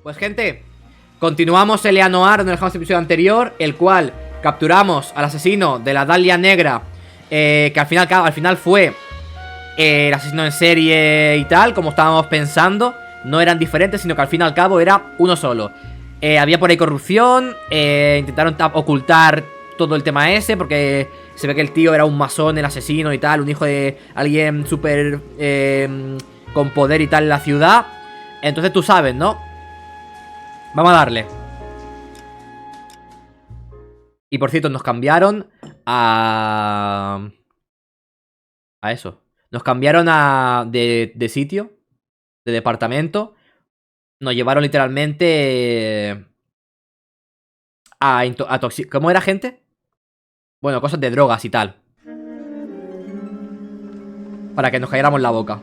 Pues gente, continuamos el Noire donde dejamos el episodio anterior, el cual capturamos al asesino de la Dalia Negra, que al final fue el asesino en serie y tal, como estábamos pensando. No eran diferentes, sino que al fin y al cabo era uno solo. Había por ahí corrupción, intentaron ocultar todo el tema ese, porque se ve que el tío era un masón, el asesino y tal, un hijo de alguien súper con poder y tal en la ciudad. Entonces tú sabes, ¿no? Vamos a darle. Y por cierto, nos cambiaron a eso. Nos cambiaron de sitio, de departamento. Nos llevaron literalmente a ¿cómo era, gente? Bueno, cosas de drogas y tal. Para que nos calláramos la boca.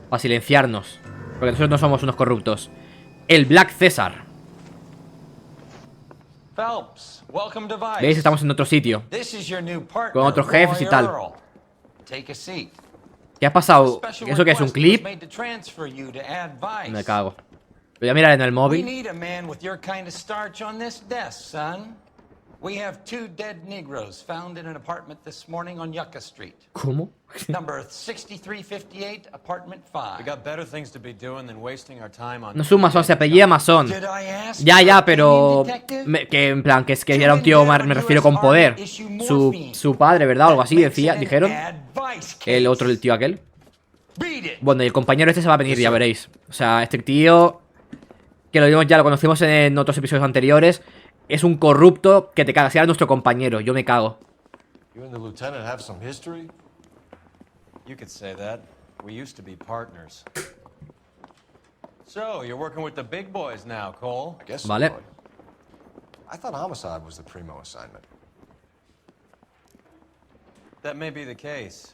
Para silenciarnos. Porque nosotros no somos unos corruptos. El Black César. ¿Veis? Estamos en otro sitio. Con otros jefes y tal. ¿Qué ha pasado? ¿Eso qué es? ¿Un clip? Me cago. Voy a mirar en el móvil. ¿Cómo? No es un masón, se apellida masón. Ya, pero que en plan, que es que era un tío, me refiero, con poder. Su padre, ¿verdad? Algo así dijeron. El otro, el tío aquel. Bueno, y el compañero este se va a venir, ya veréis. O sea, este tío, que lo vimos ya, lo conocimos en otros episodios anteriores, es un corrupto que te cagas. Si era nuestro compañero, yo me cago. You and the lieutenant have some history? You could say that. We used to be partners. So, you're working with the big boys now, Cole? I guess so. Vale. I thought homicide was the primo assignment. That may be the case.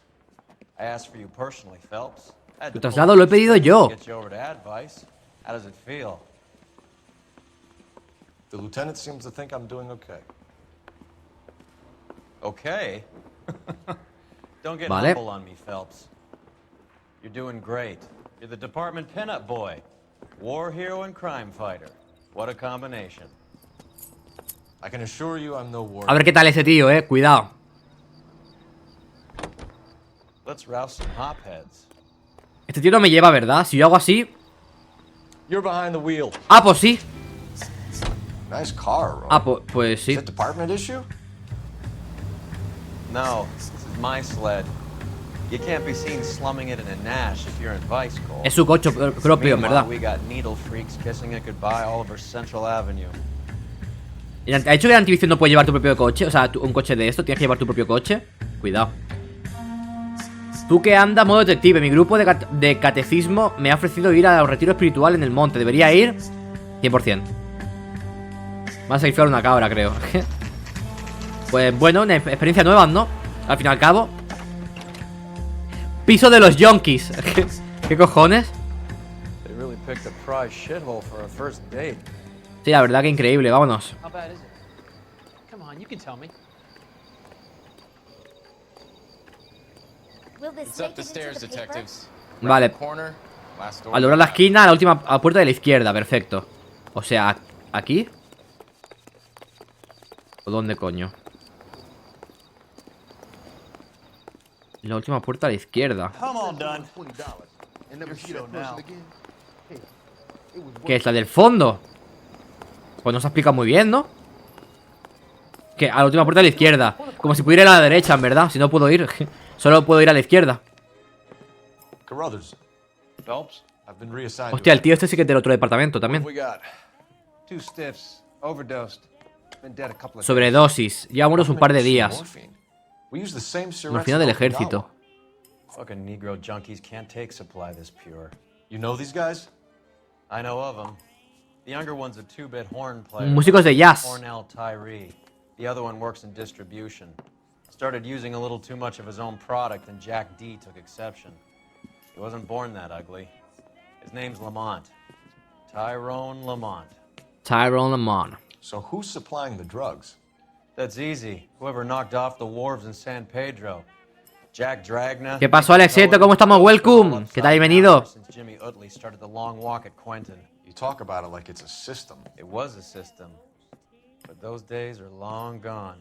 I asked for you personally, Phelps. Tu traslado lo he pedido yo. Get you over to Advice. How does it feel? The lieutenant seems to think I'm doing okay. Okay. Don't get humble on me, Phelps. You're doing great. You're the department pinup boy. War hero and crime fighter. What a combination. I can assure you I'm no war. A ver qué tal ese tío, cuidado. Let's rouse some hopheads. Este tío no me lleva, ¿verdad? Si yo hago así. You're behind the wheel. Ah, pues sí. Nice car, Roy. Ah, pues sí. Is it department issue? No, this is my sled. You can't be seen slumming it in a Nash if you're in Vice, Cole. Es su coche propio, en verdad. We got needle freaks kissing it goodbye all over Central Avenue. ¿Ha dicho que el Antivicio no puede llevar tu propio coche? O sea, un coche de esto, tienes que llevar tu propio coche. Cuidado. Tú que andas modo detective. Mi grupo de catecismo me ha ofrecido ir a un retiro espiritual en el monte. ¿Debería ir? 100%. Van a sacrificar una cabra, creo. Pues bueno, una experiencia nueva, ¿no? Al fin y al cabo. Piso de los yonkis. ¿Qué cojones? Sí, la verdad que increíble, vámonos. Vale. Al doblar la esquina, a la última puerta de la izquierda, perfecto. O sea, ¿aquí? ¿O dónde coño? La última puerta a la izquierda. ¿Qué es la del fondo? Pues no se explica muy bien, ¿no? Que a la última puerta a la izquierda. Como si pudiera ir a la derecha, en verdad. Si no puedo ir. Solo puedo ir a la izquierda. Hostia, el tío este sí que es del otro departamento también. Sobredosis. Llevamos un par de días. Morfina del ejército. Músicos de jazz. The other one works in distribution. Started using a little too much of his own product and Jack D took exception. He wasn't born that ugly. His name's Lamont. Tyrone Lamont. Tyrone Lamont. So who's supplying the drugs? That's easy. Whoever knocked off the wharves in San Pedro. Jack Dragna. ¿Qué pasó, Alexeto? ¿Cómo estamos? Welcome. ¿Qué tal? Bienvenido. You talk about it like it's a system. It was a system, but those days are long gone.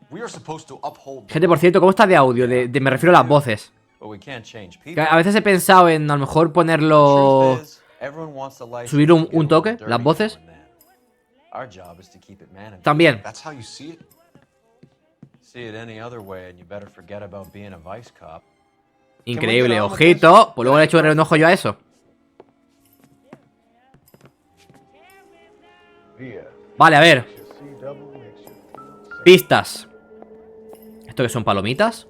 We are supposed to uphold. Gente, por cierto, ¿cómo está de audio? Me refiero a las voces. Que a veces he pensado en a lo mejor ponerlo... Subir un toque, las voces. También. Increíble, ojito. Pues luego le he hecho un ojo yo a eso. Vale, a ver. Pistas. ¿Esto que son palomitas?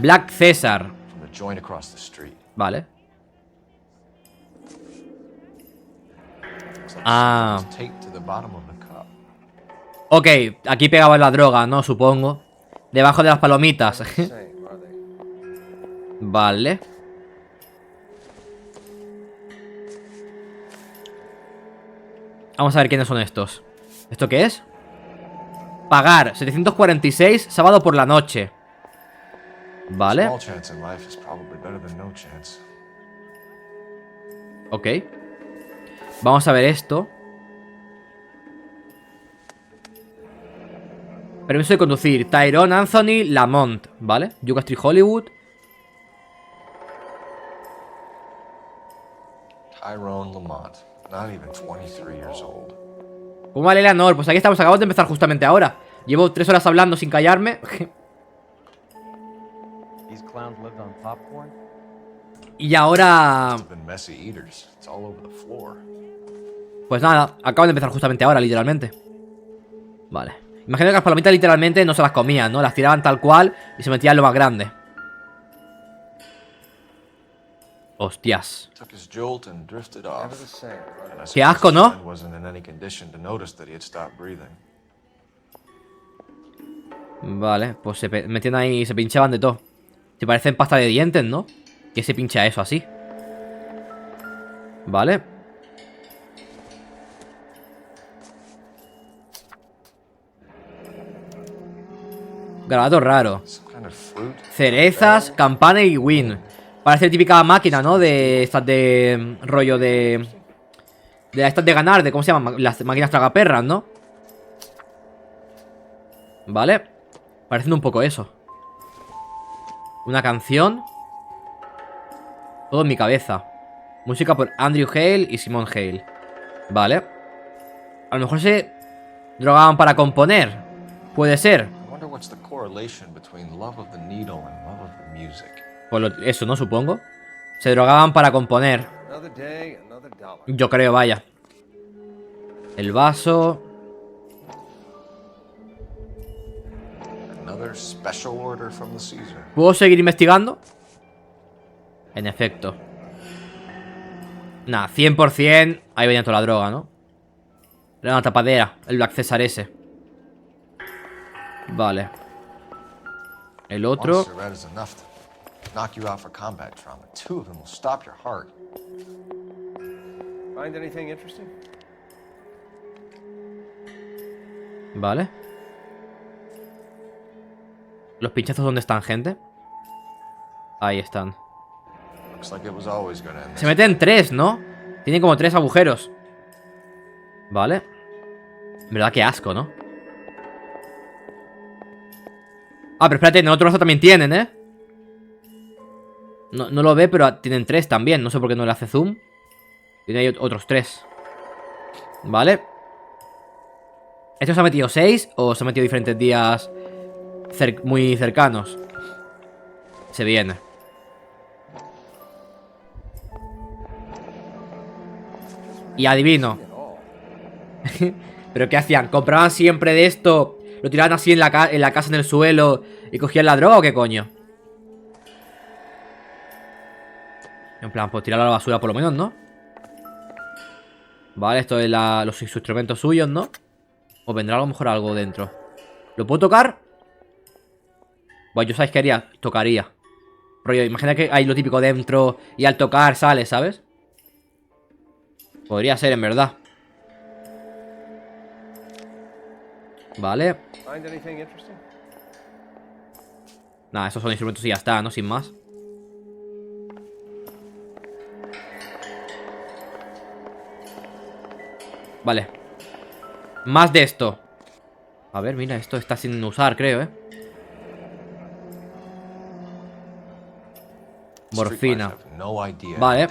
Black César. Vale. Ah. Ok, aquí pegaba la droga, ¿no? Supongo. Debajo de las palomitas. Vale. Vamos a ver quiénes son estos. ¿Esto qué es? Pagar 746 sábado por la noche. Vale. Ok. Vamos a ver esto. Permiso de conducir. Tyrone Anthony Lamont. Vale. Yucca Street Hollywood. Tyrone Lamont. Not even 23 years old. ¿Cómo vale, Leonor? Pues aquí estamos, acabamos de empezar justamente ahora. Llevo 3 horas hablando sin callarme. Y ahora... Pues nada, acaban de empezar justamente ahora, literalmente. Vale. Imagino que las palomitas literalmente no se las comían, ¿no? Las tiraban tal cual y se metían en lo más grande. Hostias. Qué asco, ¿no? Vale, pues se metían ahí y se pinchaban de todo. Se parecen pasta de dientes, ¿no? Que se pincha eso así. Vale. Garabato raro. Cerezas, campana y win. Parece típica máquina, ¿no? De estas de... rollo de... De estas de ganar, de... ¿Cómo se llaman? Las máquinas tragaperras, ¿no? Vale. Parecen un poco eso. Una canción. Todo en mi cabeza. Música por Andrew Hale y Simon Hale. Vale. A lo mejor se drogaban para componer. Puede ser. Pues eso, ¿no? Supongo. Se drogaban para componer. Yo creo, vaya. El vaso. ¿Puedo seguir investigando? En efecto. Nah, 100%. Ahí venía toda la droga, ¿no? Era una tapadera. El Black César ese. Vale. El otro. Vale. ¿Los pinchazos dónde están, gente? Ahí están. Se meten 3, ¿no? Tienen como 3 agujeros. Vale. En verdad, qué asco, ¿no? Ah, pero espérate, en el otro brazo también tienen, ¿eh? No lo ve, pero tienen 3 también. No sé por qué no le hace zoom. Tiene ahí otros 3. Vale. ¿Esto se ha metido 6 o se ha metido diferentes días muy cercanos? Se viene. Y adivino. ¿Pero qué hacían? ¿Compraban siempre de esto? ¿Lo tiraban así en la casa, en el suelo? ¿Y cogían la droga o qué coño? En plan, pues tirarlo a la basura por lo menos, ¿no? Vale, esto es los instrumentos suyos, ¿no? O vendrá a lo mejor algo dentro. ¿Lo puedo tocar? Bueno, yo sabéis que haría, tocaría. Rollo, imagina que hay lo típico dentro y al tocar sale, ¿sabes? Podría ser, en verdad. Vale. Nada, esos son instrumentos y ya está, ¿no? Sin más. Vale. Más de esto. A ver, mira, esto está sin usar, creo, Morfina. Vale.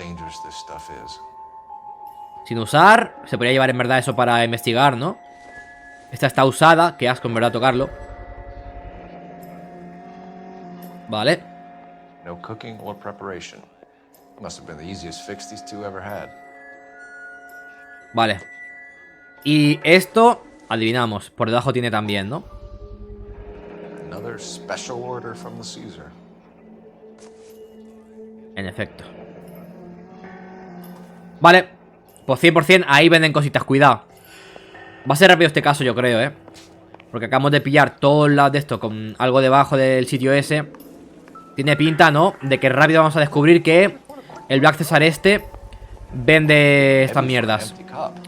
Sin usar. Se podría llevar en verdad eso para investigar, ¿no? Esta está usada. Qué asco en verdad tocarlo. Vale. No cooking or preparation. Must have been the easiest fix these two ever had. Vale. Y esto, adivinamos, por debajo tiene también, ¿no? Another special order from the Caesar. En efecto. Vale. Pues 100% ahí venden cositas, cuidado. Va a ser rápido este caso, yo creo, porque acabamos de pillar todo el lado de esto con algo debajo del sitio ese. Tiene pinta, ¿no? De que rápido vamos a descubrir que el Black César este vende estas mierdas.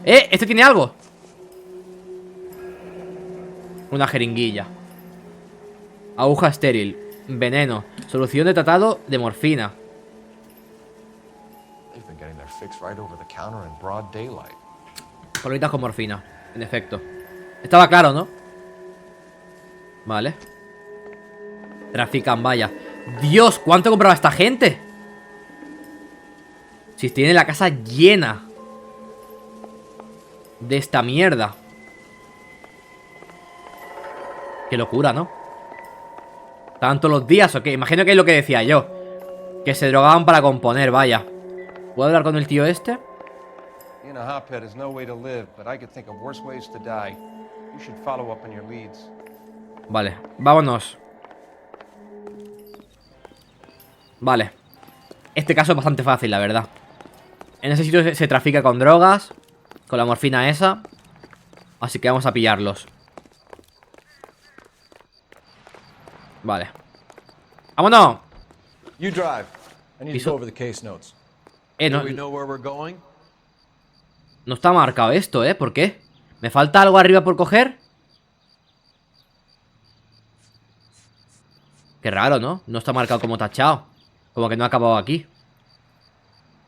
Este tiene algo. Una jeringuilla. Aguja estéril. Veneno. Solución de tratado de morfina. Palomitas con morfina. En efecto. Estaba claro, ¿no? Vale. Trafican, vaya. Dios, ¿cuánto compraba esta gente? Si tiene la casa llena de esta mierda. Qué locura, ¿no? ¿Tanto los días o qué? Imagino que es lo que decía yo. Que se drogaban para componer, vaya. ¿Puedo hablar con el tío este? Vale, vámonos. Vale. Este caso es bastante fácil, la verdad. En ese sitio se trafica con drogas. Con la morfina esa. Así que vamos a pillarlos. Vale. ¡Vámonos! You drive. I need to go over the case notes. No está marcado esto, ¿por qué? ¿Me falta algo arriba por coger? Qué raro, ¿no? No está marcado como tachado. Como que no ha acabado aquí.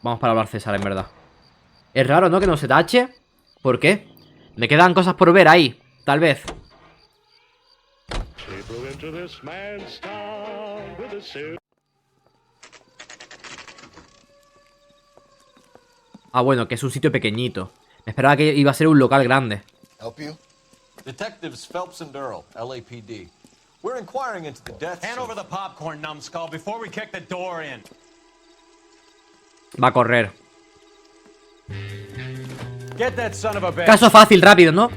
Vamos para hablar César, en verdad. Es raro, ¿no? Que no se tache. ¿Por qué? Me quedan cosas por ver ahí. Tal vez. Ah, bueno, que es un sitio pequeñito. Me esperaba que iba a ser un local grande. Detectives Phelps and Earl, LAPD. We're inquiring into the deaths. Hand over the popcorn, numbskull, before we kick the door in. Va a correr. Get that son of a bitch. Caso fácil, rápido, ¿no?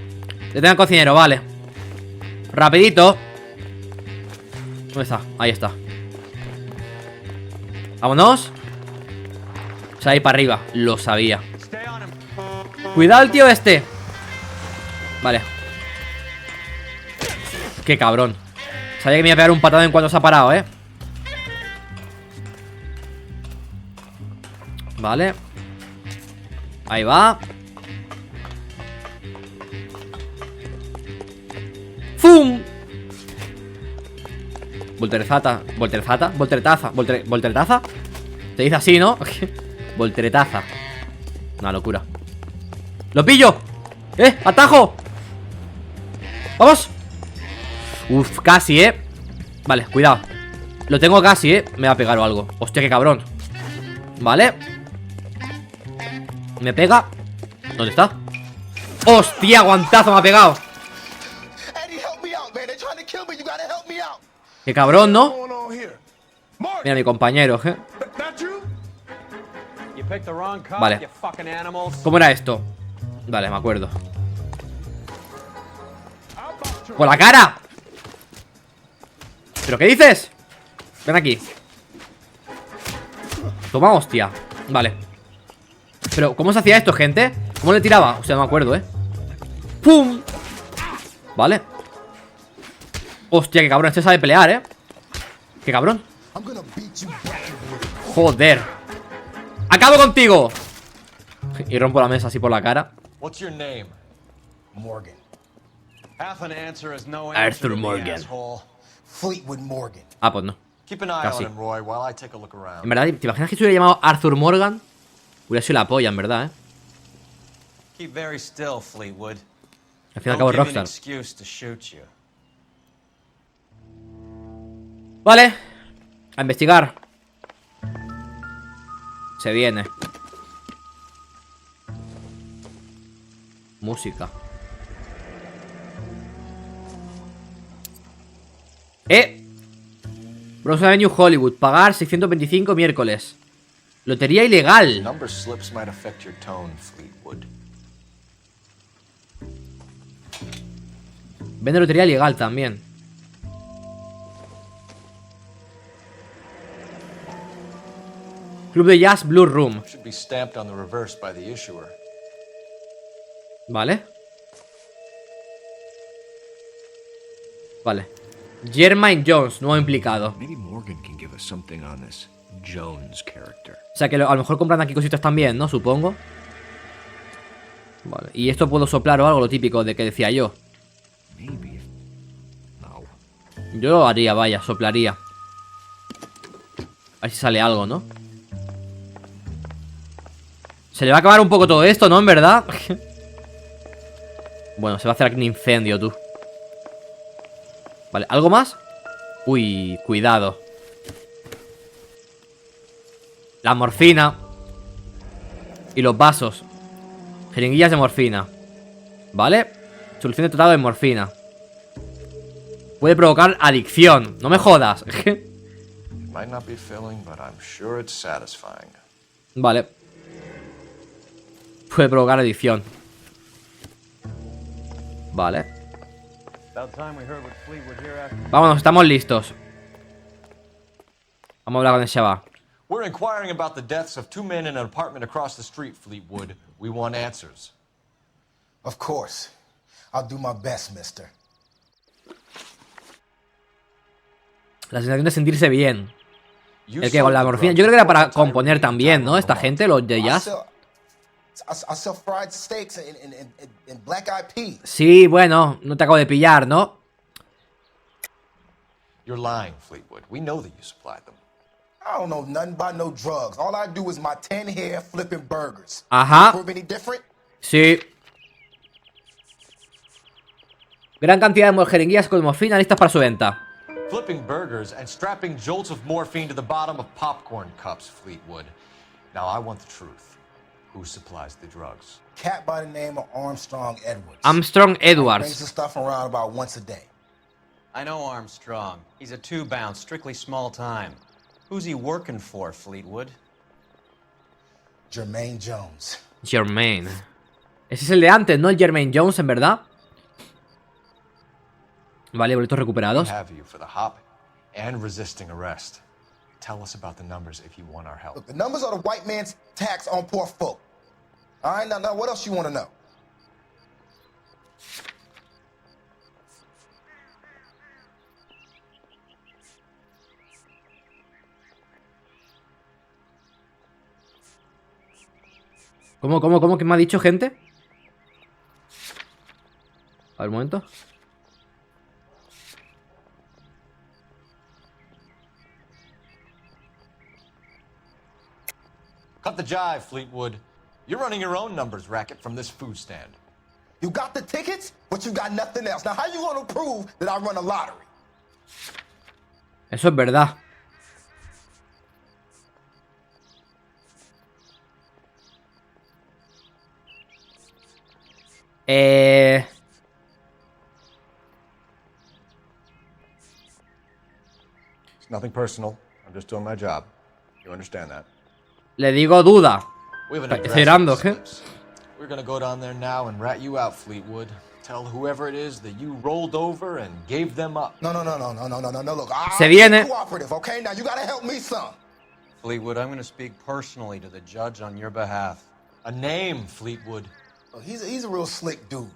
Detengan al cocinero, vale. Rapidito. ¿Dónde está? Ahí está. Vámonos. O sea, ahí para arriba. Lo sabía. Cuidado el tío este. Vale. Qué cabrón. Sabía que me iba a pegar un patado en cuanto se ha parado, Vale. Ahí va. ¡Fum! Volteretaza. Se dice así, ¿no? Volteretaza. Una locura. ¡Lo pillo! ¡Atajo! ¡Vamos! Uf, casi, Vale, cuidado. Lo tengo casi, me va a pegar o algo. Hostia, qué cabrón. Vale. Me pega. ¿Dónde está? ¡Hostia, guantazo me ha pegado! Qué cabrón, ¿no? Mira, mi compañero, Vale. ¿Cómo era esto? Vale, me acuerdo. ¡Por la cara! ¿Pero qué dices? Ven aquí. Toma, hostia. Vale. Pero, ¿cómo se hacía esto, gente? ¿Cómo le tiraba? O sea, no me acuerdo, ¡pum! Vale. Hostia, qué cabrón. Este sabe pelear, Qué cabrón. Joder. ¡Acabo contigo! Y rompo la mesa así por la cara. What's your name? Morgan. Half an answer is no Arthur answer to me, Morgan. asshole. Fleetwood Morgan. Ah, pues no. Keep an eye Casi. on him, Roy, while I take a look around. En verdad, ¿te imaginas que se hubiera llamado Arthur Morgan? Hubiera sido la polla, en verdad, Keep very still, Fleetwood. Al fin y al Don't cabo, give me an Rockstar. excuse to shoot you. Vale. A investigar. Se viene. Música. Bronson Avenue, Hollywood. Pagar 625 miércoles. Lotería ilegal. Number slips might affect your tone, Fleetwood. Vende lotería ilegal también. Club de Jazz Blue Room. Should be stamped on the reverse by the issuer. Vale. Vale. Jermaine Jones, nuevo implicado. Maybe Morgan can give us something on this Jones character. O sea que a lo mejor compran aquí cositas también, ¿no? Supongo. Vale. Y esto puedo soplar o algo, lo típico de que decía yo. Maybe. No. Yo lo haría, vaya, soplaría. A ver si sale algo, ¿no? Se le va a acabar un poco todo esto, ¿no? En verdad. Bueno, se va a hacer aquí un incendio, tú. Vale, ¿algo más? Uy, cuidado. La morfina. Y los vasos. Jeringuillas de morfina. ¿Vale? Solución de tratado de morfina. Puede provocar adicción. No me jodas. Might not be filling, but I'm sure it's satisfying. Vale. Puede provocar adicción. Vale. Vámonos, estamos listos. Vamos a hablar con el chaval. We're inquiring about the deaths of 2 men in an apartment across the street, Fleetwood. We want answers. Of course. I'll do my best, mister. La sensación de sentirse bien. You El que con la sold the morfina. drugs Yo creo que era para multiple componer también, ¿no? times Esta a month. gente, los de jazz. I sell fried steaks and black eyed peas. Sí, bueno, no te acabo de pillar, ¿no? You're lying, Fleetwood. We know that you supplied them. I don't know nothing about no drugs. All I do is my 10 hair flipping burgers. Ajá. Prove any different? Sí. Gran cantidad de jeringuillas con morfina listas para su venta. Flipping burgers and strapping jolts of morphine to the bottom of popcorn cups, Fleetwood. Now I want the truth. Who supplies the drugs? Cat by the name of Armstrong Edwards. Armstrong Brings Edwards. the stuff around about once a day. I know Armstrong. He's a two-bound, strictly small time. Who's he working for, Fleetwood? Jermaine Jones. Jermaine. Ese es el de antes, ¿no? El Jermaine Jones, en verdad. Vale, boletos recuperados. We have you for the hop and resisting arrest. Tell us about the numbers if you want our help. Look, the numbers are the white man's tax on poor folk. All right, now what else you want to know? ¿Cómo? ¿Qué me ha dicho, gente? A ver, un momento. Cut the jive, Fleetwood. You're running your own numbers racket from this food stand. You got the tickets, but you got nothing else. Now, how you going to prove that I run a lottery? Eso es verdad. It's nothing personal. I'm just doing my job. You understand that? Le digo duda. We have an Está address on esperando, the ¿qué? slips. We're gonna go down there now and rat you out, Fleetwood. Tell whoever it is that you rolled over and gave them up. No. Look, Se I'm viene. cooperative, okay? Now, you got to help me some. Fleetwood, I'm going to speak personally to the judge on your behalf. A name, Fleetwood. Look, he's a real slick dude.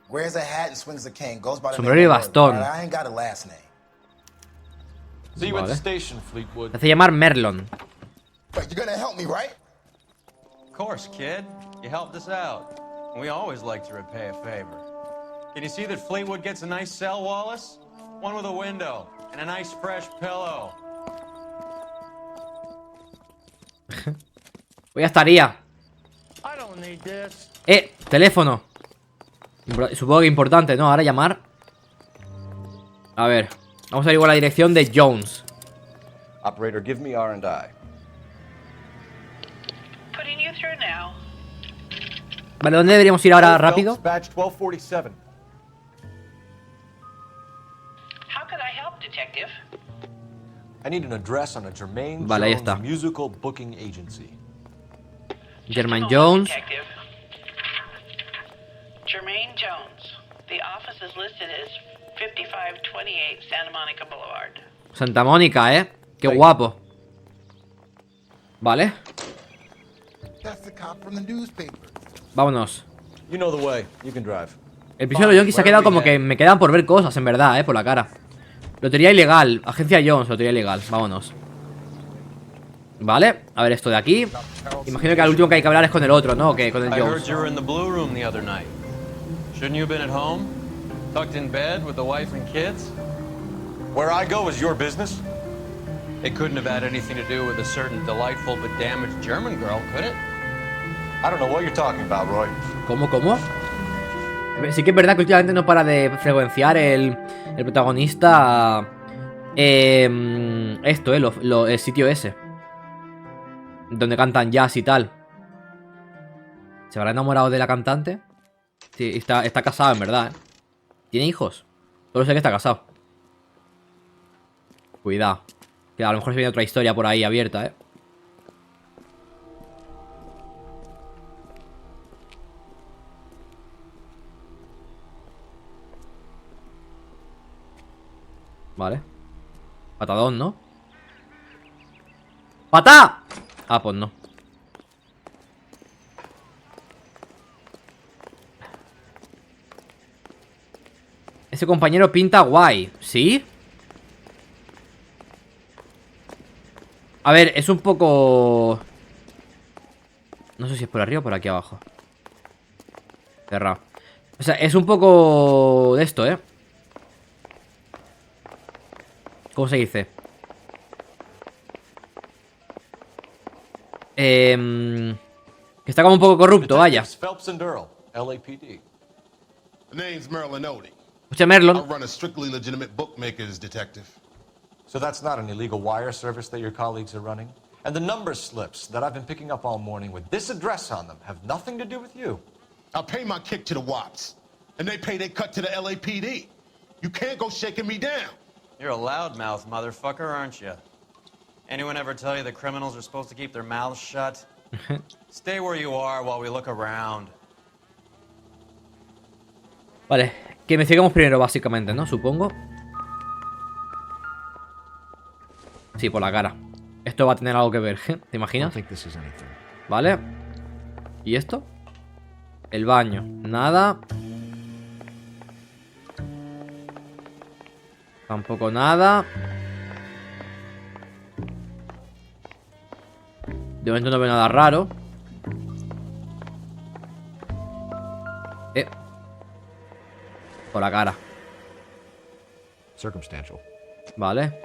Wears a hat and swings a cane. Goes by the Sombrero y name of bastón. Merlin. I ain't got a last name. See you at the Vale. station, Fleetwood. Se hace llamar Merlon. But you're going to help me, right? Of course, kid. You helped us out. We always like to repay a favor. Can you see that Fleetwood gets a nice cell, Wallace? One with a window and a nice fresh pillow. Pues ya estaría. I don't need this. Teléfono. Supongo que importante, ¿no? Ahora llamar. A ver. Vamos a averiguar la dirección de Jones. Operator, give me R&I. Putting you through now. Vale, ¿dónde deberíamos ir ahora rápido? Badge 1247. How could I help, detective? I need an address on a Jermaine Vale, ahí Jones está. musical booking agency. Jermaine Just a moment, Jones. detective. Jermaine Jones. The office is listed as 5528 Santa Monica Boulevard. Santa Mónica, ¿eh? Qué guapo. Vale. That's the cop from the newspaper. Vámonos. You know the way. You can drive. El episodio de Yonki se ha quedado como que me quedan por ver cosas, en verdad, por la cara. Lotería ilegal. Agencia Jones, lotería ilegal. Vámonos. Vale, a ver esto de aquí. Imagino que el último que hay que hablar es con el otro, ¿no? Que con el I heard Jones. you were in the blue room the other night. Shouldn't you have been at home? Tucked in bed with the wife and kids? Where I go is your business? It couldn't have had anything to do with a certain delightful but damaged German girl, could it? I don't know what you're talking about, Roy. ¿Cómo? Sí que es verdad que últimamente no para de frecuenciar el protagonista esto, el sitio ese donde cantan jazz y tal. ¿Se habrá enamorado de la cantante? Sí, está casado en verdad, ¿Tiene hijos? Solo sé que está casado. Cuidado, que a lo mejor se viene otra historia por ahí abierta, Vale. Patadón, ¿no? ¡Patá! Ah, pues no. Ese compañero pinta guay. ¿Sí? A ver, es un poco... No sé si es por arriba o por aquí abajo. Cerrado. O sea, es un poco... de esto, ¿Cómo se dice? Que está como un poco corrupto, vaya. Detectives Phelps and Earl, LAPD. The name's Merlin Odie. Hostia, I Merlon. run a strictly legitimate bookmakers detective. So that's not an illegal wire service that your colleagues are running? And the number slips that I've been picking up all morning with this address on them have nothing to do with you. I pay my kick to the Wops, and they pay their cut to the LAPD. You can't go shaking me down. You're a loudmouth motherfucker, aren't you? Anyone ever tell you that criminals are supposed to keep their mouths shut? Stay where you are while we look around. Vale, que investigamos primero, básicamente, ¿no? Supongo. Sí, por la cara. Esto va a tener algo que ver, ¿te imaginas? Vale. ¿Y esto? El baño. Nada. Tampoco nada. De momento no veo nada raro. Por la cara. Circumstantial. Vale.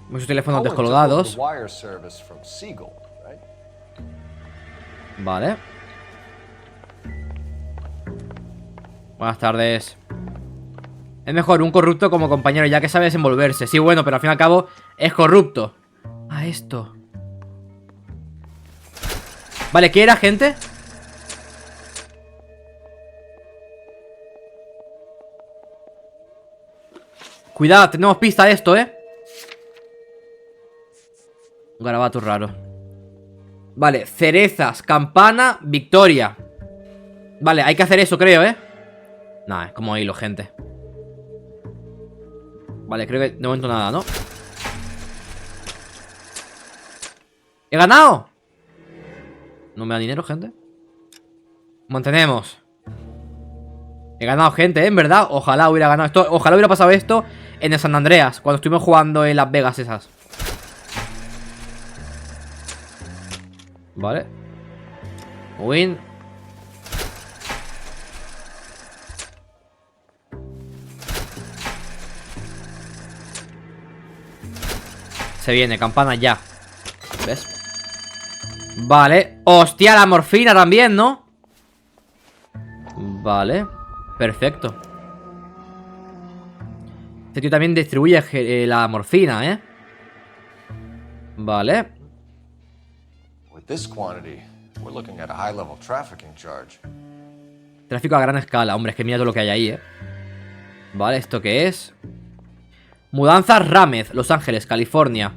Muchos teléfonos descolgados. The wire service from Siegel, right? Vale. Buenas tardes. Es mejor un corrupto como compañero, ya que sabe desenvolverse. Sí, bueno, pero al fin y al cabo es corrupto. Ah, esto. Vale, ¿qué era, gente? Cuidado, tenemos pista de esto, Un garabato raro. Vale, cerezas, campana, victoria. Vale, hay que hacer eso, creo, Nada, es como hilo, gente. Vale, creo que de momento nada, ¿no? ¡He ganado! No me da dinero, gente. Mantenemos. He ganado gente, en verdad. Ojalá hubiera ganado esto. Ojalá hubiera pasado esto en el San Andreas, cuando estuvimos jugando en Las Vegas esas. Vale. Win. Se viene, campana ya. ¿Ves? Vale. Hostia, la morfina también, ¿no? Vale. Perfecto. Este tío también distribuye la morfina, ¿eh? Vale. With this quantity, we're looking at a high-level trafficking charge. Tráfico a gran escala. Hombre, es que mira todo lo que hay ahí, ¿eh? Vale, ¿esto qué es? Mudanzas Rámez, Los Ángeles, California.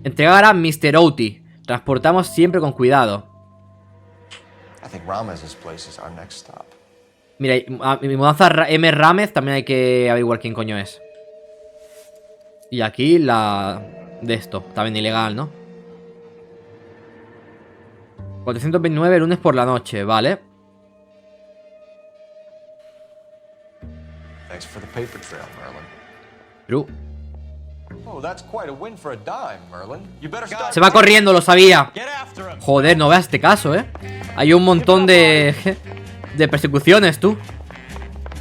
Entregar a Mr. Outi. Transportamos siempre con cuidado. I think Ramez's place is our next stop. Mira, mi mudanza M. Rámez también hay que averiguar quién coño es. Y aquí la... de esto, también ilegal, ¿no? 429 lunes por la noche, vale. Thanks for the paper trail, Merlin. True. Oh, that's quite a win for a dime, Merlin. You better stop. Se va corriendo, lo sabía. Joder, no veas este caso, ¿eh? Hay un montón de... de persecuciones, tú.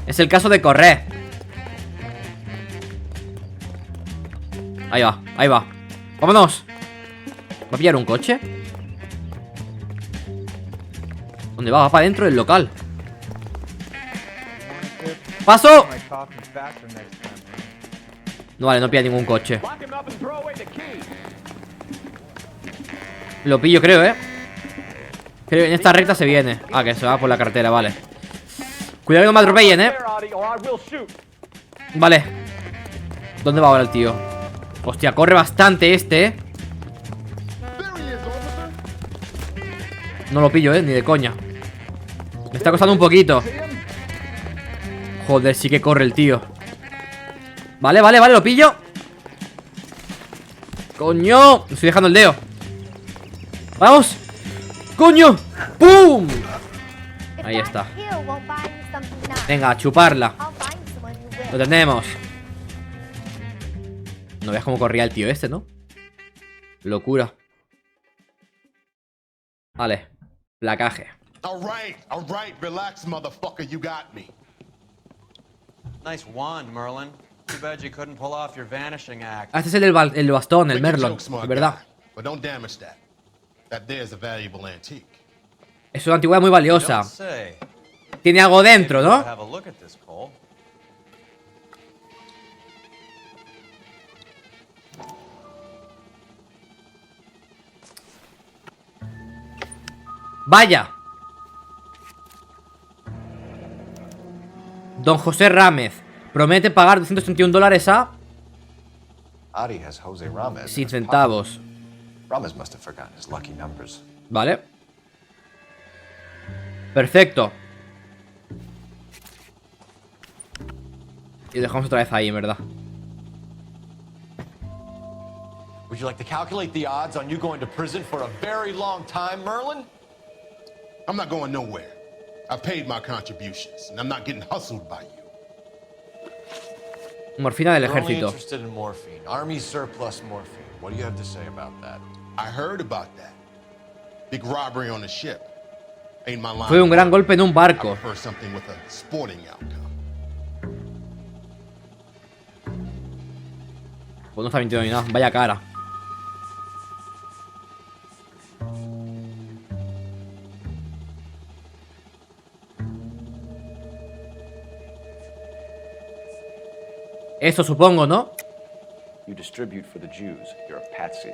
Es el caso de correr. Ahí va, ahí va. ¡Vámonos! ¿Va a pillar un coche? ¿Dónde va? Va para adentro del local. ¡Paso! No vale, no pilla ningún coche. Lo pillo, creo, ¿eh? Creo que en esta recta se viene. Ah, que se va por la carretera, vale. Cuidado que no me atropellen, ¿eh? Vale. ¿Dónde va ahora el tío? Hostia, corre bastante este, ¿eh? No lo pillo, ¿eh? Ni de coña. Me está costando un poquito. Joder, sí que corre el tío. Vale, vale, vale, lo pillo. ¡Coño! Me estoy dejando el dedo. ¡Vamos! ¡Coño! ¡Pum! Ahí está. Venga, a chuparla. Lo tenemos. No veas cómo corría el tío este, ¿no? Locura. Vale. Placaje. All right, relax, motherfucker, you got me. Nice wand, Merlin. Too bad you couldn't pull off your vanishing act. Ah, este es el del bastón, el Make a Merlon. joke, smart Es verdad. guy, but don't damage that. That there's a valuable antique. Es una antigüedad muy valiosa. Don't say. Tiene algo dentro, ¿no? Have a look at this, Cole. Vaya. Don José Rámez promete pagar $231 a... Adi has Jose Ramez. sin centavos. Ramez must have forgotten his lucky numbers. Vale. Perfecto. Y dejamos otra vez ahí, en verdad. Would you like to calculate the odds on you going to prison for a very long time, Merlin? I'm not going nowhere. I've paid my contributions, and I'm not getting hustled by you. Morfina del You're only ejército. interested in morphine. Army surplus morphine. What do you have to say about that? I heard about that. Big robbery on a ship. Ain't my line. Fue un gran golpe en un I barco. prefer something with a sporting outcome. Pues no está mintiendo ni nada. Vaya cara. Eso supongo, ¿no? You distribute for the Jews. You're a patsy.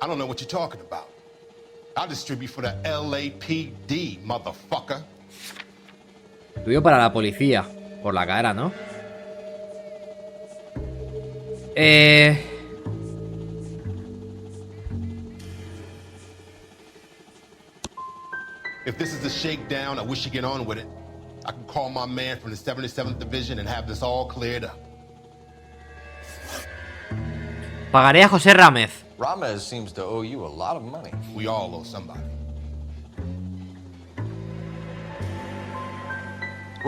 I don't know what you're talking about. I'll distribute for the LAPD, motherfucker. Tuyo para la policía. Por la cara, ¿no? If this is a shakedown, I wish you get on with it. I can call my man from the 77th Division and have this all cleared up. Pagaré a José Rámez. Ramez seems to owe you a lot of money. We all owe somebody.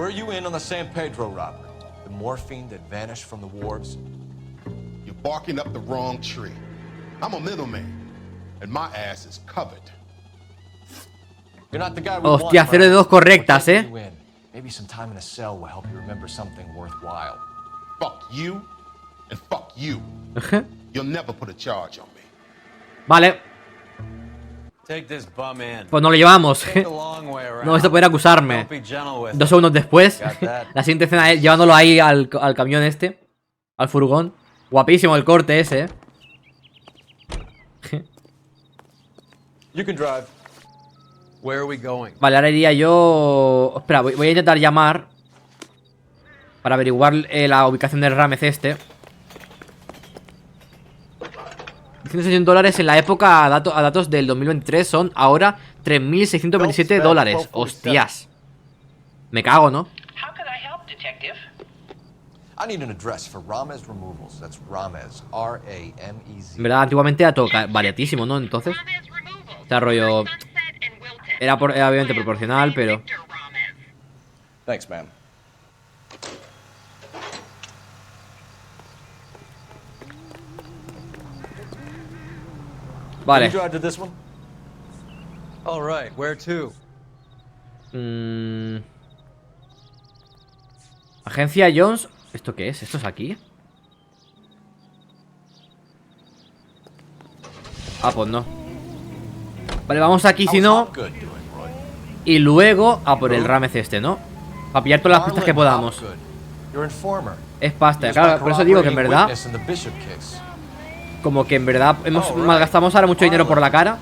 Were you in on the San Pedro robbery? The morphine that vanished from the wharves? You're barking up the wrong tree. I'm a middleman, and my ass is covered. You're not the guy we Hostia, want, 0 de 2 correctas, We're taking you in. Maybe some time in a cell will help you remember something worthwhile. Fuck you, and fuck you. You'll never put a charge on me. Vale, Take this bum in. pues no lo llevamos. Take the long way around. No vais a poder acusarme. Don't be gentle with 2 it. segundos después, Got that? la siguiente escena es llevándolo ahí al camión este, al furgón. Guapísimo el corte ese, You can drive. Where are we going? Vale, ahora iría yo... Espera, voy a intentar llamar para averiguar la ubicación del Rames este. $161 en la época, a datos del 2023 son ahora $3.627. Hostias. Me cago, ¿no? How can I help, Detective? I need an address for Ramez Removals. That's Ramez, R-A-M-E-Z. En verdad, antiguamente era todo baratísimo, ¿no? Entonces, este rollo... Era obviamente proporcional, pero... Thanks, man. Vale. Can you drive to this one? All right, where to? Agencia Jones. ¿Esto qué es? ¿Esto es aquí? Ah, pues no. Vale, vamos aquí si no. How's Hopgood doing, Roy? Y luego a por el Ramez este, ¿no? Para pillar todas las pistas que podamos. Hopgood, your informer. Es pasta, He was claro, my por eso digo que en corroborating verdad, witness in the Bishop case. como que en verdad malgastamos ahora mucho dinero por la cara.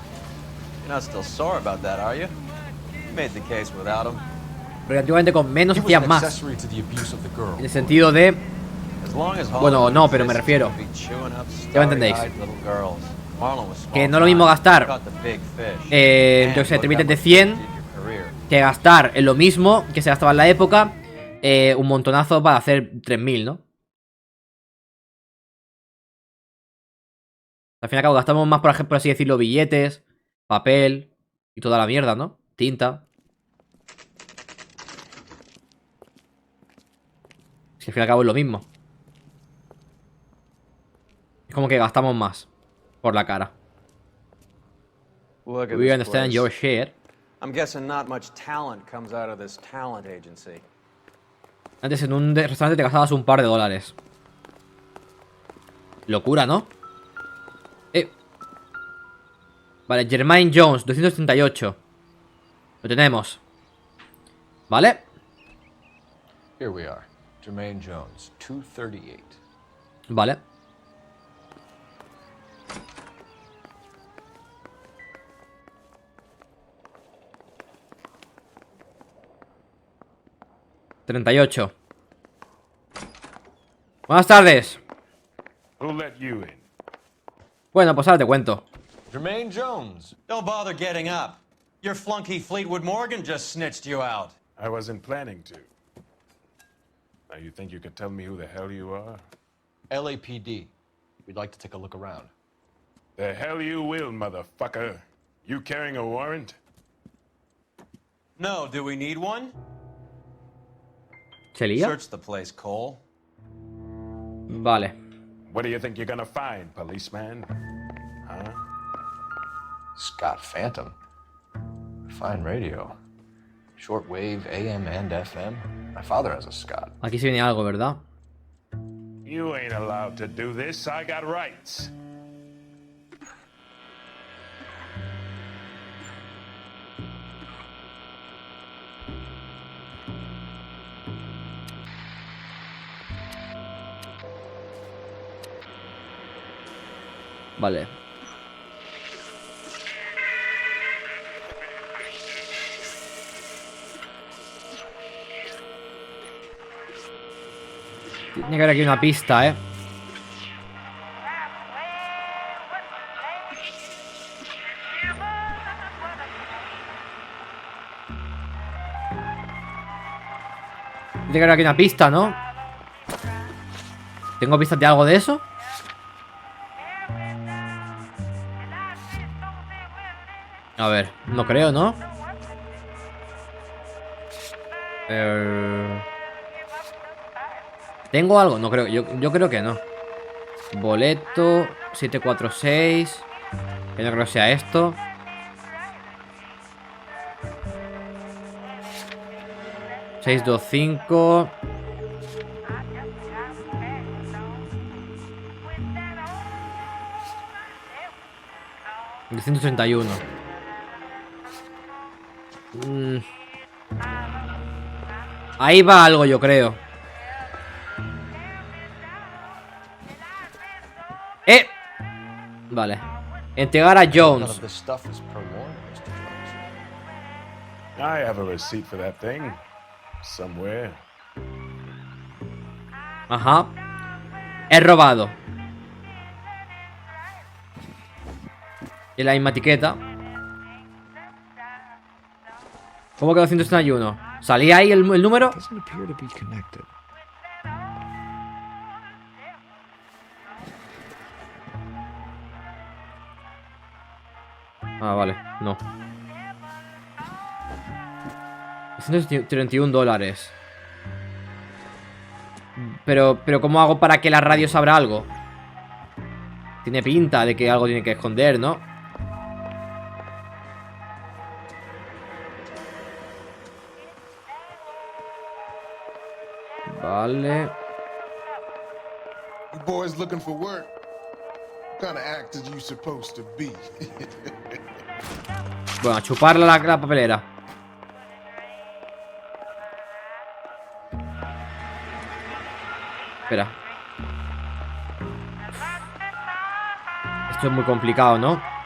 You're not still sore about that, are you? You made the case without him. Porque antiguamente con menos He was hacían an más. accessory to the abuse of the girl. En el sentido de... As long as Bueno, Hollywood no, pero me exists, refiero. we'll be chewing up Ya me entendéis. starry-eyed little girls. Marlon was small Que no es lo mismo time. gastar, Caught the big fish. yo And qué sé, look te how de much 100 you did your career. que gastar en lo mismo que se gastaba en la época, un montonazo para hacer 3.000, ¿no? Al fin y al cabo gastamos más, por ejemplo, así decirlo, billetes, papel y toda la mierda, ¿no? Tinta. Si al fin y al cabo es lo mismo. Es como que gastamos más por la cara. Look at We this understand place. your shit. I'm guessing not much talent comes out of this talent agency. Antes en un restaurante te gastabas un par de dólares. Locura, ¿no? Vale, Jermaine Jones, 238. Lo tenemos. ¿Vale? Here we are. Jermaine Jones, 238. Vale. $38. Buenas tardes. Who let you in? Bueno, pues ahora te cuento. Jermaine Jones. Don't bother getting up. Your flunky Fleetwood Morgan just snitched you out. I wasn't planning to. Now you think you could tell me who the hell you are? LAPD. We'd like to take a look around. The hell you will, motherfucker. You carrying a warrant? No, do we need one? ¿Se lía? Search the place, Cole. Vale. What do you think you're gonna find, policeman? Huh? Scott Phantom. Fine radio. Shortwave, AM and FM. My father has a Scott. Aquí sí viene algo, ¿verdad? You ain't allowed to do this. I got rights. Vale. Tiene que haber aquí una pista, ¿eh? Tiene que haber aquí una pista, ¿no? ¿Tengo pistas de algo de eso? A ver, no creo, ¿no? ¿Tengo algo? No creo, yo creo que no. Boleto 746. Que no creo que sea esto. $625. $131. Ahí va algo, yo creo. Vale. Entregar a None Jones. of this stuff is purloined, Mr. Jones. I have a receipt for that thing. Somewhere. Ajá. He robado. Y la misma etiqueta. ¿Cómo que 231? ¿Salía ahí el número? Doesn't appear to be connected. Ah, vale, no. $131. Pero ¿cómo hago para que la radio abra algo? Tiene pinta de que algo tiene que esconder, ¿no? Vale. You boys looking for work? What kind of actors you supposed to be? Bueno, a chupar la papelera. Espera. Esto es muy complicado, ¿no?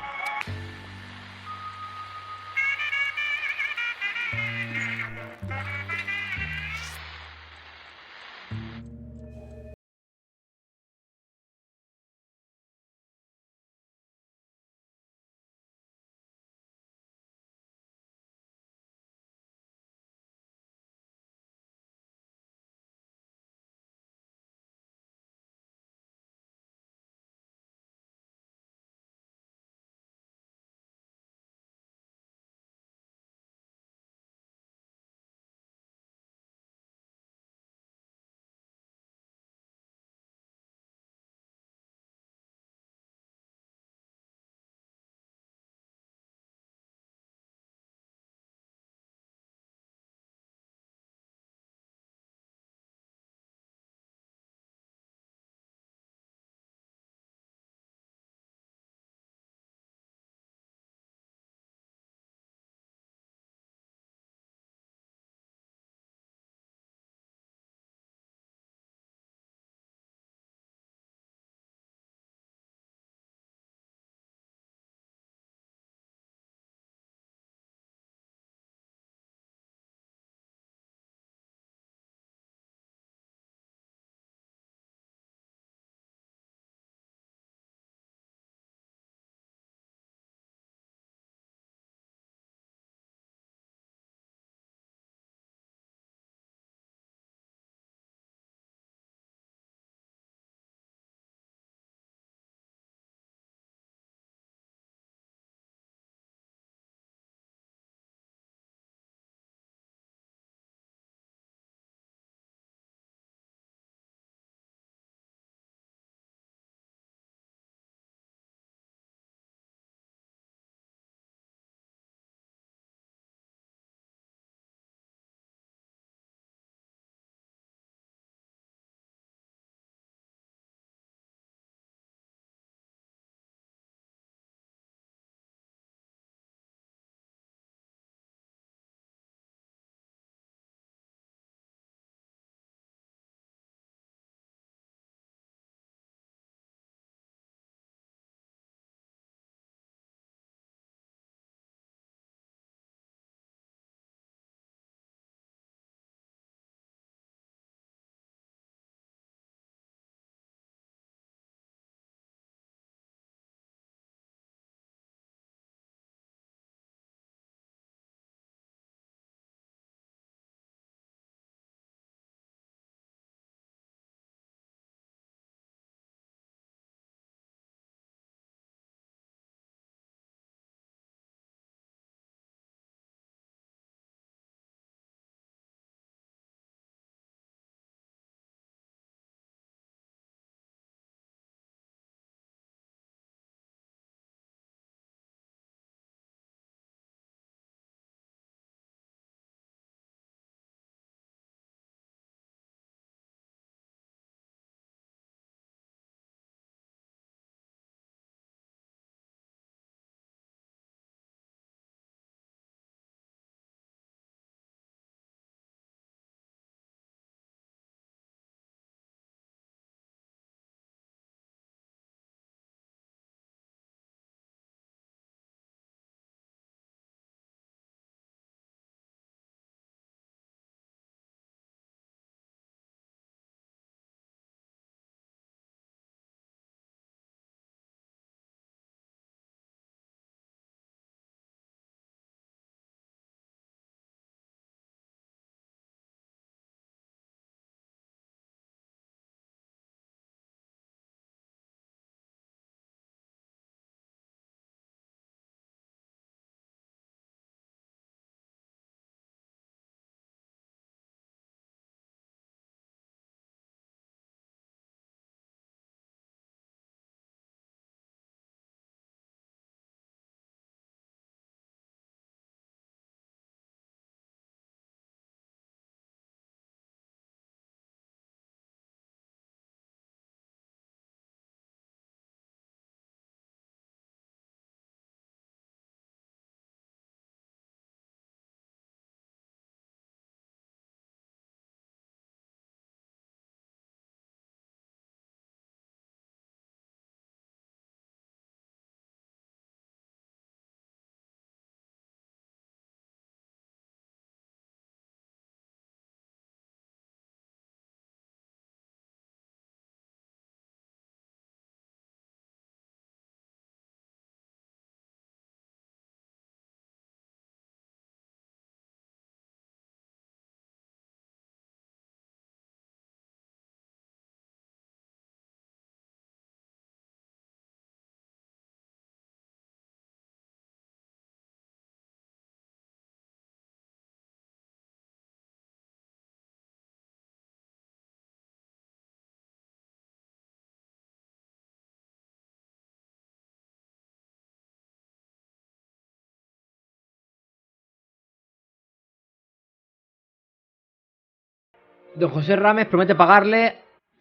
Don José Rames promete pagarle.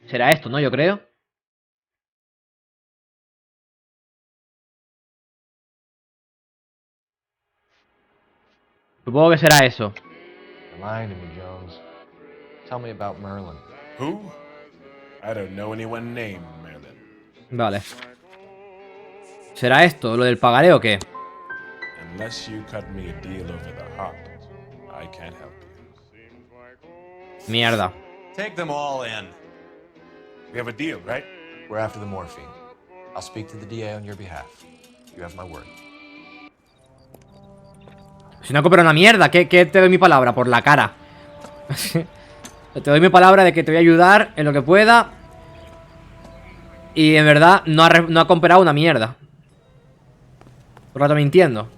Será esto, ¿no? Yo creo. Supongo que será eso. You're lying to me, Jones. Tell me about Merlin. Who? I don't know anyone named Merlin. Vale. ¿Será esto? ¿Lo del pagaré o qué? Unless you cut me a deal over the heart, I can't help you. Mierda. Take them all in. We have a deal, right? We're after the morphine. I'll speak to the DA on your behalf. You have my word. Si no compro una mierda, ¿qué te doy mi palabra? Por la cara. Te doy mi palabra de que te voy a ayudar en lo que pueda. Y en verdad no ha comprado una mierda. Por rato mintiendo.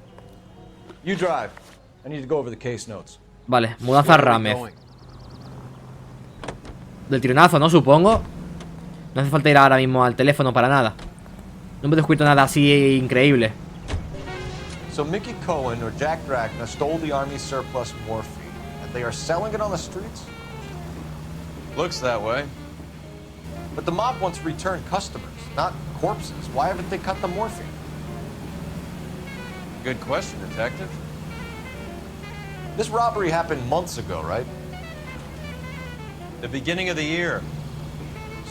You drive. I need to go over the case notes. Vale, mudanza Rames. Del tironazo, ¿no? Supongo. No hace falta ir ahora mismo al teléfono para nada. No me he descubierto nada así increíble. So Mickey Cohen or Jack Drachna stole the Army's surplus morphine, and they are selling it on the streets? Looks that way. But the mob wants return customers, not corpses. Why haven't they cut the morphine? Good question, Detective. This robbery happened months ago, right? The beginning of the year.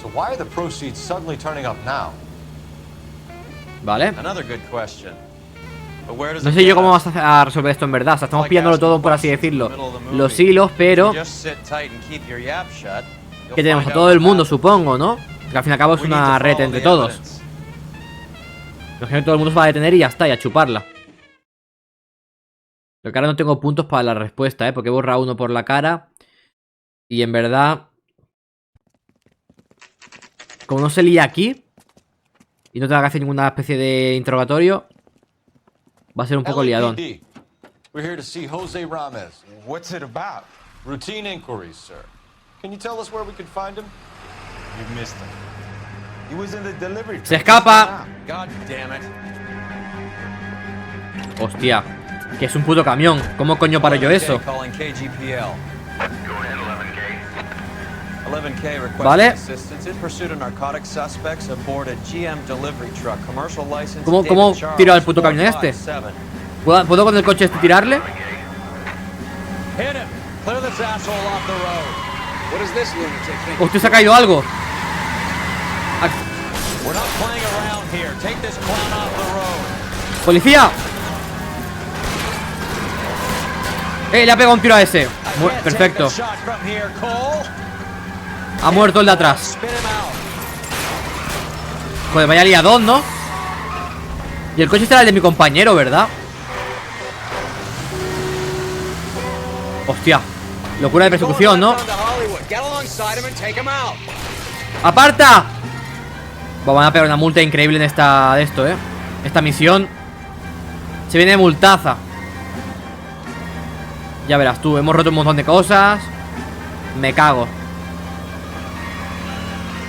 So why are the proceeds suddenly turning up now? Vale. Another good question. But where does No it sé get yo cómo us? vas a resolver esto en verdad. O sea, estamos pillándolo todo, por así decirlo. Los hilos, pero Just sit tight and keep your yap shut. You'll que tenemos a find todo out el what mundo, happened. supongo, ¿no? Que al fin y al cabo es We need una to red follow entre the todos. evidence. Imagino que todo el mundo se va a detener y ya está, y a chuparla. Pero que ahora no tengo puntos para la respuesta, porque he borrado uno por la cara. Y en verdad, como no se lía aquí y no tengo que hacer ninguna especie de interrogatorio, va a ser un poco liadón. LAPD. We're here to see Jose Rames. What's it about? Routine inquiries, sir. Can you tell us where we can find him? You missed him. He was in the delivery truck. Se escapa. God damn it. Hostia, que es un puto camión. ¿Cómo coño paro yo eso? Calling KGPL. 11K requesting Vale. assistance in pursuit of narcotic suspects aboard a GM delivery truck. Commercial license. ¿Cómo David Charles, tiro al puto camión este? 457. ¿Puedo con el coche este tirarle? Hit him. Clear this asshole off the road. What is this lunatic? Hostia, se ha caído algo. We're not playing around here. Take this clown off the road. ¡Policía! Le ha pegado un tiro a ese. Perfecto. Take the shot from here, Cole. Ha muerto el de atrás. Spin him out. Joder, vaya liadón, ¿no? Y el coche será el de mi compañero, ¿verdad? Hostia. Locura de persecución, ¿no? ¡Aparta! Van a pegar una multa increíble en esta esta misión. Se viene multaza. Ya verás tú, hemos roto un montón de cosas. Me cago.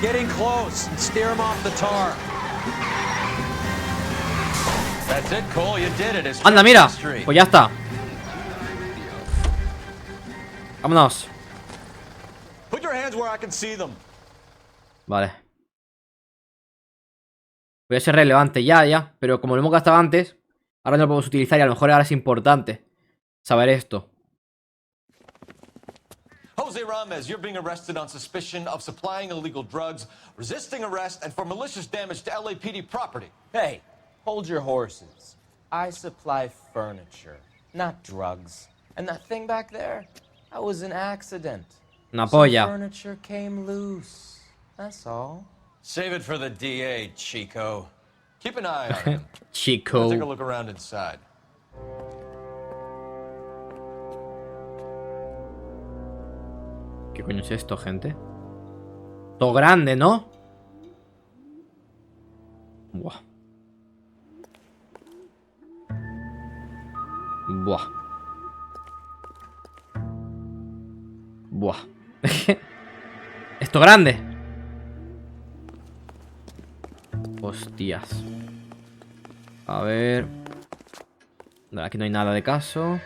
Getting close and steer him off the tar. That's it, Cole. You did it. It's Anda, mira. history. Pues ya está. Vámonos. Put your hands where I can see them. Vale. Voy a ser relevante ya. Pero como lo hemos gastado antes, ahora no lo podemos utilizar y a lo mejor ahora es importante saber esto. Jose Rames, you're being arrested on suspicion of supplying illegal drugs, resisting arrest, and for malicious damage to LAPD property. Hey, hold your horses. I supply furniture, not drugs. And that thing back there, that was an accident. Una polla. Some furniture came loose. That's all. Save it for the DA, Chico. Keep an eye on him. Chico. I'll take a look around inside. ¿Qué coño es esto, gente? Todo grande, ¿no? Buah. Buah. Buah. Esto grande. Hostias. A ver. Aquí no hay nada de caso.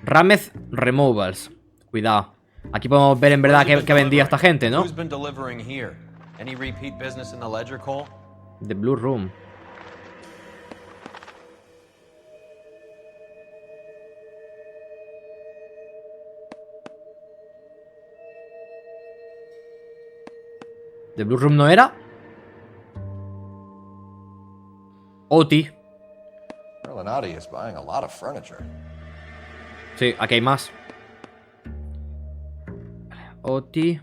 Rames Removals. Cuidado. Aquí podemos ver en verdad qué vendía esta gente, ¿no? Who's been delivering here? Any repeat business in the ledger, Cole? The Blue Room. ¿The Blue Room no era? Oti. Merlinati is buying a lot of furniture. Sí, aquí hay más. Oti.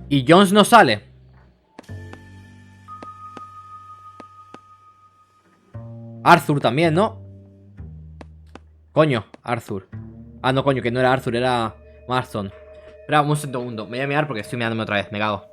Y Jones no sale. Arthur también, ¿no? Coño, Arthur. Ah, no, coño, que no era Arthur, era Marston. Espera un segundo, me voy a mirar porque estoy mirándome otra vez, me cago.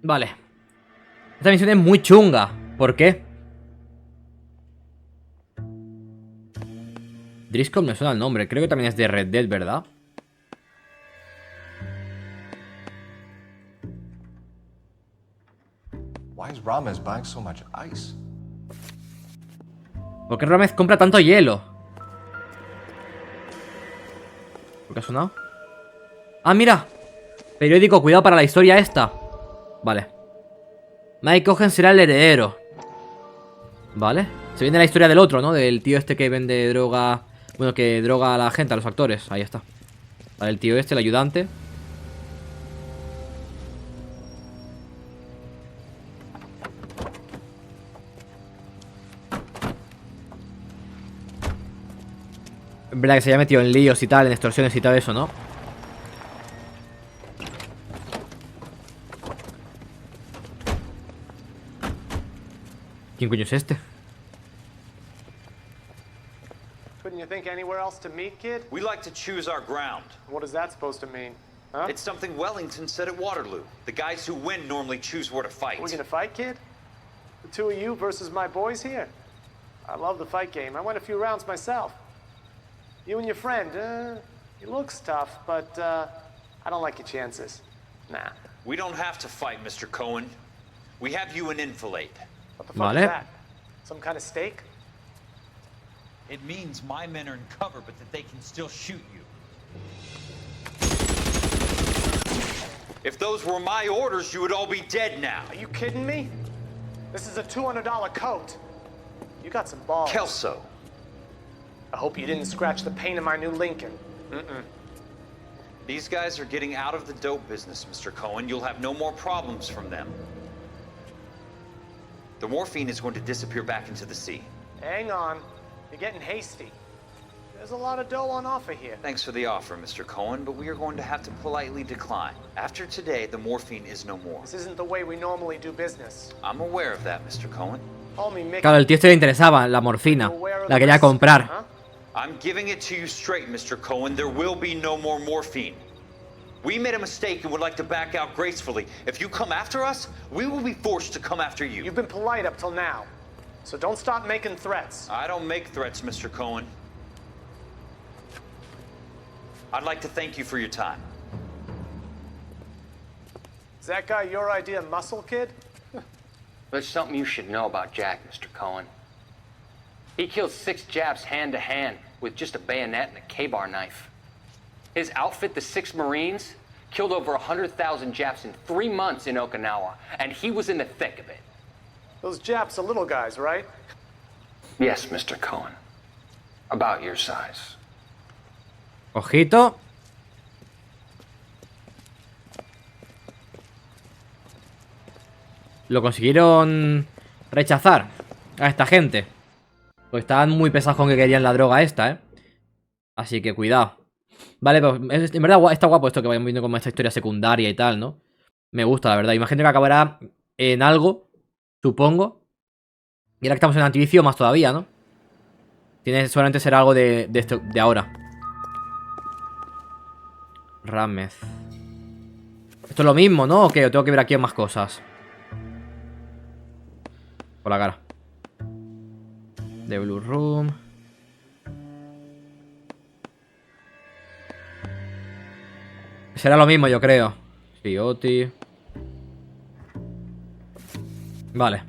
Vale. Esta misión es muy chunga. ¿Por qué? Driscoll me suena el nombre. Creo que también es de Red Dead, ¿verdad? Why is Ramez buying so much ice? ¿Por qué Ramez compra tanto hielo? ¿Por qué ha sonado? Ah, mira. Periódico, cuidado para la historia esta. Vale. Mike Cohen será el heredero. Vale. Se viene la historia del otro, ¿no? Del tío este que vende droga. Bueno, que droga a la gente, a los actores. Ahí está. Vale, el tío este, el ayudante. Es verdad que se haya metido en líos y tal, en extorsiones y tal, eso, ¿no? ¿Quién coño es este? Couldn't you think anywhere else to meet, kid? We like to choose our ground. What is that supposed to mean? Huh? It's something Wellington said at Waterloo. The guys who win normally choose where to fight. We're gonna fight, kid? The two of you versus my boys here? I love the fight game. I went a few rounds myself. You and your friend, he looks tough, but I don't like your chances. Nah. We don't have to fight, Mr. Cohen. We have you in enfilade. What the fuck is that? Some kind of stake? It means my men are in cover, but that they can still shoot you. If those were my orders, you would all be dead now. Are you kidding me? This is a $200 coat. You got some balls. Kelso. I hope you didn't scratch the paint of my new Lincoln. These guys are getting out of the dope business, Mr. Cohen. You'll have no more problems from them. The morphine is going to disappear back into the sea. Hang on. You're getting hasty. There's a lot of dough on offer here. Thanks for the offer, Mr. Cohen, but we are going to have to politely decline. After today, the morphine is no more. This isn't the way we normally do business. I'm aware of that, Mr. Cohen. Call me Mickey. Claro, el tío este le interesaba la morfina. La quería comprar. I'm giving it to you straight, Mr. Cohen. There will be no more morphine. We made a mistake and would like to back out gracefully. If you come after us, we will be forced to come after you. You've been polite up till now, so don't start making threats. I don't make threats, Mr. Cohen. I'd like to thank you for your time. Is that guy your idea of muscle, kid? There's something you should know about Jack, Mr. Cohen. He killed 6 Japs hand-to-hand with just a bayonet and a K-bar knife. His outfit, the 6 Marines, killed over 100,000 Japs in 3 months in Okinawa, and he was in the thick of it. Those Japs are little guys, right? Yes, Mr. Cohen. About your size. Ojito. Lo consiguieron rechazar a esta gente. Pues estaban muy pesados con que querían la droga esta, ¿eh? Así que cuidado. Vale, pues en verdad está guapo esto que vayan viendo como esta historia secundaria y tal, ¿no? Me gusta, la verdad. Imagino que acabará en algo, supongo. Y ahora que estamos en antivicio, más todavía, ¿no? Tiene seguramente ser algo de esto, de ahora. Ramez. Esto es lo mismo, ¿no? ¿O qué? ¿O tengo que ver aquí más cosas? Por la cara. The Blue Room. Será lo mismo, yo creo. Fioti. Vale.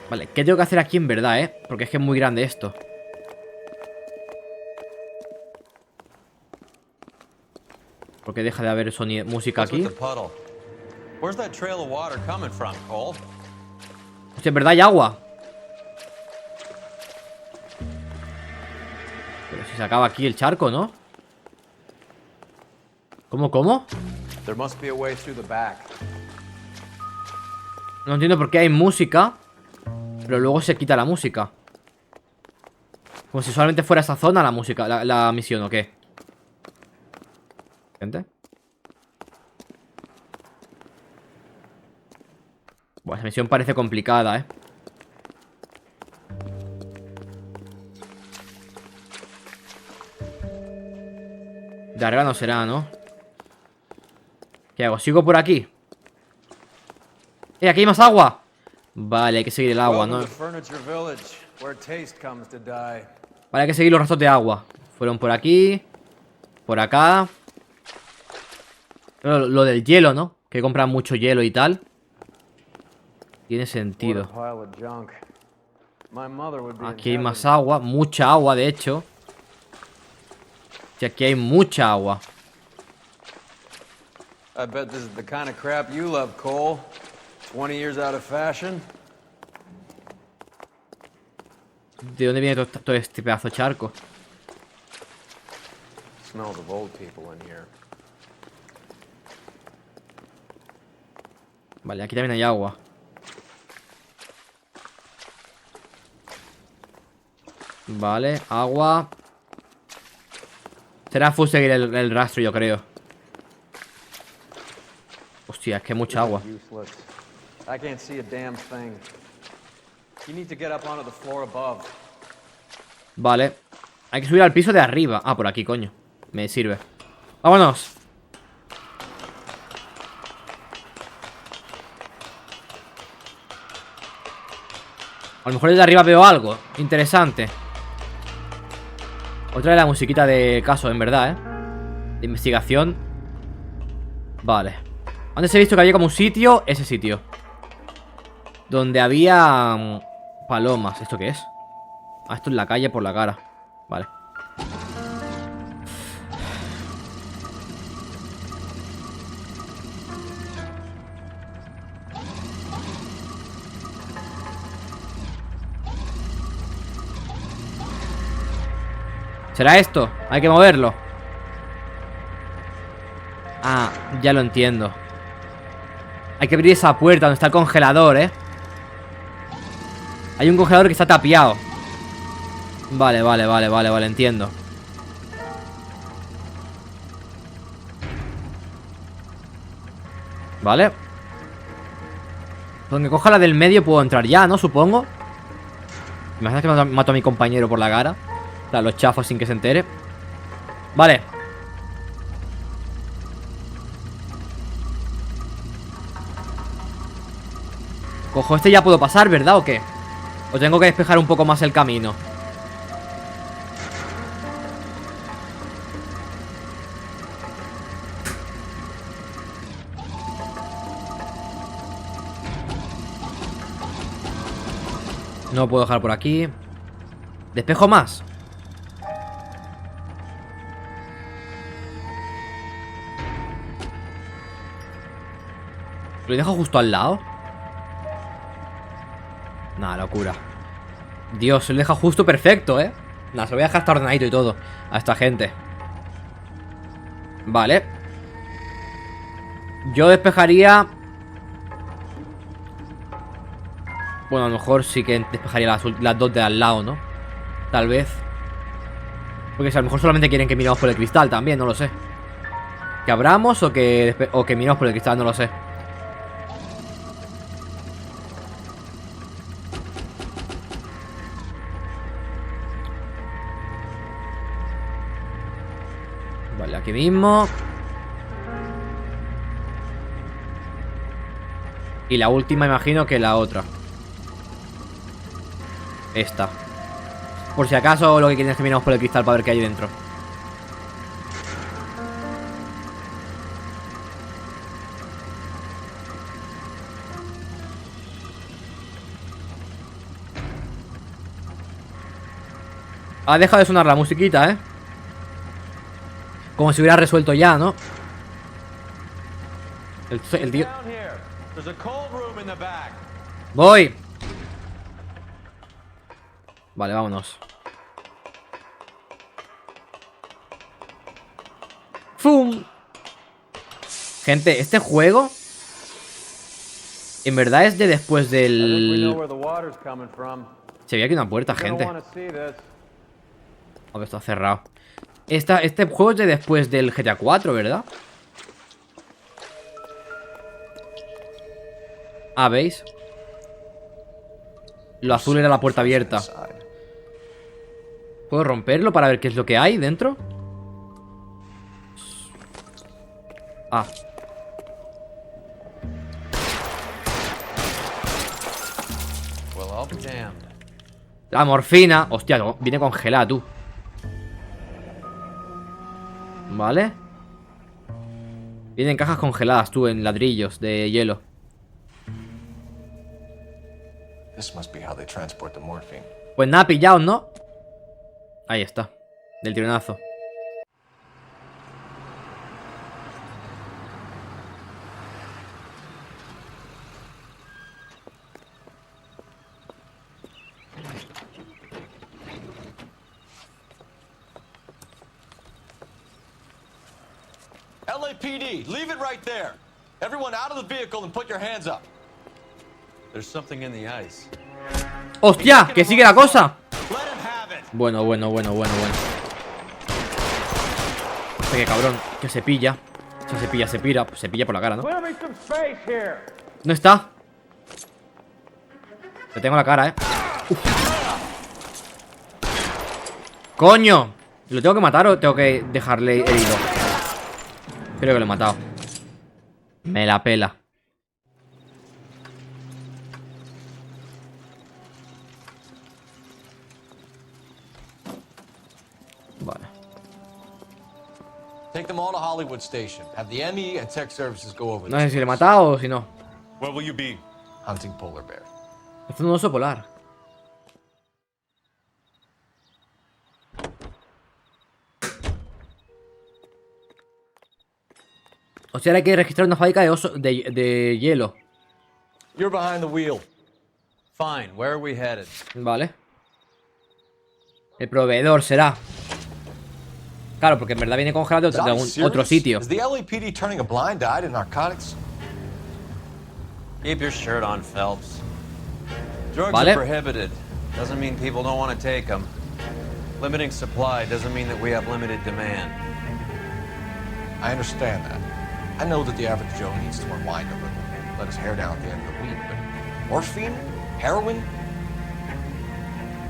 Vale, ¿qué tengo que hacer aquí en verdad, eh? Porque es que es muy grande esto. ¿Por qué deja de haber sonido, música aquí? Hostia, en verdad hay agua. Pero si se acaba aquí el charco, ¿no? ¿Cómo? No entiendo por qué hay música, pero luego se quita la música. Como si solamente fuera esa zona la música, la misión, ¿o qué? Gente. Buah, esa misión parece complicada, ¿eh? De arriba no será, ¿no? ¿Qué hago? ¿Sigo por aquí? ¡Aquí hay más agua! Vale, hay que seguir el agua, ¿no? Vale, hay que seguir los rastros de agua. Fueron por aquí. Por acá. Lo del hielo, ¿no? Que compran mucho hielo y tal. Tiene sentido. Aquí hay más agua. Mucha agua, de hecho. Y aquí hay mucha agua. I bet this is the kind of crap you love, Cole. 20 years out of fashion. ¿De dónde viene todo este pedazo de charco? Smells of old people in here. Vale, aquí también hay agua. Vale, agua. Será full seguir el rastro, yo creo. Hostia, es que hay mucha agua. Vale. Hay que subir al piso de arriba. Ah, por aquí, coño. Me sirve. ¡Vámonos! A lo mejor desde arriba veo algo interesante. Otra de la musiquita de caso, en verdad, de investigación. Vale. Antes he visto que había como un sitio. Ese sitio donde había palomas. ¿Esto qué es? Ah, esto es la calle por la cara. Vale. ¿Será esto? Hay que moverlo. Ah, ya lo entiendo. Hay que abrir esa puerta donde está el congelador, Hay un congelador que está tapiado. Vale, entiendo. Vale. Donde coja la del medio puedo entrar ya, ¿no? Supongo. Imagina que mato a mi compañero por la cara. Claro, los chafos sin que se entere. Vale. Cojo este, ya puedo pasar, ¿verdad? ¿O qué? O tengo que despejar un poco más el camino. No lo puedo dejar por aquí. ¿Despejo más? ¿Lo dejo justo al lado? Nah, locura. Dios, se lo deja justo perfecto, ¿eh? Nada, se lo voy a dejar hasta ordenadito y todo a esta gente. Vale. Yo despejaría... Bueno, a lo mejor sí que despejaría las dos de al lado, ¿no? Tal vez. Porque si a lo mejor solamente quieren que miremos por el cristal también, no lo sé. Que abramos o que miremos por el cristal, no lo sé. Vale, aquí mismo. Y la última imagino que la otra. Esta. Por si acaso lo que quieren es que miremos por el cristal para ver qué hay dentro. Ha dejado de sonar la musiquita, ¿eh? Como si hubiera resuelto ya, ¿no? El tío... Voy. Vale, vámonos. ¡Fum! Gente, este juego en verdad es de después del... Se veía aquí una puerta, gente. A ver, está cerrado. Este juego es de después del GTA 4, ¿verdad? Ah, ¿veis? Lo azul era la puerta abierta. ¿Puedo romperlo para ver qué es lo que hay dentro? Ah. La morfina. Hostia, viene congelada, tú. Vale. Vienen cajas congeladas, tú, en ladrillos de hielo. Pues nada, pillaos, ¿no? Ahí está. Del tironazo. LAPD, leave it right there. Everyone out of the vehicle and put your hands up. There's something in the ice. ¡Hostia! ¡Que sigue la cosa! Bueno. Qué cabrón. Que se pilla. O sea, se pilla por la cara, ¿no? ¿Dónde está? Le tengo la cara, ¿eh? Uf. ¡Coño! ¿Lo tengo que matar o tengo que dejarle herido? Creo que lo he matado. Me la pela. Vale. Take them all to Hollywood Station. Have the ME and tech services go over. No sé si le he matado o si no. Where will you be? Hunting polar bear. Es un oso polar. O sea, hay que registrar una fábrica de oso de hielo. You're behind the wheel. Fine, where are we headed? Vale. El proveedor será. Claro, porque en verdad viene congelado de algún otro sitio. Is the LAPD turning a blind eye to narcotics? Keep your shirt on, Phelps. Drugs Vale. are prohibited. Doesn't mean people don't want to take them. Limiting supply doesn't mean that we have limited demand. I understand that. I know that the average Joe needs to unwind a little, let his hair down at the end of the week, but morphine? Heroin?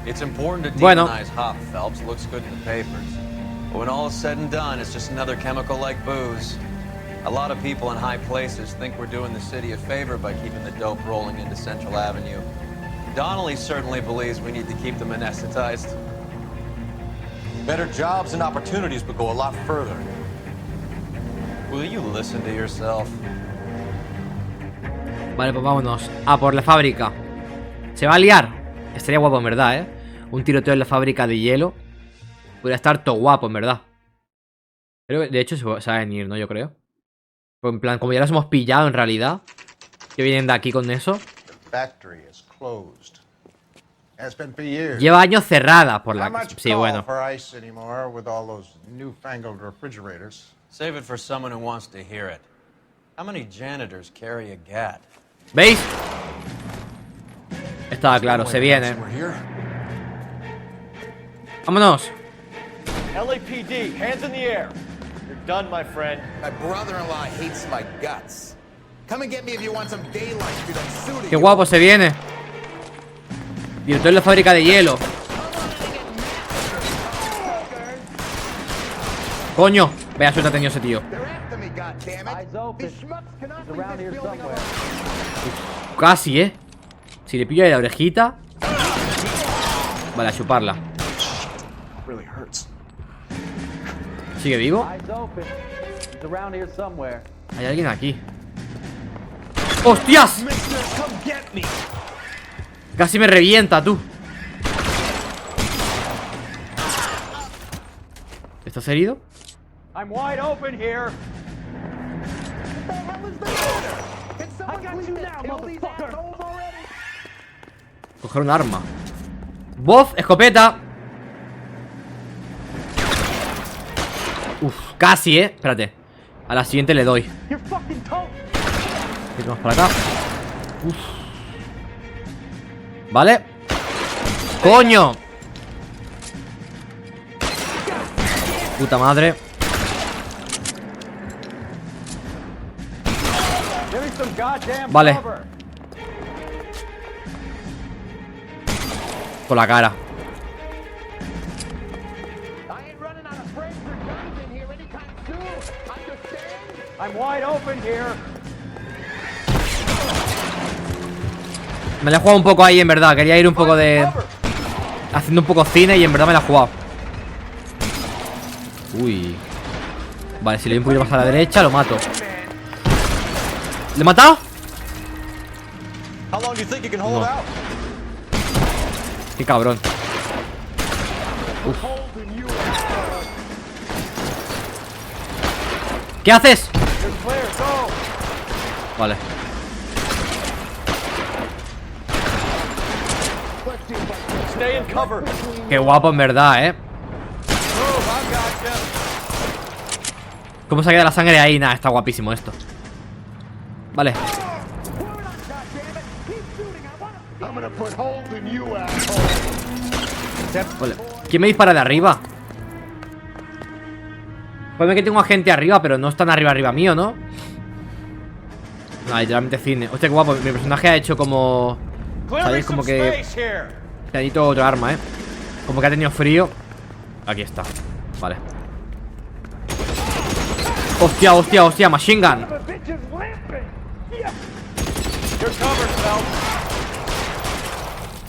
It's important to Bueno. demonize hop, Phelps. Looks good in the papers. But when all is said and done, it's just another chemical like booze. A lot of people in high places think we're doing the city a favor by keeping the dope rolling into Central Avenue. Donnelly certainly believes we need to keep them anesthetized. Better jobs and opportunities would go a lot further. Will you listen to yourself? Vale, pues vámonos. A por la fábrica. Se va a liar. Estaría guapo, en verdad, ¿eh? Un tiroteo en la fábrica de hielo. Podría estar todo guapo, en verdad. Pero de hecho se va a venir, ¿no? Yo creo. Pues en plan, como ya los hemos pillado en realidad. Que vienen de aquí con eso. Factory is closed. Has been for years. Lleva años cerrada por la... Not much Sí, call bueno. for ice anymore with all those newfangled refrigerators. Save it for someone who wants to hear it. How many janitors carry a gat? ¿Veis? Estaba claro, se viene. Vámonos. LAPD, hands in the air. You're done, my friend. My brother-in-law hates my guts. Come and get me if you want some daylight through that suit of Qué guapo se viene. Director de la fábrica de hielo. Coño, vaya suerte ha tenido ese tío. Casi, Si le pillo ahí la orejita. Vale, a chuparla. ¿Sigue vivo? Hay alguien aquí. ¡Hostias! Casi me revienta, tú. ¿Estás herido? I'm wide open here. Coger un arma. Bof, escopeta. Uf, casi, Espérate. A la siguiente le doy. ¿Qué tenemos para acá? Uf. Vale. ¡Coño! Puta madre. Vale. Por la cara. Me la he jugado un poco ahí, en verdad. Quería ir un poco de... haciendo un poco cine y en verdad me la he jugado. Uy. Vale, si le doy un poquito más a la derecha, lo mato. ¿Le he matado? No. Qué cabrón. Uf. ¿Qué haces? Vale. Qué guapo en verdad, ¿Cómo se queda la sangre ahí? Nada, está guapísimo esto. Vale. Vale. ¿Quién me dispara de arriba? Puede que tengo a gente arriba, pero no están arriba mío, ¿no? No, literalmente cine. Hostia, qué guapo. Mi personaje ha hecho como... ¿sabéis? Como que... necesito otro arma, Como que ha tenido frío. Aquí está. Vale. Hostia, hostia, hostia. Machine gun.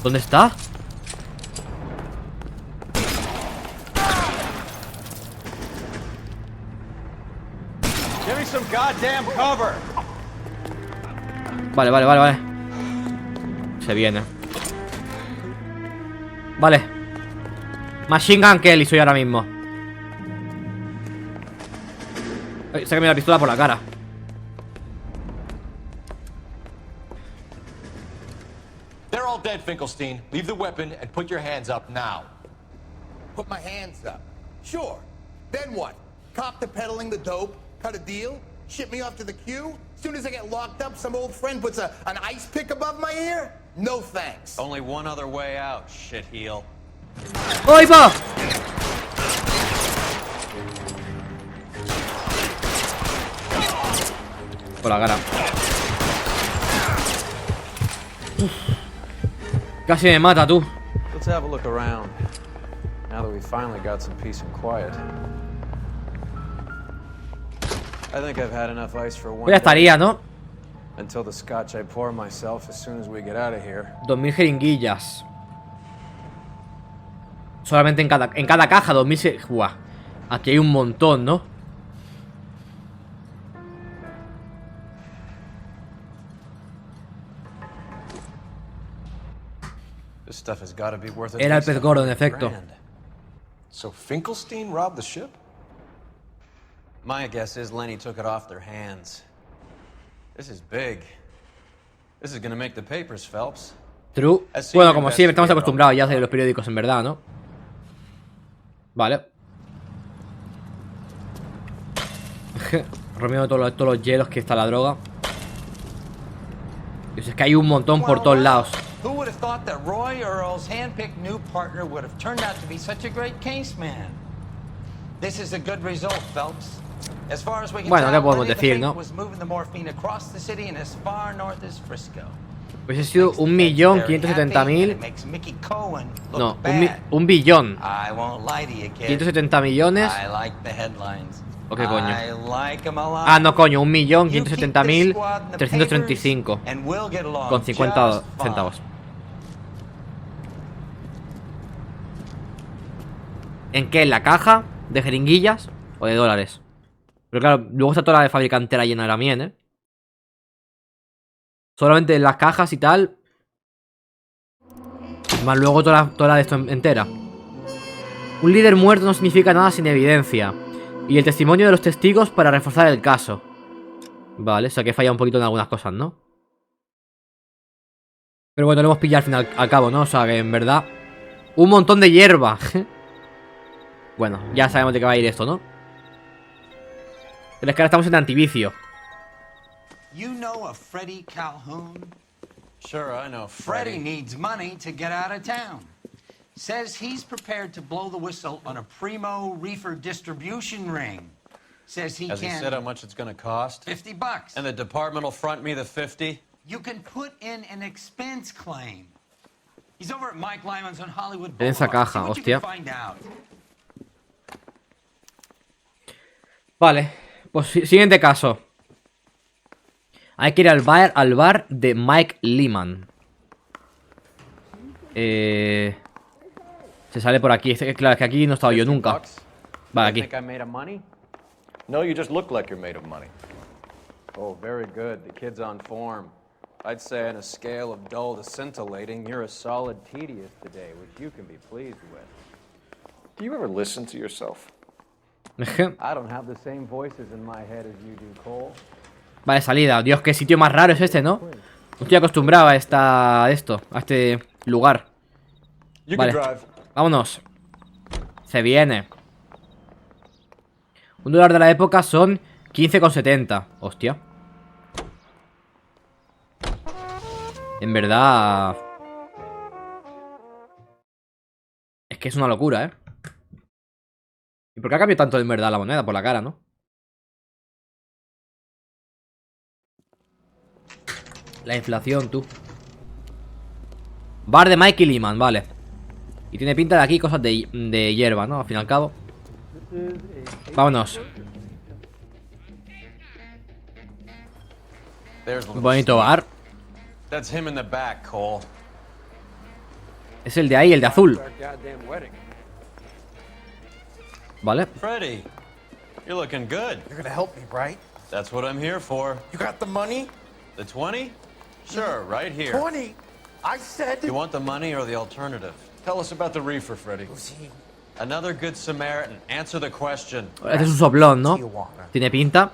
¿Dónde está? Vale, vale, vale, vale. Se viene. Vale. Machine gun Kelly soy ahora mismo. Ay, sácame la pistola por la cara. They're all dead, Finkelstein. Leave the weapon and put your hands up now. Put my hands up. Sure. Then what? Cop to peddling the dope? Cut a deal? Ship me off to the queue? Soon as I get locked up, some old friend puts an ice pick above my ear? No thanks. Only one other way out, shitheel. ¡Ahí va! Por la cara. Uf. Casi me mata, tú. Let's have a look around. Now that we finally got some peace and quiet. I think I've had enough ice for one. Pues ya estaría, ¿no? Until the scotch I pour myself as soon as we get out of here. 2000 jeringuillas. Solamente en cada caja 2000. Buah. Aquí hay un montón, ¿no? This stuff has got to be worth Era el pez gordo, en efecto. So Finkelstein robbed the ship? My guess is Lenny took it off their hands. This is big. This is gonna make the papers, Phelps. True. Bueno, como siempre, estamos acostumbrados ya de los periódicos, en verdad, ¿no? Vale. Rompiendo todos los hielos que está la droga. Dios, es que hay un montón por todos lados. Who would have thought that Roy Earl's hand-picked new partner would have turned out to be such a great case man? This is a good result, Phelps. As far as we can Bueno, ¿qué podemos Lenny the decir, Fake no? was moving the morphine across the city and as far north as Frisco. Pues ha sido 1.570.000. Makes Mickey Cohen look No, bad. un billón. I won't lie to you, kid. 170 millones. I like the headlines. ¿O qué coño? I like 'em a lot. Ah, no, coño, 1.570.335 And we'll get along con 50 just fine. centavos. ¿En qué? ¿En la caja? ¿De jeringuillas? ¿O de dólares? Pero claro, luego está toda la de fabricantera llena de la mien, ¿eh? Solamente en las cajas y tal. Más luego toda la de esto entera. Un líder muerto no significa nada sin evidencia. Y el testimonio de los testigos para reforzar el caso. Vale, o sea que falla un poquito en algunas cosas, ¿no? Pero bueno, lo hemos pillado al final, al cabo, ¿no? O sea que en verdad... Un montón de hierba. Bueno, ya sabemos de qué va a ir esto, ¿no? Pero es que ahora estamos en antivicio. You know a Freddie Calhoun? Sure, I know Freddie needs money to get out of town. Says he's prepared to blow the whistle on a primo reefer distribution ring. Says he Has he can... said how much it's gonna cost? $50. And the department will front me the 50? You can put in an expense claim. He's over at Mike Lyman's on Hollywood En esa Boulevard. caja, See what you hostia. can find out. Vale, pues siguiente caso. Hay que ir al bar de Mike Lyman. Se sale por aquí. Claro, es que aquí no he estado yo nunca. Vale, aquí. Think I made of money? No, you just look like you're made of money. Oh, very good. The kid's on form. I'd say on a scale of dull to scintillating, you're a solid tedious today, which you can be pleased with. Do you ever listen to yourself? I don't have the same voices in my head as you do, Cole. Vale, salida. Dios, qué sitio más raro es este, ¿no? No estoy acostumbrado a a este lugar. Vale, vámonos. Se viene. $1 de la época son 15,70. Hostia. En verdad... Es que es una locura, ¿eh? ¿Y por qué ha cambiado tanto en verdad la moneda? Por la cara, ¿no? La inflación, tú. Bar de Mikey Lyman, vale. Y tiene pinta de aquí cosas de hierba, ¿no? Al fin y al cabo. Vámonos. Bonito bar. That's him in the back, Cole. Es el de ahí, el de azul. Vale. Freddie, you're looking good. You're gonna help me, right? That's what I'm here for. You got the money? The 20? Sure, right here. 20? I said... You want the money or the alternative? Tell us about the reefer, Freddie. Another good Samaritan. Answer the question. Este es un soplón, ¿no? Tiene pinta.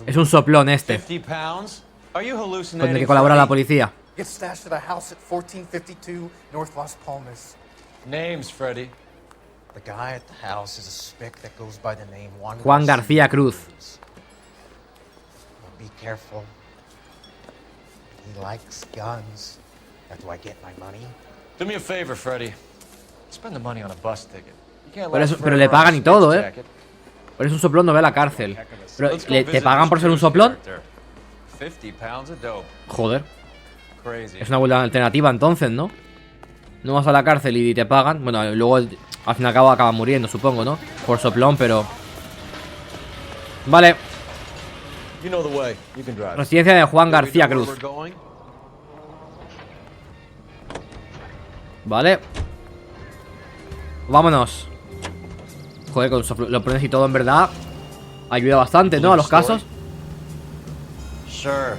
Es un soplón este. 50 pounds? Are you Con hallucinating? el que colabora la policía. Get stashed at a house at 1452 North Las Palmas. Names, Freddie. The guy at the house is a spick that goes by the name Juan García Cruz. Be careful. He likes guns. How do I get my money? Do me a favor, Freddie. Spend the money on a bus ticket. You can't Pero, last pero le forever on pagan a y todo, Spitz ¿eh? jacket. Pero es un soplón, no ve a la cárcel. Pero, ¿te pagan por ser un soplón? 50 pounds of dope. Joder. Crazy. Es una buena alternativa entonces, ¿no? No vas a la cárcel y te pagan. Bueno, luego al fin y al cabo acabas muriendo, supongo, ¿no? Por soplón, pero... Vale. You know the way. You can drive. Residencia de Juan García Cruz. Vale. Vámonos. Joder, con los pones y todo en verdad ayuda bastante, ¿no? A los casos. Sure.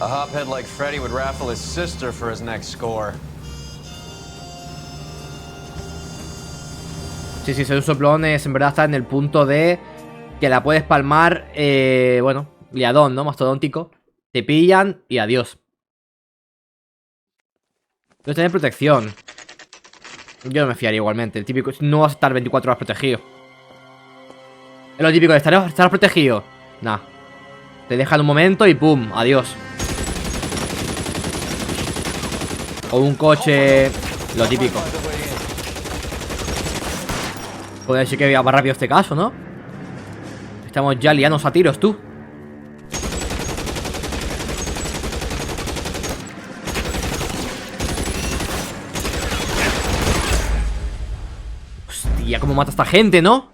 A hophead like Freddie would raffle his sister for his next score. Sí, sí, ser un soplón es en verdad está en el punto de que la puedes palmar, bueno, liadón, ¿no? Mastodóntico. Te pillan y adiós. Debe tener protección. Yo no me fiaría igualmente. El típico, no vas a estar 24 horas protegido. Es lo típico de estar protegido. Nah. Te dejan un momento y pum, adiós. O un coche. Lo típico. Puede ser que vaya más rápido este caso, ¿no? Estamos ya lianos a tiros, tú. Hostia, cómo mata a esta gente, ¿no?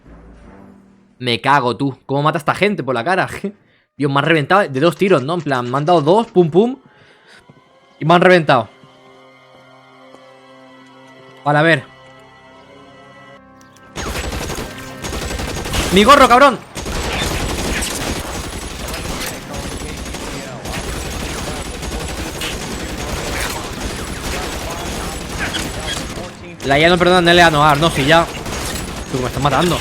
Me cago, tú. ¿Cómo mata a esta gente por la cara? Dios, me han reventado de 2 tiros, ¿no? En plan, me han dado 2, pum, pum. Y me han reventado. Vale, a ver. ¡Mi gorro, cabrón! La IA no perdona en el Noire, no, si ya. Tú, me estás matando.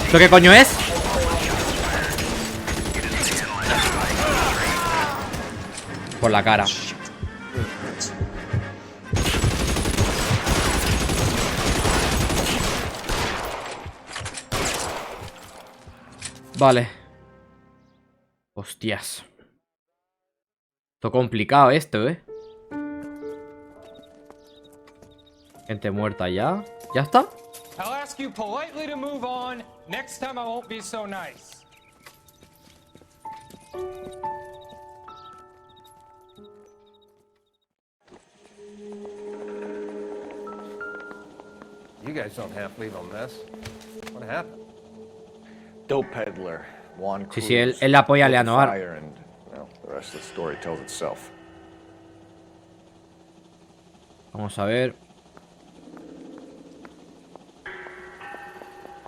¿Esto qué coño es? Por la cara. Vale. Hostias. Esto complicado esto, ¿eh? Gente muerta ya. ¿Ya está? I'll ask you politely to move on. Next time I won't be so nice. You guys don't half leave a mess. What happened? Dope peddler, Juan Cruz. Sí, él apoya a Leonor. And, well, the rest of the story tells itself. Vamos a ver.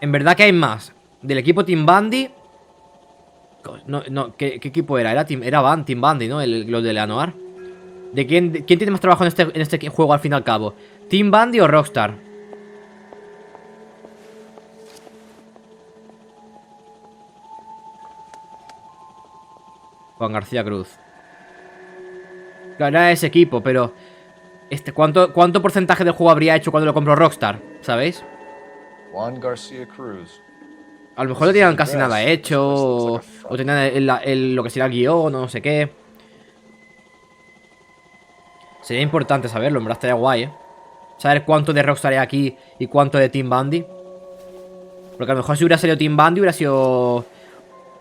En verdad que hay más. Del equipo Team Bundy. No, ¿qué equipo era? Era Team Bundy, ¿no? Los de Leonor. ¿De quién tiene más trabajo en este juego al fin y al cabo? ¿Team Bundy o Rockstar? Juan García Cruz. Claro, era ese equipo, pero ¿cuánto porcentaje del juego habría hecho cuando lo compró Rockstar? ¿Sabéis? Juan García Cruz. A lo mejor no tenían casi nada hecho. O tenían lo que sería el guión, o no sé qué. Sería importante saberlo, en verdad estaría guay, ¿eh? Saber cuánto de Rockstar hay aquí y cuánto de Team Bundy. Porque a lo mejor si hubiera salido Team Bundy hubiera sido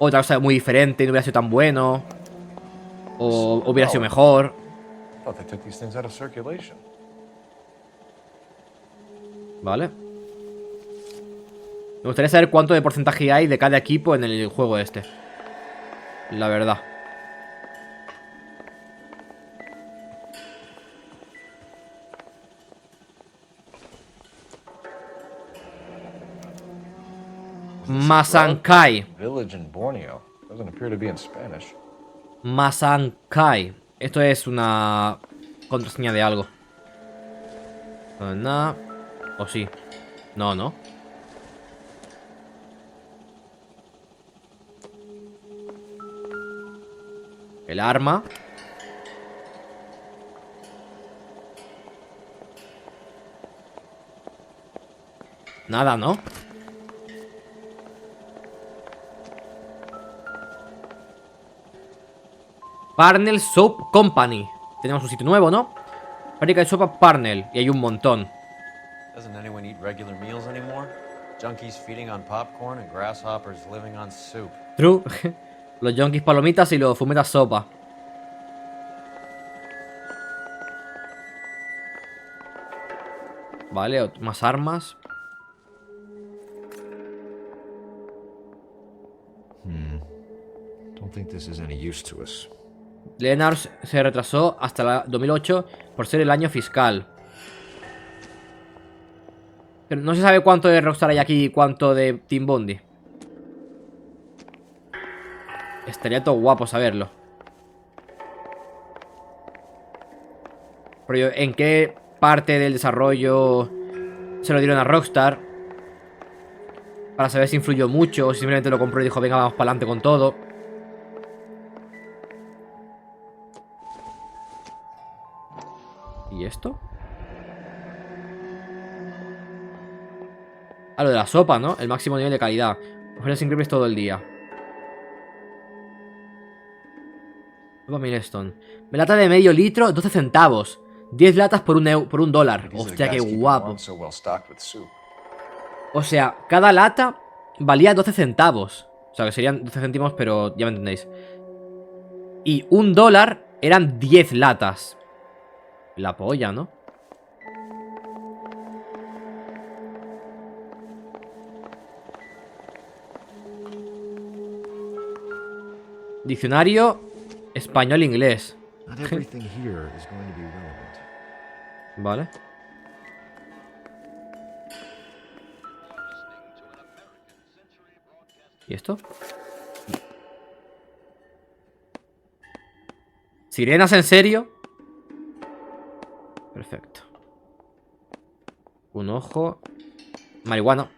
otra cosa muy diferente, no hubiera sido tan bueno. O hubiera sido mejor. Vale. Me gustaría saber cuánto de porcentaje hay de cada equipo en el juego este. La verdad. Masankai. Village in Borneo. Doesn't appear to be in Spanish. Masankai. Esto es una contraseña de algo. Nada. O sí. No, no. El arma. Nada, ¿no? Parnell Soap Company. Tenemos un sitio nuevo, ¿no? Fábrica de sopa Parnell. Y hay un montón. Doesn't anyone eat regular meals anymore? Junkies feeding on popcorn and grasshoppers living on soup. True. Los junkies palomitas y los fumetas sopa. Vale, más armas. Don't think this is any use to us. Leonard se retrasó hasta la 2008 por ser el año fiscal. Pero no se sabe cuánto de Rockstar hay aquí y cuánto de Team Bundy. Estaría todo guapo saberlo. Pero ¿en qué parte del desarrollo se lo dieron a Rockstar? Para saber si influyó mucho o si simplemente lo compró y dijo, venga, vamos para adelante con todo. ¿Y esto? Ah, lo de la sopa, ¿no? El máximo nivel de calidad. Ofertas increíbles todo el día. Sopa Milestone. Lata de medio litro, 12 centavos. 10 latas por un dólar. Hostia, qué guapo. O sea, cada lata valía 12 centavos. O sea, que serían 12 céntimos, pero ya me entendéis. Y un dólar eran 10 latas. La polla, ¿no? Diccionario español-inglés. Vale. ¿Y esto? ¿Sirenas en serio? Perfecto. Un ojo. Marihuana.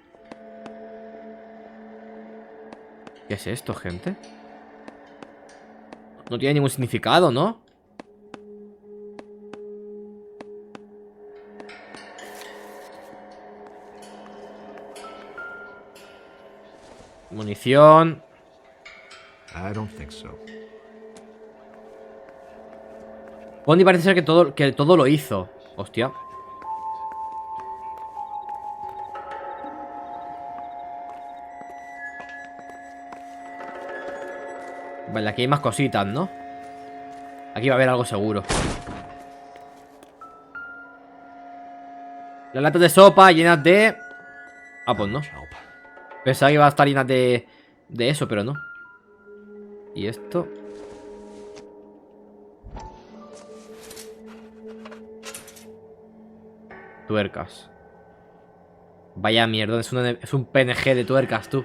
¿Qué es esto, gente? No tiene ningún significado, ¿no? Munición. Bondi parece ser que todo lo hizo. Hostia. Vale, aquí hay más cositas, ¿no? Aquí va a haber algo seguro. Las latas de sopa llenas de... Ah, pues no. Pensaba que iba a estar llenas de eso, pero no. ¿Y esto? Tuercas. Vaya mierda, es un PNG de tuercas, tú.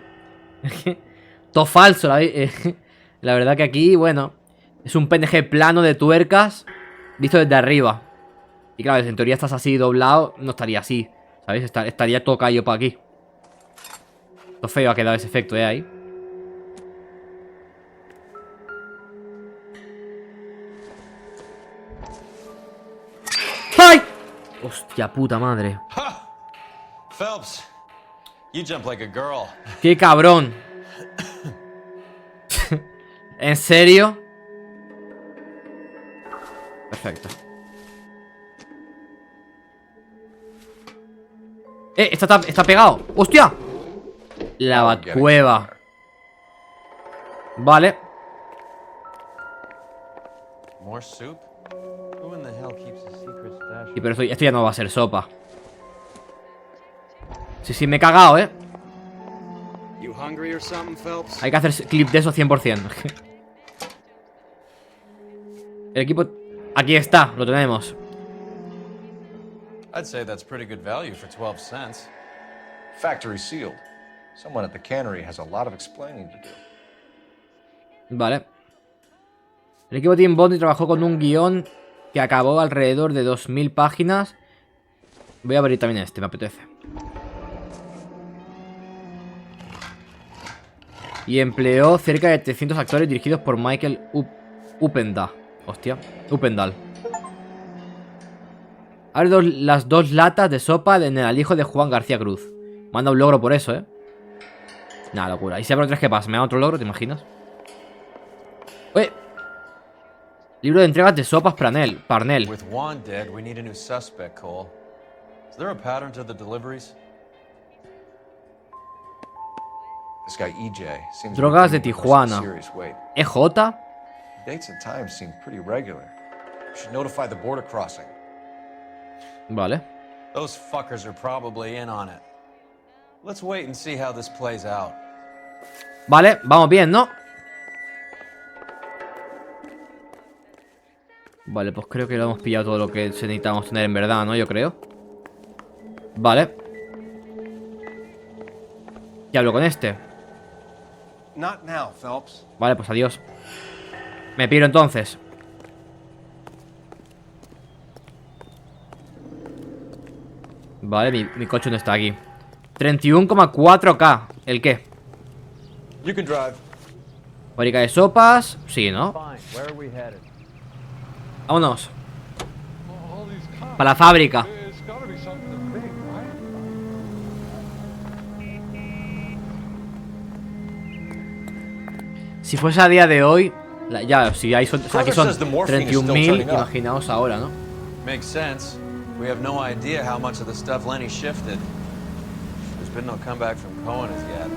Todo falso, la verdad que aquí, bueno, es un PNG plano de tuercas visto desde arriba. Y claro, si en teoría estás así doblado, no estaría así, ¿sabéis? Estaría todo caído para aquí. Todo feo ha quedado ese efecto, ahí. ¡Ay! Hostia puta madre. Phelps, you jump like a girl. ¡Qué cabrón! ¿En serio? Perfecto. Está pegado. ¡Hostia! La Batcueva. Vale. More soup? Who in the hell keeps a secret stash? Sí, pero esto ya no va a ser sopa. Sí, me he cagado, You hungry or something, Phelps? Hay que hacer clip de eso 100%. El equipo... Aquí está, lo tenemos. I'd say that's pretty good value for 12 cents. Factory sealed. Someone at the cannery has a lot of explaining to do. Vale. El equipo Team Bondi trabajó con un guión que acabó alrededor de 2000 páginas. Voy a abrir también este, me apetece. Y empleó cerca de 300 actores dirigidos por Michael Upendal. Hostia, Upendal. Abre las 2 latas de sopa en el alijo de Juan García Cruz. Manda un logro por eso, Nada, locura. Y si abro 3, ¿qué pasa? ¿Me da otro logro? ¿Te imaginas? Oye. Libro de entregas de sopas Parnell. With Juan dead, we need a new suspect, Cole. Is there a pattern to the deliveries? This guy EJ seems Drogas de Tijuana. EJ. Dates and times seem pretty regular. We should notify the border crossing. Vale. Those fuckers are probably in on it. Let's wait and see how this plays out. Vale, vamos bien, ¿no? Vale, pues creo que lo hemos pillado todo lo que necesitábamos tener en verdad, ¿no? Yo creo. Vale. ¿Qué hablo con este? Not now, Phelps. Vale, pues adiós. Me piro entonces. Vale, mi coche no está aquí. 31,4K. ¿El qué? You can drive. Fábrica de sopas. Sí, ¿no? Vámonos. Para la fábrica. There's gotta be something big, right? Si fuese a día de hoy, ya, si hay son, o sea, aquí son 31.000, imaginaos ahora, ¿no? Makes sense. We have no idea how much of the stuff Lenny shifted. There's been no comeback from Cohen as yet.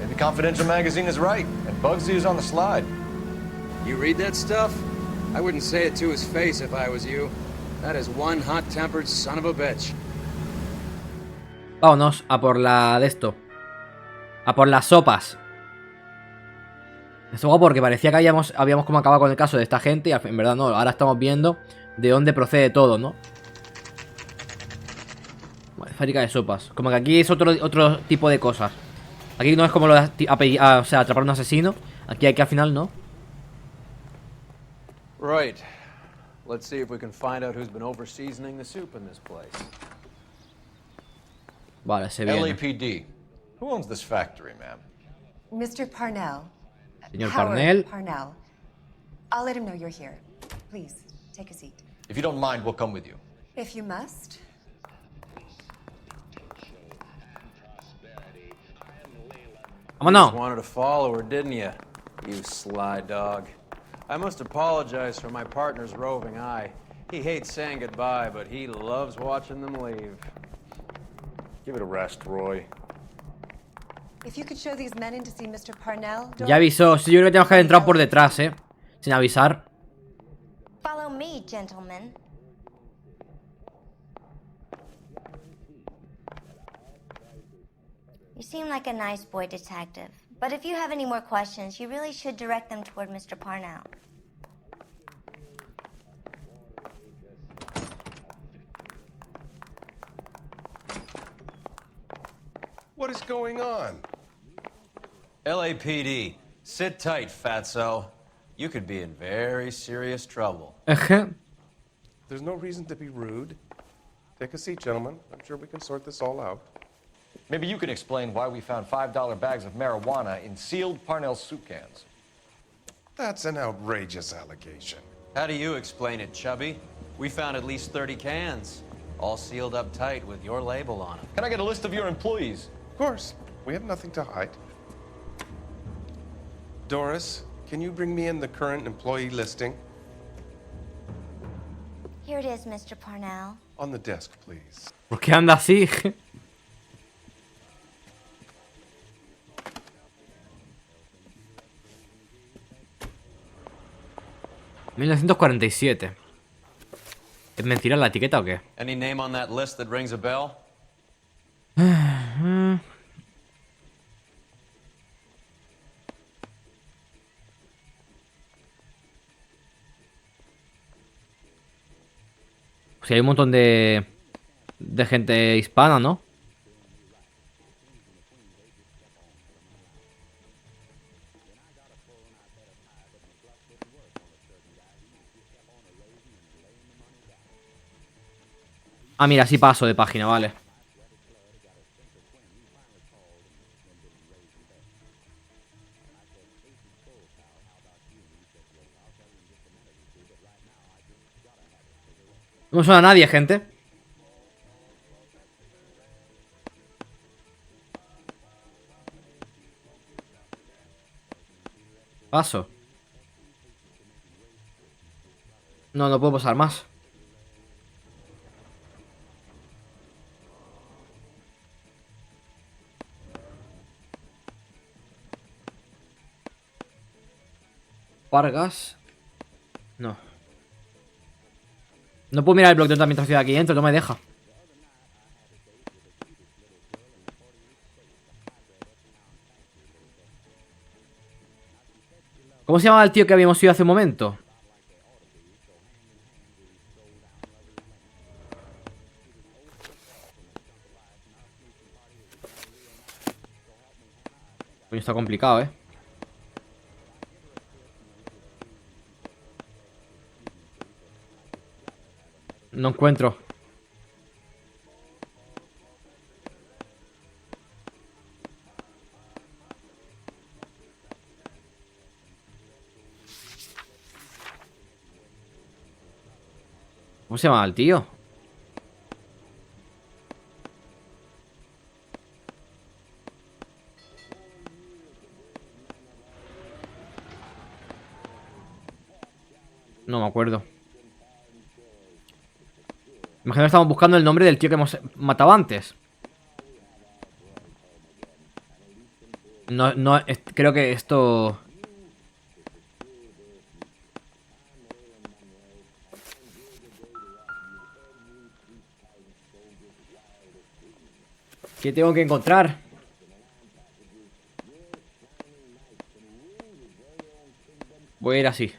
Maybe Confidential magazine is right, and Bugsy is on the slide. You read that stuff? I wouldn't say it to his face if I was you. That is one hot-tempered son of a bitch. Vámonos a por la de esto. A por las sopas. Esto guapo porque parecía que habíamos como acabado con el caso de esta gente y en verdad no, ahora estamos viendo de dónde procede todo, ¿no? Vale, fábrica de sopas. Como que aquí es otro tipo de cosas. Aquí no es como lo de o sea, atrapar a un asesino. Aquí hay que al final no. Right. Let's see if we can find out who's been over-seasoning the soup in this place. Vale, se viene. LAPD. Who owns this factory, ma'am? Mr. Parnell. Señor Howard Parnell. Parnell. I'll let him know you're here. Please, take a seat. If you don't mind, we'll come with you. If you must. You just wanted to follow her, didn't you? You sly dog. I must apologize for my partner's roving eye. He hates saying goodbye, but he loves watching them leave. Give it a rest, Roy. If you could show these men in to see Mr. Parnell. Ya avisó. Sí, yo creo que tenemos que haber entrado por detrás, sin avisar. Follow me, gentlemen. You seem like a nice boy, detective. But if you have any more questions, you really should direct them toward Mr. Parnell. What is going on? LAPD, sit tight, fatso. You could be in very serious trouble. There's no reason to be rude. Take a seat, gentlemen. I'm sure we can sort this all out. Maybe you can explain why we found $5 bags of marijuana in sealed Parnell soup cans. That's an outrageous allegation. How do you explain it, Chubby? We found at least 30 cans, all sealed up tight with your label on them. Can I get a list of your employees? Of course. We have nothing to hide. Doris, can you bring me in the current employee listing? Here it is, Mr. Parnell. On the desk, please. ¿Por qué anda así? 1947. ¿Es mentira la etiqueta o qué? Any name on that list that rings a bell? O sea, hay un montón de gente hispana, ¿no? Ah, mira, sí paso de página, vale. No suena a nadie, gente. Paso. No, no puedo pasar más. Vargas. No. No puedo mirar el bloque de nota mientras estoy aquí dentro, no me deja. ¿Cómo se llamaba el tío que habíamos ido hace un momento? Coño, está complicado, No encuentro. ¿Cómo se llama el tío? No me acuerdo. Imagino que estamos buscando el nombre del tío que hemos matado antes. No, creo que esto... ¿Qué tengo que encontrar? Voy a ir así.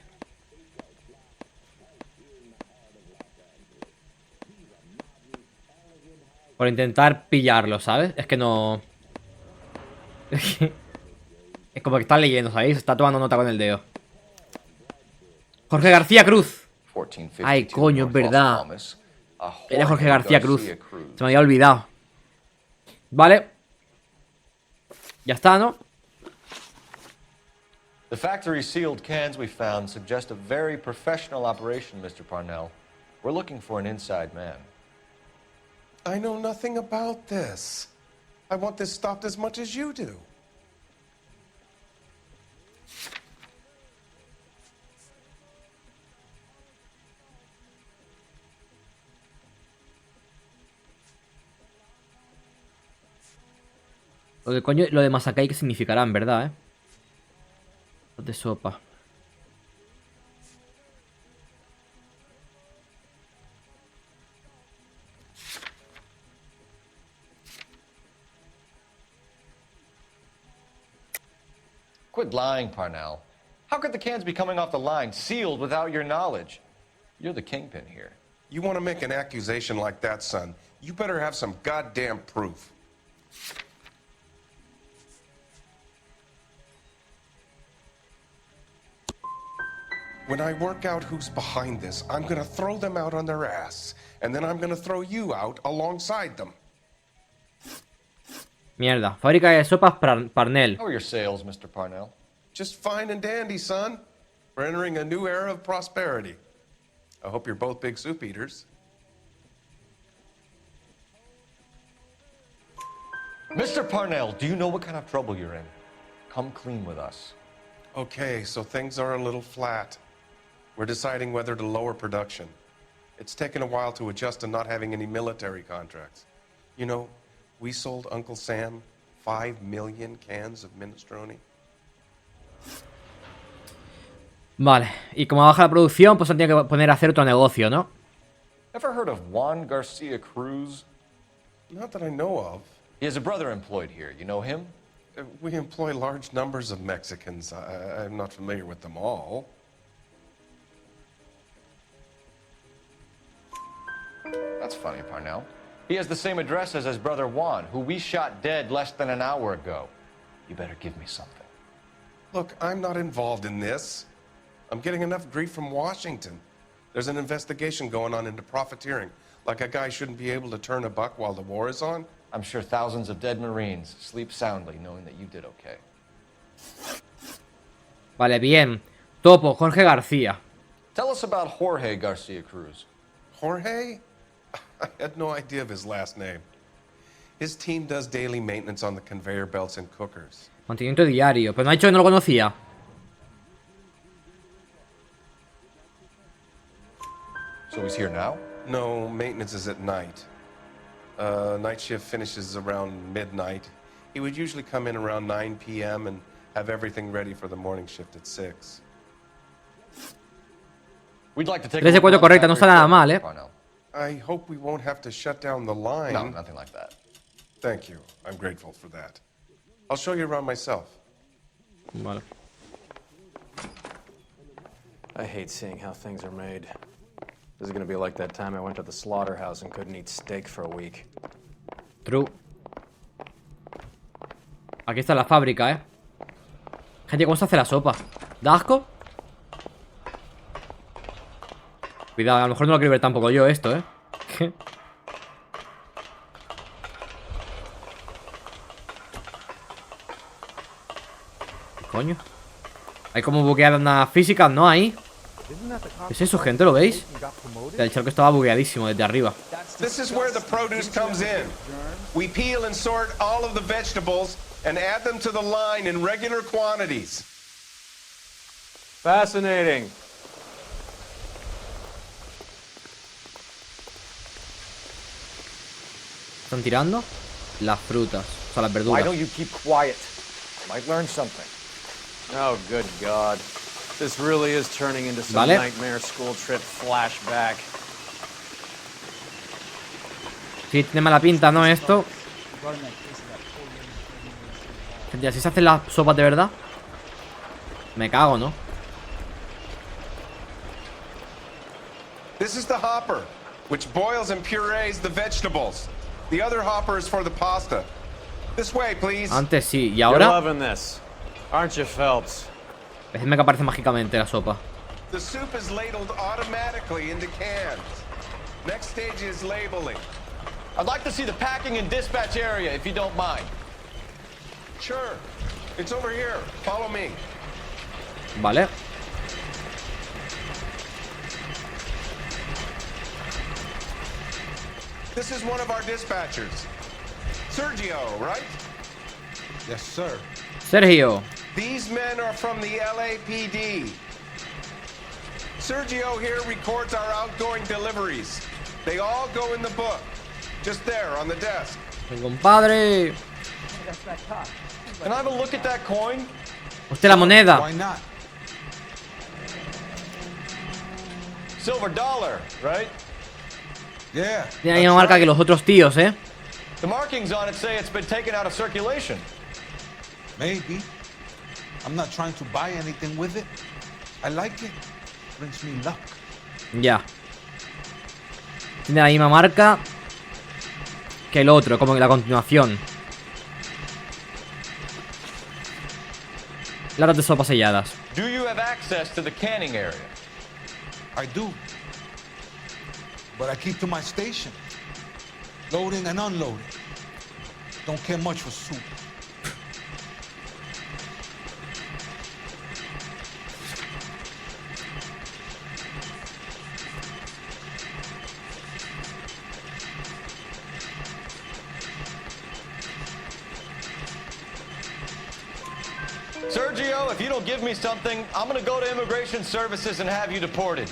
Por intentar pillarlo, ¿sabes? Es que no... Es como que está leyendo, ¿sabéis? Está tomando nota con el dedo. Jorge García Cruz. Ay, coño, es verdad. Era Jorge García Cruz. Se me había olvidado. Vale. Ya está, ¿no? The factory sealed cans we found suggest a very professional operation, Mr. Parnell. We're looking for an inside man. I know nothing about this. I want this stopped as much as you do. Lo de coño, lo de Masakai, ¿qué significará, en verdad, eh? De sopa. Quit lying, Parnell. How could the cans be coming off the line sealed without your knowledge? You're the kingpin here. You want to make an accusation like that, son? You better have some goddamn proof. When I work out who's behind this, I'm gonna throw them out on their ass. And then I'm gonna throw you out alongside them. Mierda. Fábrica de sopas Parnell. How are your sales, Mr. Parnell? Just fine and dandy, son. We're entering a new era of prosperity. I hope you're both big soup eaters. Mr. Parnell, do you know what kind of trouble you're in? Come clean with us. Okay, so things are a little flat. We're deciding whether to lower production. It's taken a while to adjust to not having any military contracts. You know, we sold Uncle Sam 5 million cans of minestrone. Vale, y como baja la producción, pues han tenido que poner a hacer otro negocio, ¿no? Ever heard of Juan Garcia Cruz? Not that I know of. He has a brother employed here. You know him? We employ large numbers of Mexicans. I'm not familiar with them all. That's funny, Parnell. He has the same address as his brother Juan, who we shot dead less than an hour ago. You better give me something. Look, I'm not involved in this. I'm getting enough grief from Washington. There's an investigation going on into profiteering. Like a guy shouldn't be able to turn a buck while the war is on. I'm sure thousands of dead Marines sleep soundly knowing that you did okay. Vale, bien. Topo, Jorge García. Tell us about Jorge Garcia Cruz. Jorge? I had no idea of his last name. His team does daily maintenance on the conveyor belts and cookers. Mantenimiento diario. Pero no ha dicho que no lo conocía. So he's here now? No, maintenance is at night. Night shift finishes around midnight. He would usually come in around 9 p.m. and have everything ready for the morning shift at 6. We'd like to take 3 de 4 correcta, no está nada mal, eh. I hope we won't have to shut down the line. No, nothing like that. Thank you. I'm grateful for that. I'll show you around myself. Vale. I hate seeing how things are made. This is gonna be like that time I went to the slaughterhouse and couldn't eat steak for a week. True. Aquí está la fábrica, eh. Gente, ¿cómo se hace la sopa? ¿Da asco? Cuidado, a lo mejor no lo quiero ver tampoco yo esto, eh. ¿Qué? ¿Qué coño? Hay como buqueadas físicas, ¿no? Ahí. ¿Qué es eso, gente? ¿Lo veis? El charco estaba bugueadísimo desde arriba. This is where the produce comes in. We peel and sort all of the vegetables and add them to the line in regular quantities. Fascinating. ¿Están tirando? Las frutas, o sea, las verduras. Why don't you keep quiet? Might learn something. Oh, good God. This really is turning into some Vale. nightmare school trip flashback. Sí, tiene mala pinta, ¿no? Esto. Gente, ¿así se hacen las sopas de verdad? Me cago, ¿no? This is the hopper, which boils and purees the vegetables. The other hopper is for the pasta. This way, please. Antes sí, ¿y You're ahora? loving this, aren't you, Phelps? Decidme que aparece mágicamente la sopa. The soup is ladled automatically into cans. Next stage is labeling. I'd like to see the packing and dispatch area, if you don't mind. Sure. It's over here. Follow me. Vale. This is one of our dispatchers. Sergio, right? Yes, sir. Sergio. These men are from the LAPD. Sergio here records our outgoing deliveries. They all go in the book. Just there on the desk. Mi compadre. Can I have a look at that coin? Usted la moneda. Why not? Silver dollar, right? Yeah. Tiene la misma marca que los otros tíos, ¿eh? The markings on it say it's been taken out of circulation. Maybe. I'm not trying to buy anything with it. I like it. Brings me luck. Ya. Tiene la misma marca que el otro, como que la continuación. Latas de sopa selladas. Do you have access to the canning area? I do. But I keep to my station. Loading and unloading. Don't care much for soup. Sergio, if you don't give me something, I'm gonna go to Immigration Services and have you deported.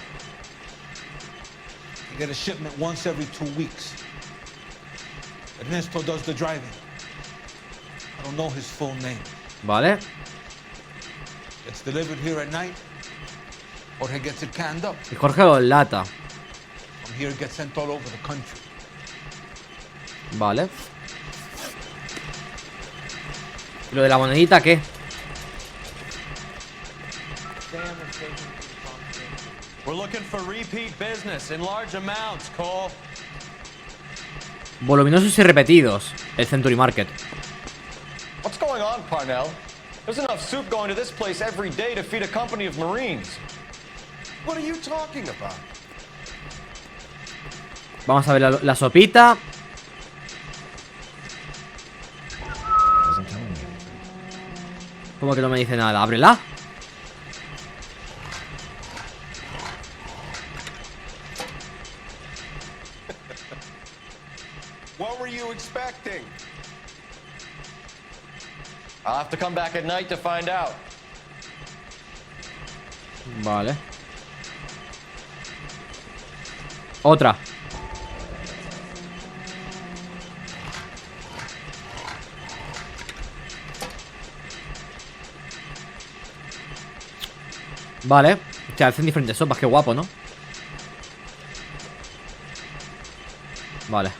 You get a shipment once every 2 weeks. Ernesto does the driving. I don't know his full name. Vale. It's delivered here at night, or he gets it canned up. Y Jorge lo lata. From here, it gets sent all over the country. Vale. ¿Y lo de la monedita qué? We're looking for repeat business in large amounts, Cole. Voluminosos y repetidos. El Century Market. What's going on, Parnell? There's enough soup going to this place every day to feed a company of Marines. What are you talking about? Vamos a ver la sopita. ¿Cómo que no me dice nada? Ábrela. What were you expecting? I'll have to come back at night to find out. Vale. Otra. Vale. O sea, hacen diferentes sopas, qué guapo, ¿no? Vale.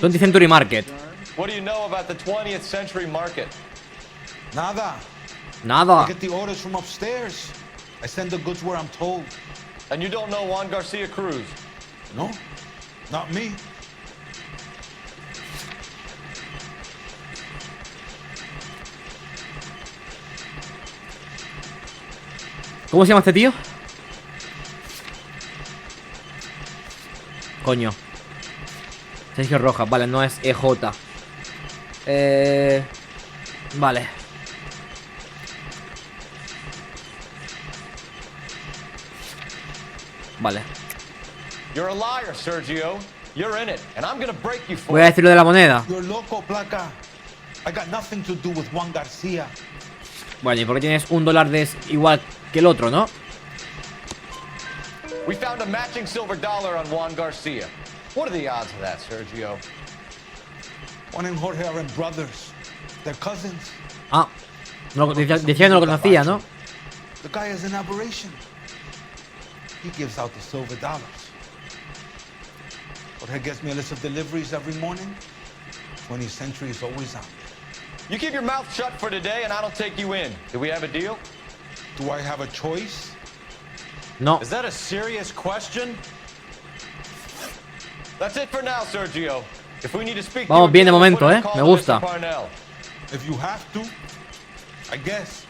20th Century Market. What do you know about the 20th century market? Nada. Nada. I get the orders from upstairs. I send the goods where I'm told. And you don't know Juan Garcia Cruz? No, not me. ¿Cómo se llama este tío? Coño. Sergio Rojas, vale, no es EJ. Vale. Vale. You're a liar, Sergio. You're in it, and I'm gonna break you for Voy a decir lo de la moneda. You're loco, Placa. I got nothing to do with Juan Garcia. Bueno, ¿y por qué tienes $1 igual que el otro, no? We found a matching silver dollar on Juan Garcia. What are the odds of that, Sergio? Juan and Jorge are brothers. They're cousins. Ah, no, decía que no lo conocía, ¿no? The guy is an aberration. He gives out the silver dollars. Jorge gets me a list of deliveries every morning. 20th Century is always on. You keep your mouth shut for today, and I don't take you in. Do we have a deal? Do I have a choice? No. Is that a serious question? That's it for now, Sergio. If we need to speak Vamos bien de momento, me gusta. If you have to, I guess.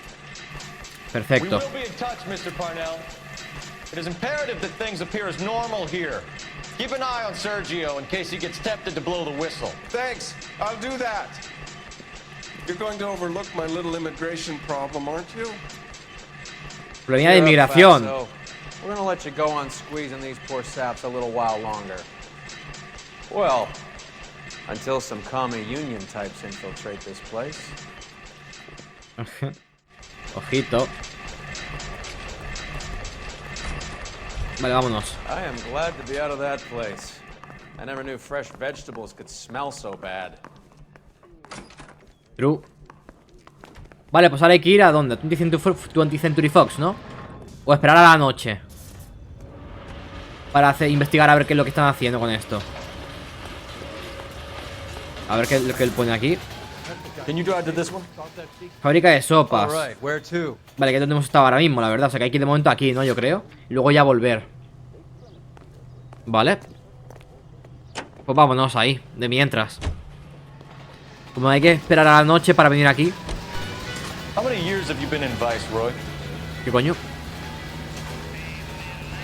Perfecto. We will be in touch, Mr. Parnell. It is imperative that things appear as normal here. Keep an eye on Sergio in case he gets tempted to blow the whistle. Thanks. I'll do that. You're going to overlook my little immigration problem, aren't you? Problema de inmigración. We're gonna let you go on squeezing these poor saps a little while longer. Well, until some commie union types infiltrate this place. Ojito. Vale, vámonos. I am glad to be out of that place. I never knew fresh vegetables could smell so bad. True. Vale, pues ahora hay que ir a ¿dónde? 20th Century Fox, ¿no? O esperar a la noche para investigar a ver qué es lo que están haciendo con esto. A ver qué es lo que él pone aquí. Fábrica de sopas. Vale, que es donde hemos estado ahora mismo, la verdad. O sea que hay que ir de momento aquí, ¿no? Yo creo. Y luego ya volver. Vale. Pues vámonos ahí, de mientras. Como hay que esperar a la noche para venir aquí. ¿Qué coño?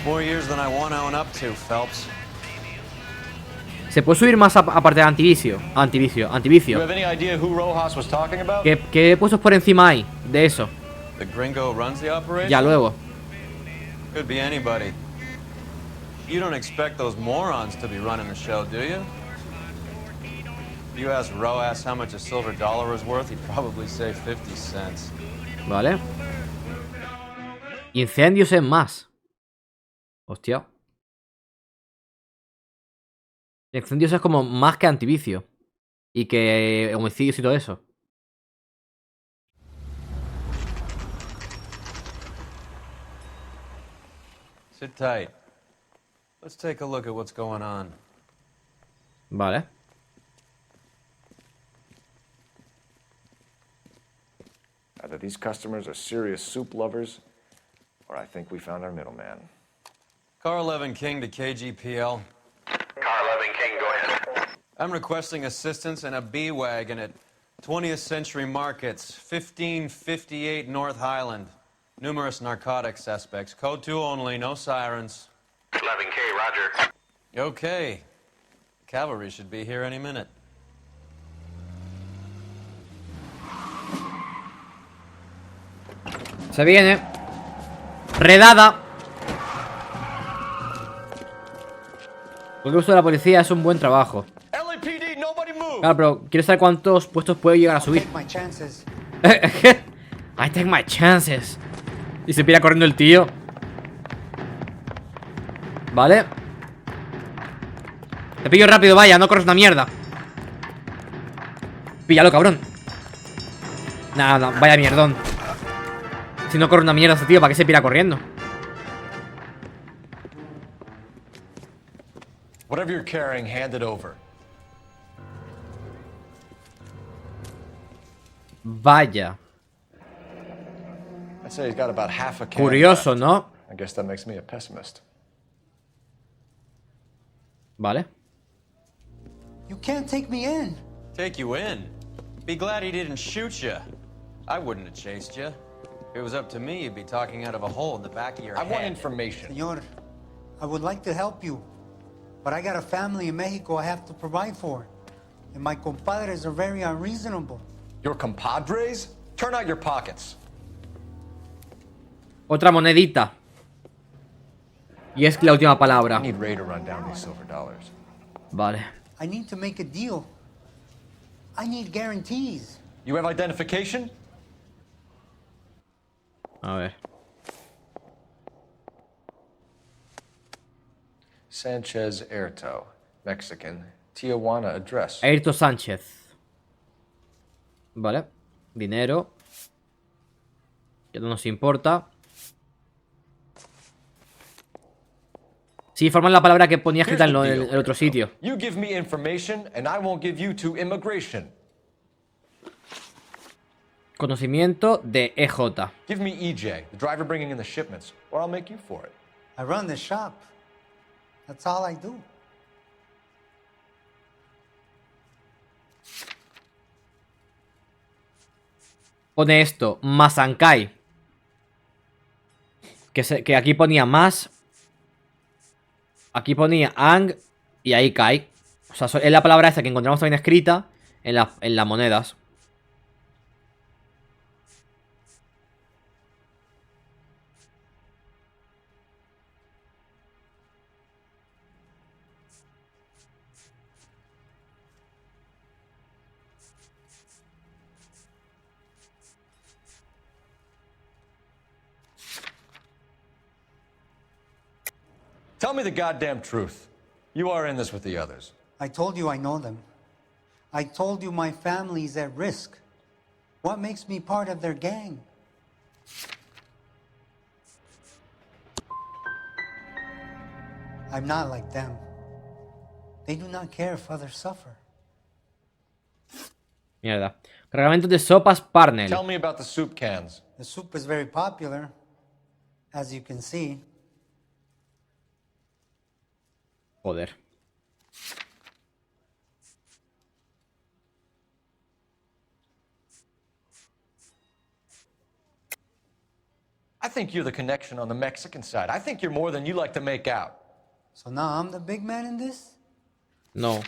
More years than I want to own up to, Phelps. ¿Se puede subir más aparte de antivicio? Antivicio. You have any idea who Rojas was talking about? ¿Qué puestos por encima hay de eso? The gringo runs the operation? Ya luego. Could be anybody. You don't expect those morons to be running the show, do you? If you ask Rojas how much a silver dollar is worth, he'd probably say 50 cents. Vale. Incendios en más. Hostia. Incendios es como más que antivicio. Y que homicidios y todo eso. Sit tight. Let's take a look at what's going on. Vale. Either these customers are serious soup lovers, or I think we found our middleman. Car 11 King to KGPL. Car 11 King, go ahead. I'm requesting assistance in a B-Wagon at 20th Century Markets, 1558 North Highland. Numerous narcotic suspects. Code 2 only, no sirens. 11K, roger. Okay. Cavalry should be here any minute. Se viene. Redada. Porque el uso de la policía es un buen trabajo. Claro, pero quiero saber cuántos puestos puedo llegar a subir. I take my chances. Y se pira corriendo el tío. Vale. Te pillo rápido, vaya, no corres una mierda. Píllalo, cabrón. Nada, vaya mierdón. Si no corre una mierda ese tío, ¿para qué se pira corriendo? Whatever you're carrying, hand it over. Vaya. I'd say he's got about half a can Curioso, left. ¿no? I guess that makes me a pessimist. Vale. You can't take me in. Take you in? Be glad he didn't shoot you. I wouldn't have chased you. If it was up to me, you'd be talking out of a hole in the back of your head. I want information. Señor, I would like to help you, but I got a family in Mexico I have to provide for. And my compadres are very unreasonable. Your compadres? Turn out your pockets. Otra monedita. Y es la última palabra. I need Ray to run down these silver dollars. Vale. I need to make a deal. I need guarantees. You have identification? A ver. Sanchez Airto, Mexican, Tijuana address. Ayrton Sánchez. Vale. Dinero. Que no nos importa. Sí, forman la palabra que ponía escrita en el otro sitio. You give me information and I won't give you to immigration. Conocimiento de EJ. Give me EJ, the driver bringing in the shipments, or I'll make you for it. I run the shop. That's all I do. Pone esto, Masankai. Que aquí ponía más. Aquí ponía Ang y ahí Kai. O sea, es la palabra esa que encontramos también escrita en las monedas. Tell me the goddamn truth. You are in this with the others. I told you I know them. I told you my family's at risk. What makes me part of their gang? I'm not like them. They do not care if others suffer. Mierda. Cargamento de sopas Parnell. Tell me about the soup cans. The soup is very popular, as you can see. Joder. I think you're the connection on the Mexican side. I think you're more than you like to make out. So now I'm the big man in this? No.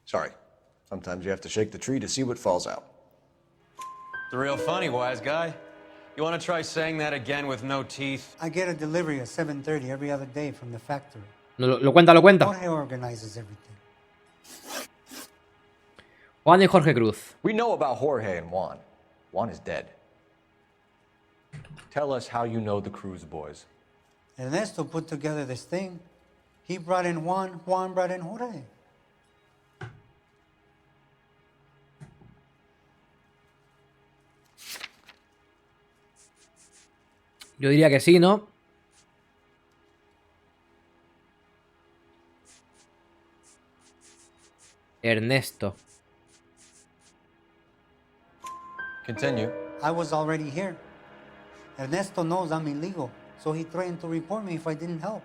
Sorry. Sometimes you have to shake the tree to see what falls out. It's real funny, wise guy. You want to try saying that again with no teeth? I get a delivery at 7:30 every other day from the factory. No, lo cuenta, lo cuenta. Jorge organizes everything. Juan y Jorge Cruz. We know about Jorge and Juan. Juan is dead. Tell us how you know the Cruz boys. Ernesto put together this thing. He brought in Juan, Juan brought in Jorge. Yo diría que sí, ¿no? Ernesto. Continue. I was already here. Ernesto knows I'm illegal, so he threatened to report me if I didn't help.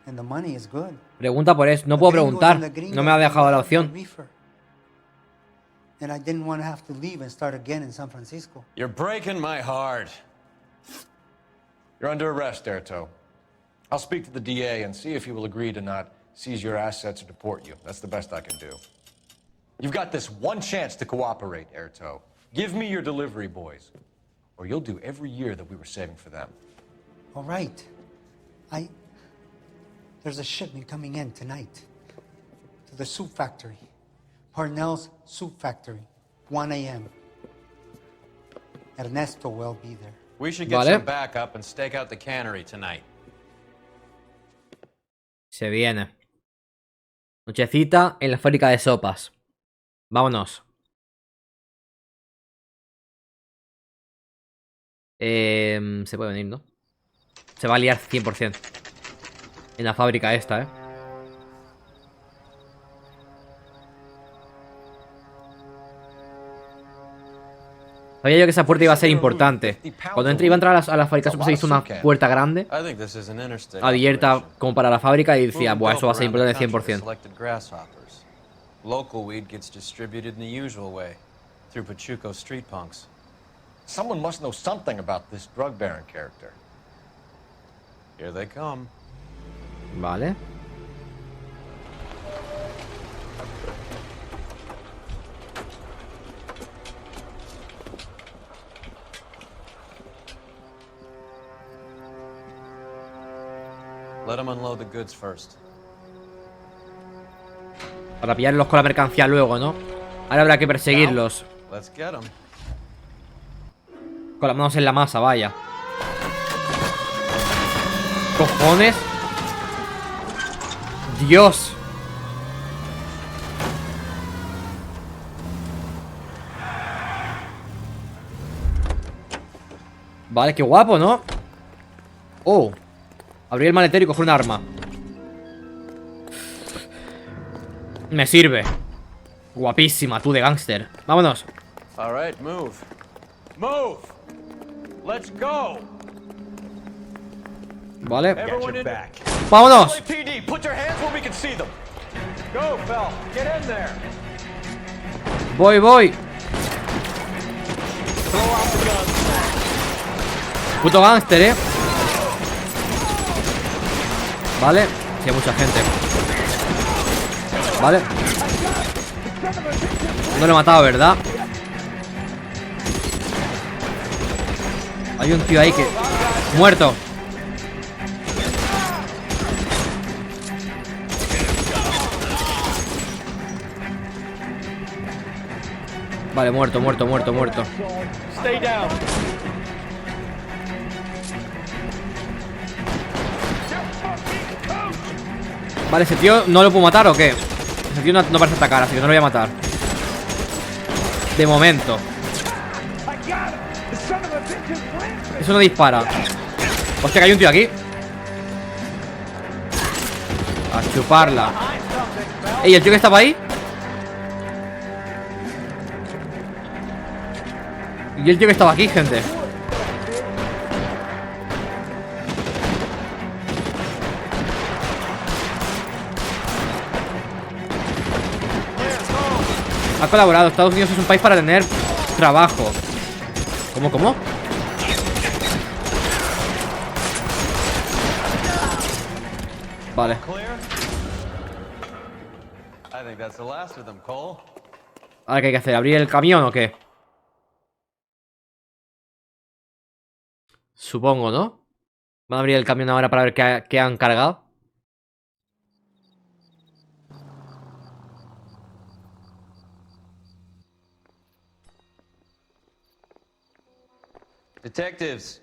And the money is good. Pregunta por eso. No puedo preguntar. No me ha dejado la opción. And I didn't want to have to leave and start again in San Francisco. You're breaking my heart. You're under arrest, Airto. I'll speak to the DA and see if he will agree to not seize your assets or deport you. That's the best I can do. You've got this one chance to cooperate, Airto. Give me your delivery boys, or you'll do every year that we were saving for them. All right. There's a shipment coming in tonight to the soup factory. Parnell's Soup Factory, 1 a.m. Ernesto will be there. We should get some backup and stake out the cannery tonight. Se viene. Nochecita en la fábrica de sopas. Vámonos. Se puede venir, ¿no? Se va a liar 100%. En la fábrica esta, ¿eh? Sabía yo que esa puerta iba a ser importante. Cuando iba a entrar a la fábrica, se hizo una puerta grande abierta como para la fábrica y decía, buah, eso va a ser importante 100%. Local weed gets distributed in the usual way, through Pachuco street punks. Someone must know something about this drug baron character. Here they come. Vale. Let him unload the goods first. Para pillarlos con la mercancía luego, ¿no? Ahora habrá que perseguirlos. Let's get him. Con las manos en la masa, vaya. Cojones. Dios. Vale, qué guapo, ¿no? Oh. Abrir el maletero y coger un arma. Me sirve. Guapísima, tú de gángster. Vámonos. All right, move. Move. Let's go. Vale. Everyone in Vámonos. LAPD, put your hands where we can see them. Go, Phelps. Get in there. Voy, voy. Throw out the guns. Puto gángster, Vale. Sí, hay mucha gente. Vale. No lo he matado, ¿verdad? Hay un tío ahí que... Muerto. Vale, muerto. Stay down. Vale, ese tío no lo puedo matar, ¿o qué? Ese tío no parece atacar, así que no lo voy a matar. De momento. Eso no dispara. Hostia, que hay un tío aquí. A chuparla. Ey, ¿el tío que estaba ahí? Y el tío que estaba aquí, gente. Ha colaborado. Estados Unidos es un país para tener trabajo. ¿Cómo? Vale. Ahora, ¿qué hay que hacer? ¿Abrir el camión o qué? Supongo, ¿no? Van a abrir el camión ahora para ver qué han cargado. Detectives,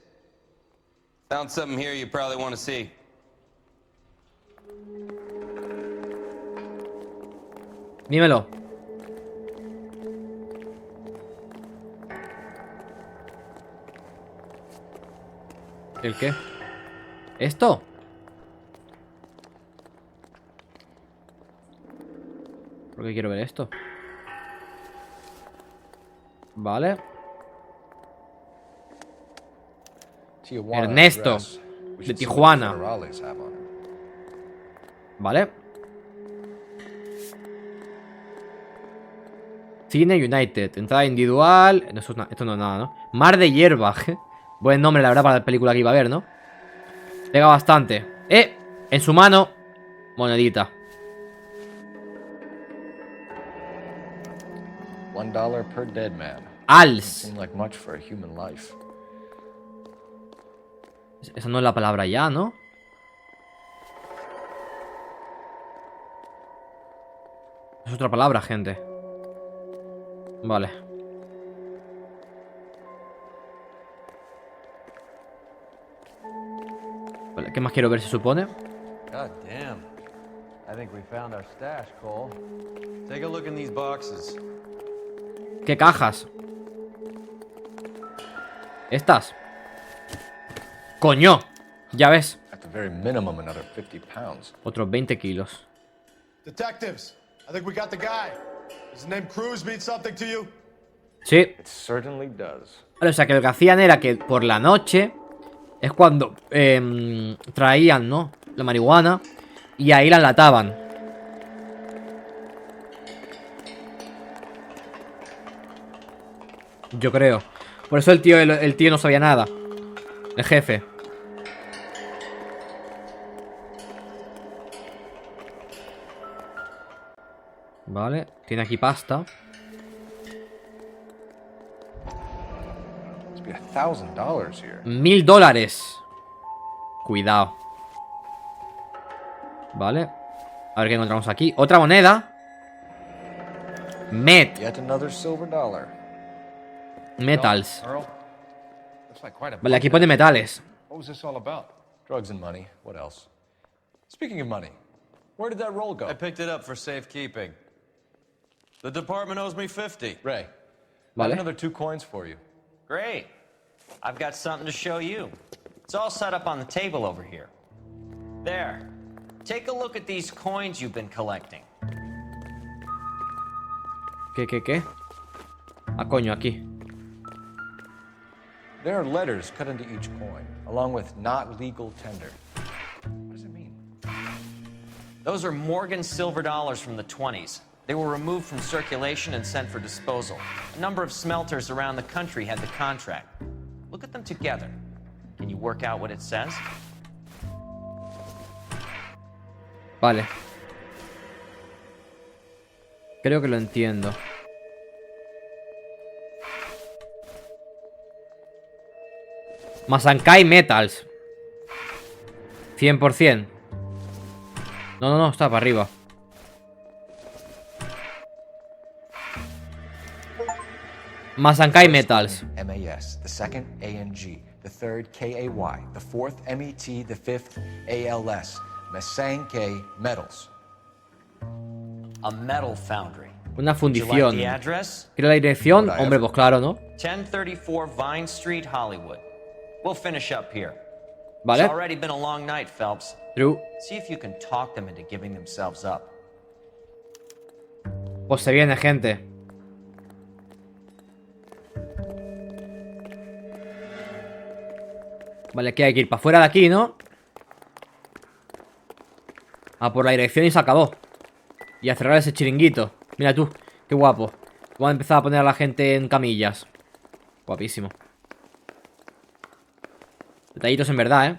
found something here you probably want to see. Dímelo. ¿El qué? ¿Esto? ¿Por qué quiero ver esto? Vale. Ernesto, de Tijuana. Vale. Cine United, entrada individual. No, esto no es nada, ¿no? Mar de hierba. Buen nombre, la verdad, para la película que iba a ver, ¿no? Pega bastante. En su mano, monedita. $1 per dead man. Als. Like much for a human life. Esa no es la palabra ya, ¿no? Es otra palabra, gente. Vale. Vale, ¿qué más quiero ver, se supone? God damn. I think we found our stash, Cole. Take a look in these boxes. ¿Qué cajas? Estas. ¡Coño! Ya ves. At the very minimum, another 50 pounds. Otros 20 kilos. Detectives, I think we got the guy. Does the name Cruz mean something to you? Sí. It certainly does. Vale, o sea que lo que hacían era que por la noche es cuando traían, ¿no? La marihuana y ahí la enlataban. Yo creo. Por eso el tío no sabía nada. El jefe. Vale, tiene aquí pasta. $1,000 here. $1,000. Cuidado. Vale. A ver qué encontramos aquí. Otra moneda. Yet another silver dollar. Metals. Earl, looks like quite a Vale, aquí bunch pone there. metales. What was this all about? Drugs and money. What else? Speaking of money, where did that roll go? I picked it up for safekeeping. The department owes me 50. Ray, Vale. got another 2 coins for you. Great. I've got something to show you. It's all set up on the table over here. There. Take a look at these coins you've been collecting. ¿Qué? Ah, coño, aquí. There are letters cut into each coin, along with not legal tender. What does it mean? Those are Morgan silver dollars from the 20s. They were removed from circulation and sent for disposal. A number of smelters around the country had the contract. Look at them together. Can you work out what it says? Vale. Creo que lo entiendo. Masankai Metals. 100%. No, está para arriba. Masankai Metals. MAS, the second ANG, the third KAY, the fourth MET, the fifth ALS. Masankai Metals. A metal foundry. Una Would you fundición. like the address? ¿Quiere la dirección? Hombre, pues claro, ¿no? 1034 Vine Street, Hollywood. We'll finish up here. Vale. It's already been a long night, Phelps. True. See if you can talk them into giving themselves up. Pues se viene, gente. Vale, que hay que ir para afuera de aquí, ¿no? A por la dirección y se acabó. Y a cerrar ese chiringuito. Mira tú, qué guapo. Vamos a empezar a poner a la gente en camillas. Guapísimo. Detallitos en verdad, ¿eh?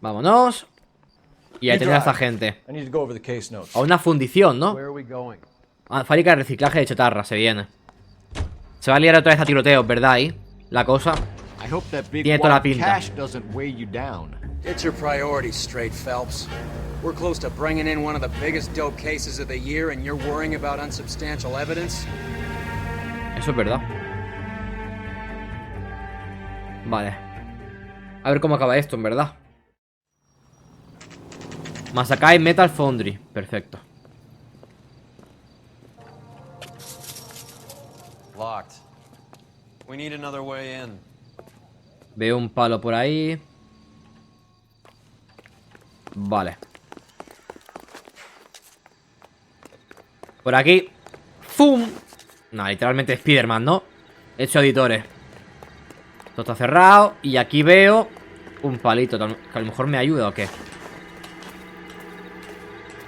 Vámonos. Y a tener a esta gente. A una fundición, ¿no? A fábrica de reciclaje de chatarra, se viene. Se va a liar otra vez a tiroteos, ¿verdad? Ahí, la cosa. Tiene toda la pinta. Get your priorities straight, Phelps. We're close to bringing in one of the biggest dope cases of the year, and you're worrying about unsubstantial evidence? Eso es verdad. Vale. A ver cómo acaba esto, en verdad. Masakai Metal Foundry. Perfecto. Locked. We need another way in. Veo un palo por ahí. Vale. Por aquí. ¡Fum! No, literalmente Spiderman, ¿no? Hecho editores. Esto está cerrado. Y aquí veo un palito que a lo mejor me ayuda o qué.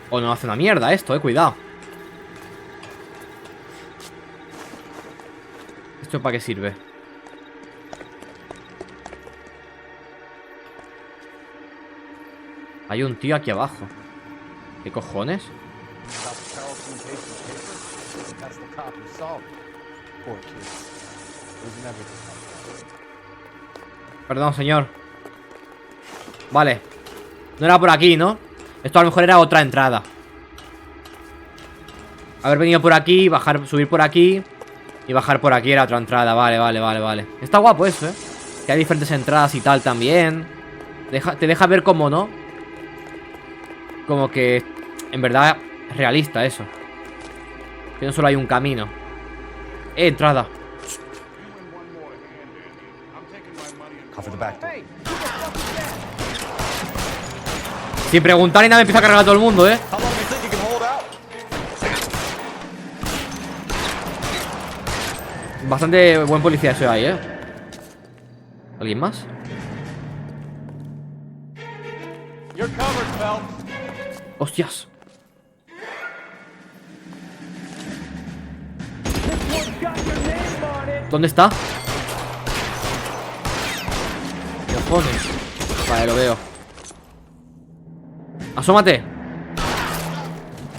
O no hace una mierda esto, cuidado. ¿Esto para qué sirve? Hay un tío aquí abajo. ¿Qué cojones? Perdón, señor. Vale. No era por aquí, ¿no? Esto a lo mejor era otra entrada. Haber venido por aquí, bajar, subir por aquí y bajar por aquí era otra entrada. Vale. Está guapo eso, ¿eh? Que hay diferentes entradas y tal también. Te deja ver cómo, ¿no? Como que en verdad es realista eso. Que no solo hay un camino. Entrada. Sin preguntar ni nada me empieza a cargar a todo el mundo, ¿eh? Bastante buen policía eso ahí, ¿eh? ¿Alguien más? ¡Hostias! ¿Dónde está? ¿Qué cojones? Vale, lo veo. ¡Asómate!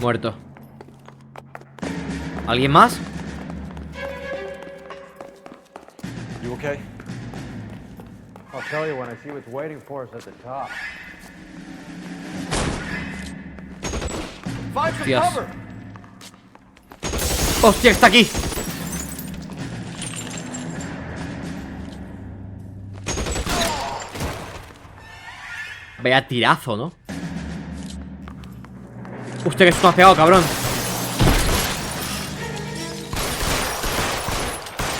Muerto. ¿Alguien más? You okay? I'll tell you when I see what's waiting for us at the top. Hostias. ¡Hostia, está aquí! Vaya tirazo, ¿no? Hostia, que se me ha pegado, cabrón.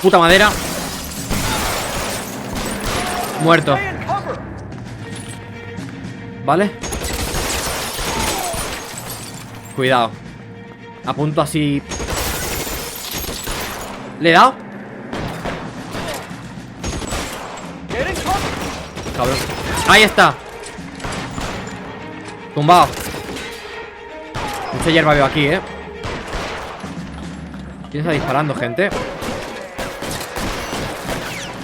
Puta madera. Muerto. Vale. Cuidado. Apunto así. ¿Le he dado? Cabrón. Ahí está. Tumbado. Mucha hierba veo aquí, ¿Quién está disparando, gente?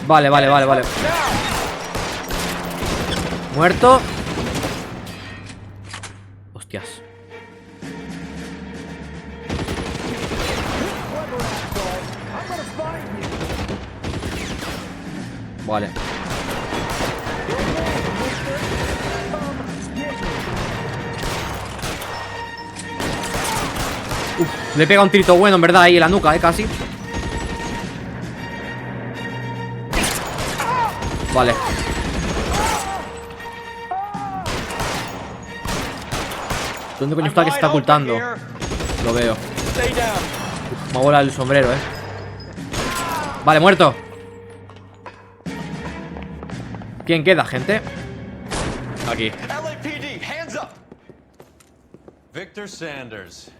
Vale. Muerto. Hostias. Vale. Le he pegado un tirito bueno, en verdad, ahí en la nuca, casi. Vale. ¿Dónde coño está que se está ocultando? Lo veo. Me ha volado el sombrero, Vale, muerto. ¿Quién queda, gente? Aquí. Victor Sanders.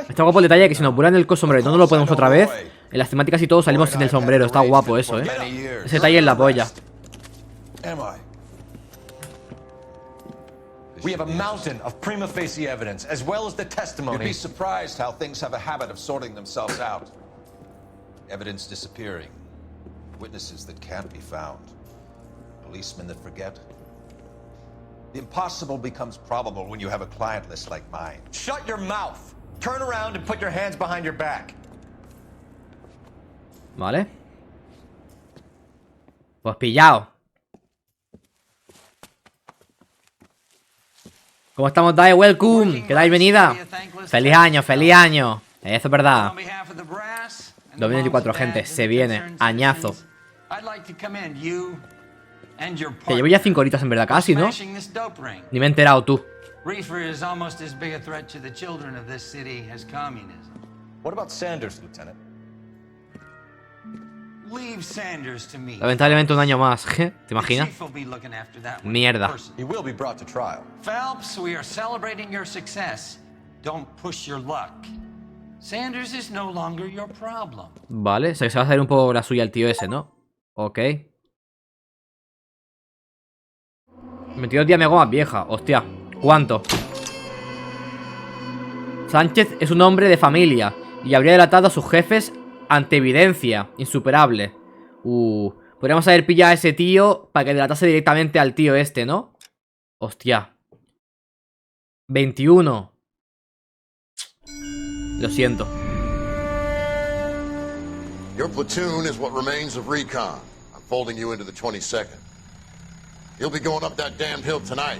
Está guapo el detalle que si nos vuelan el sombrero y no nos lo ponemos otra vez, en las temáticas y todo salimos sin el sombrero. Está guapo eso, Ese detalle es la polla. We have a mountain of prima facie evidence, as well as the testimony. You'd be surprised how things have a habit of sorting themselves out. Evidence disappearing. Witnesses that can't be found. Policemen that forget. The impossible becomes probable when you have a client list like mine. Shut your mouth! Turn around and put your hands behind your back. Vale. Pues pillado. ¿Cómo estamos, Dae? Welcome. ¿Qué tal? Bienvenida. Feliz año, feliz año. Eso es verdad. 2024, gente. Se viene. Añazo. Que llevo ya 5 horitas en verdad, casi, ¿no? Ni me he enterado, tú. Reefer is almost as big a threat to the children of this city as communism. What about Sanders, Lieutenant? Leave Sanders to me. Lamentablemente un año más. ¿Te imaginas? Mierda. He will be brought to trial. Phelps, we are celebrating your success. Don't push your luck. Sanders is no longer your problem. Vale, o sea que se va a hacer un poco la suya el tío ese, ¿no? Ok. 22 días me hago más vieja. Hostia, ¿cuánto? Sánchez es un hombre de familia y habría delatado a sus jefes ante evidencia insuperable. Podríamos haber pillado a ese tío para que delatase directamente al tío este, ¿no? Hostia. 21. Lo siento. Your platoon is what remains of recon. I'm folding you into the 22nd. You'll be going up that damned hill tonight.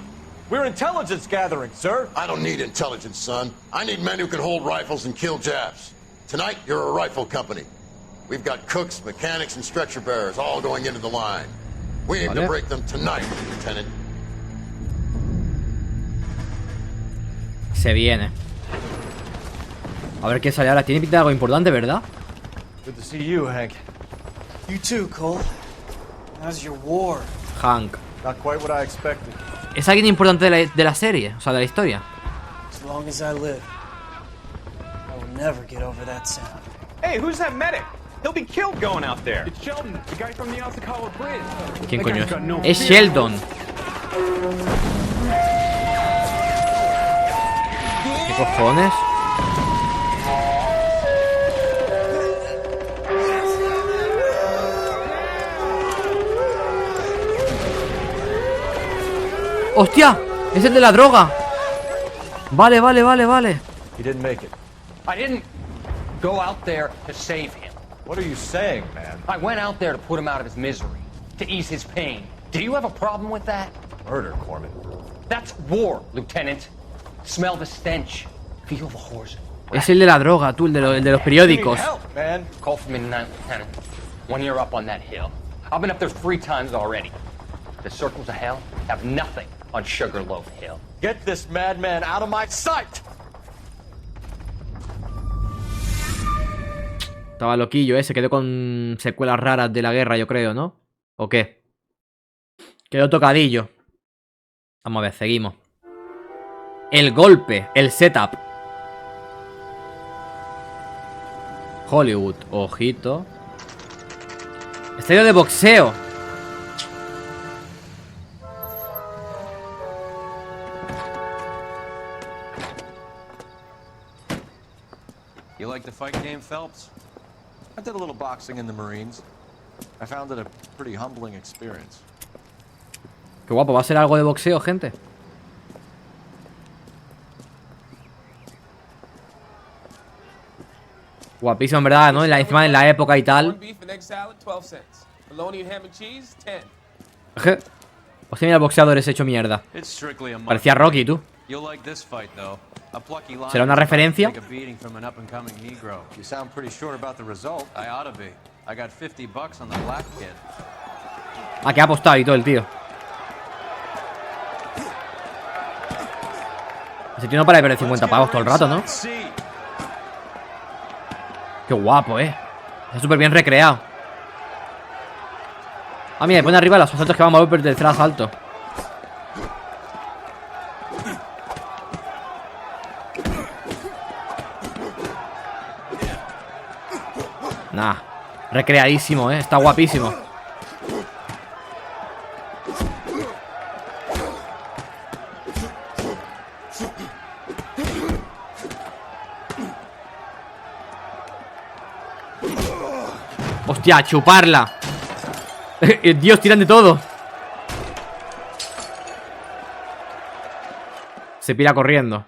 We're intelligence gathering, sir. I don't need intelligence, son. I need men who can hold rifles and kill Japs. Tonight, you're a rifle company. We've got cooks, mechanics, and stretcher bearers all going into the line. We aim to break them tonight, Lieutenant. Se viene. A ver qué sale ahora. Tiene pinta de algo importante, ¿verdad? Good to see you, Hank. You too, Cole. How's your war? Hank. Not quite what I expected. Es alguien importante de la serie, o sea, de la historia. As long as I live, I will never get over that sound. Hey, who's that medic? He'll be killed going out there. It's Sheldon, the guy from the Osakawa Bridge. ¿Quién coño es? Es Sheldon. ¿Qué cojones? ¡Hostia! ¡Es el de la droga! Vale. He didn't make it. I didn't go out there to save him. What are you saying, man? I went out there to put him out of his misery, to ease his pain. Do you have a problem with that? Murder, Corman. That's war, Lieutenant. Smell the stench. Feel the horse. Es el de la droga, tú, el de los periódicos. Man, call for me tonight, Lieutenant. When you're up on that hill. I've been up there 3 times already. The circles of hell have nothing on Sugarloaf Hill. Get this madman out of my sight! Estaba loquillo, se quedó con secuelas raras de la guerra, yo creo, ¿no? ¿O qué? Quedó tocadillo. Vamos a ver, seguimos. El golpe, el setup. Hollywood, ojito. Estadio de boxeo. You like the fight game, Phelps? I did a little boxing in the Marines. I found it a pretty humbling experience. Qué guapo, ¿va a ser algo de boxeo, gente? Guapísimo, en verdad, ¿no? Encima en la época y tal. Hostia, mira el boxeador ese hecho mierda. Parecía Rocky, tú. ¿Será una referencia? ¿A qué ha apostado y todo el tío? Ese tío no para de perder 50 pavos todo el rato, ¿no? Qué guapo, Está súper bien recreado. Ah, mira, le pone arriba los asaltos que van a mover por el tercer asalto. Nah, recreadísimo, está guapísimo. Hostia, chuparla. Dios, tiran de todo. Se pira corriendo.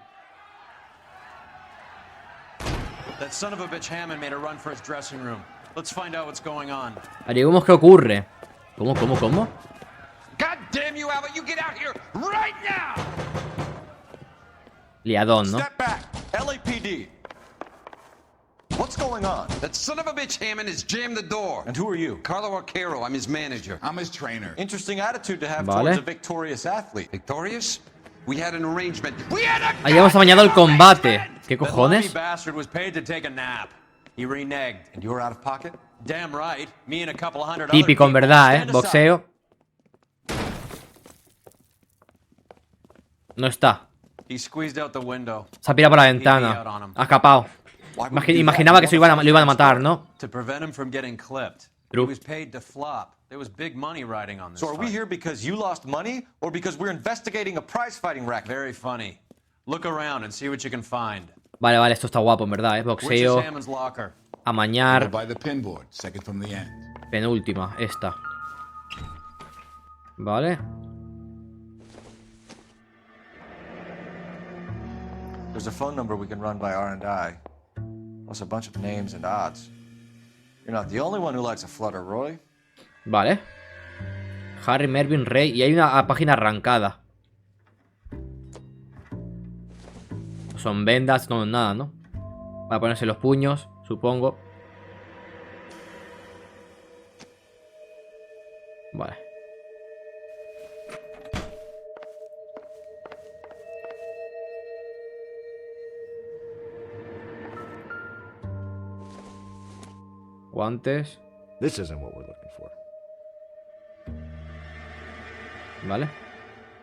Averiguemos qué ocurre. ¿Cómo? Liadón, ¿no? What's going on? That son of a bitch Hammond has jammed the door. And who are you? Carlo Arcaro, I'm his manager. I'm his trainer. Interesting attitude to have Vale. towards a victorious athlete. Victorious? We had an arrangement. We had a Ahí hemos amañado el combate. ¿Qué cojones? Bastard was paid to take a nap. He reneged. And you were out of pocket? Damn right. Me and a couple of hundred Típico, en verdad, boxeo. No está. He squeezed out the window. Se ha pirado por la ventana. Ha escapado. Imaginaba que lo iban a matar, ¿no? To prevent him from getting clipped. True. He was paid to flop. There was big money riding on this. So are we fight. here because you lost money, or because we're investigating a prize-fighting racket? Very funny. Look around and see what you can find. Vale, esto está guapo, en verdad, boxeo. Which is Hammond's locker? Amañar. By the pinboard, second from the end. Penúltima, esta. Vale. There's a phone number we can run by R&I. Plus a bunch of names and odds. You're not the only one who likes a flutter, Roy. Vale. Harry, Mervyn, Ray. Y hay una página arrancada. Son vendas, no, nada, ¿no? Va a ponerse los puños, supongo. Vale. Guantes. This isn't what we're looking for. Vale.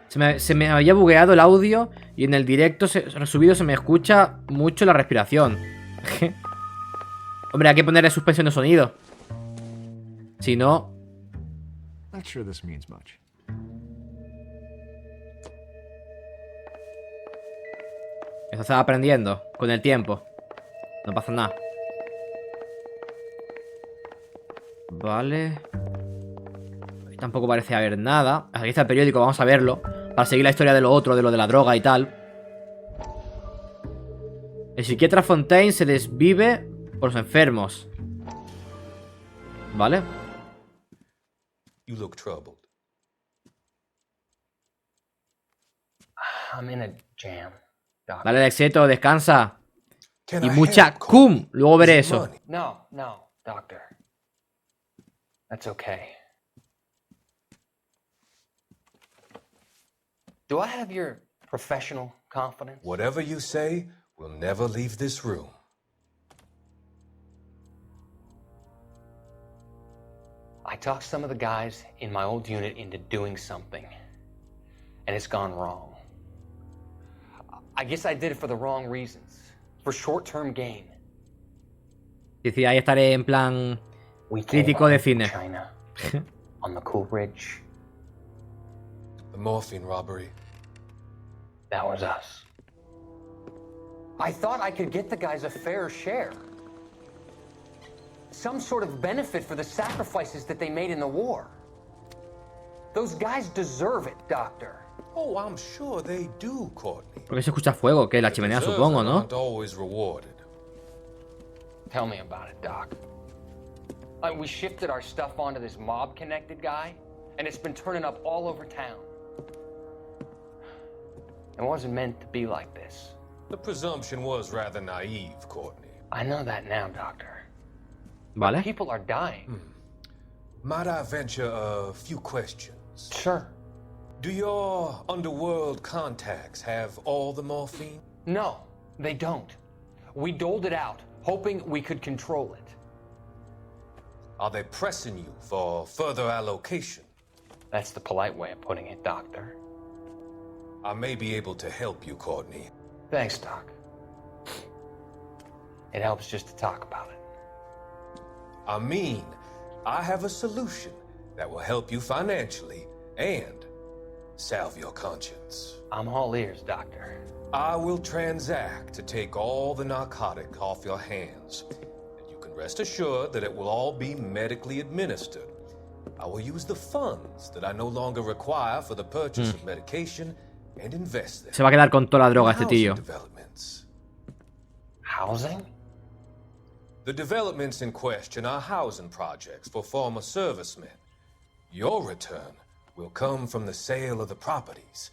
Se me había bugueado el audio y en el directo resubido se me escucha mucho la respiración. Hombre, hay que ponerle suspensión de sonido. Si no... Not sure this means much. Esto se va aprendiendo con el tiempo. No pasa nada. Vale. Aquí tampoco parece haber nada. Aquí está el periódico, vamos a verlo. Para seguir la historia de lo otro, de lo de la droga y tal. El psiquiatra Fontaine se desvive por los enfermos. Vale. You look troubled. I'm in a jam. Dale el éxito, descansa. Y mucha cum. Luego veré eso. No, no, Doctor. That's okay. Do I have your professional confidence? Whatever you say, we'll never leave this room. I talked some of the guys in my old unit into doing something, and it's gone wrong. I guess I did it for the wrong reasons, for short-term gain. Decía, ahí estaré en plan crítico de cine. China, on the Cool Ridge. The morphine robbery. That was us. I thought I could get the guys a fair share. Some sort of benefit for the sacrifices that they made in the war. Those guys deserve it, Doctor. Oh, I'm sure they do, Courtney. Porque se escucha fuego, que la chimenea supongo, ¿no? Aren't always rewarded. Tell me about it, Doc. We shifted our stuff onto this mob-connected guy, and it's been turning up all over town. It wasn't meant to be like this. The presumption was rather naive, Courtney. I know that now, Doctor. Vale. People are dying. Might I venture a few questions? Sure. Do your underworld contacts have all the morphine? No, they don't. We doled it out, hoping we could control it. Are they pressing you for further allocation? That's the polite way of putting it, Doctor. I may be able to help you, Courtney. Thanks, Doc. It helps just to talk about it. I mean, I have a solution that will help you financially and salve your conscience. I'm all ears, Doctor. I will transact to take all the narcotic off your hands. And you can rest assured that it will all be medically administered. I will use the funds that I no longer require for the purchase of medication and invest them. Se va a quedar con toda la droga este tío. Housing? The developments in question are housing projects for former servicemen. Your return will come from the sale of the properties,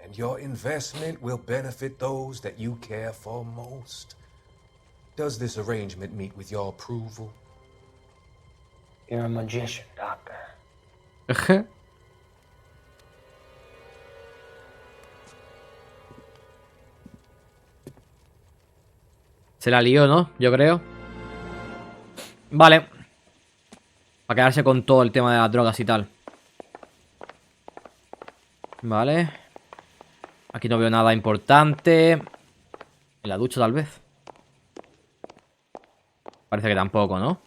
and your investment will benefit those that you care for most. Does this arrangement meet with your approval? You're a magician, Doctor. Se la lió, ¿no? Yo creo. Vale. Para quedarse con todo el tema de las drogas y tal. Vale. Aquí no veo nada importante. En la ducha tal vez. Parece que tampoco, ¿no?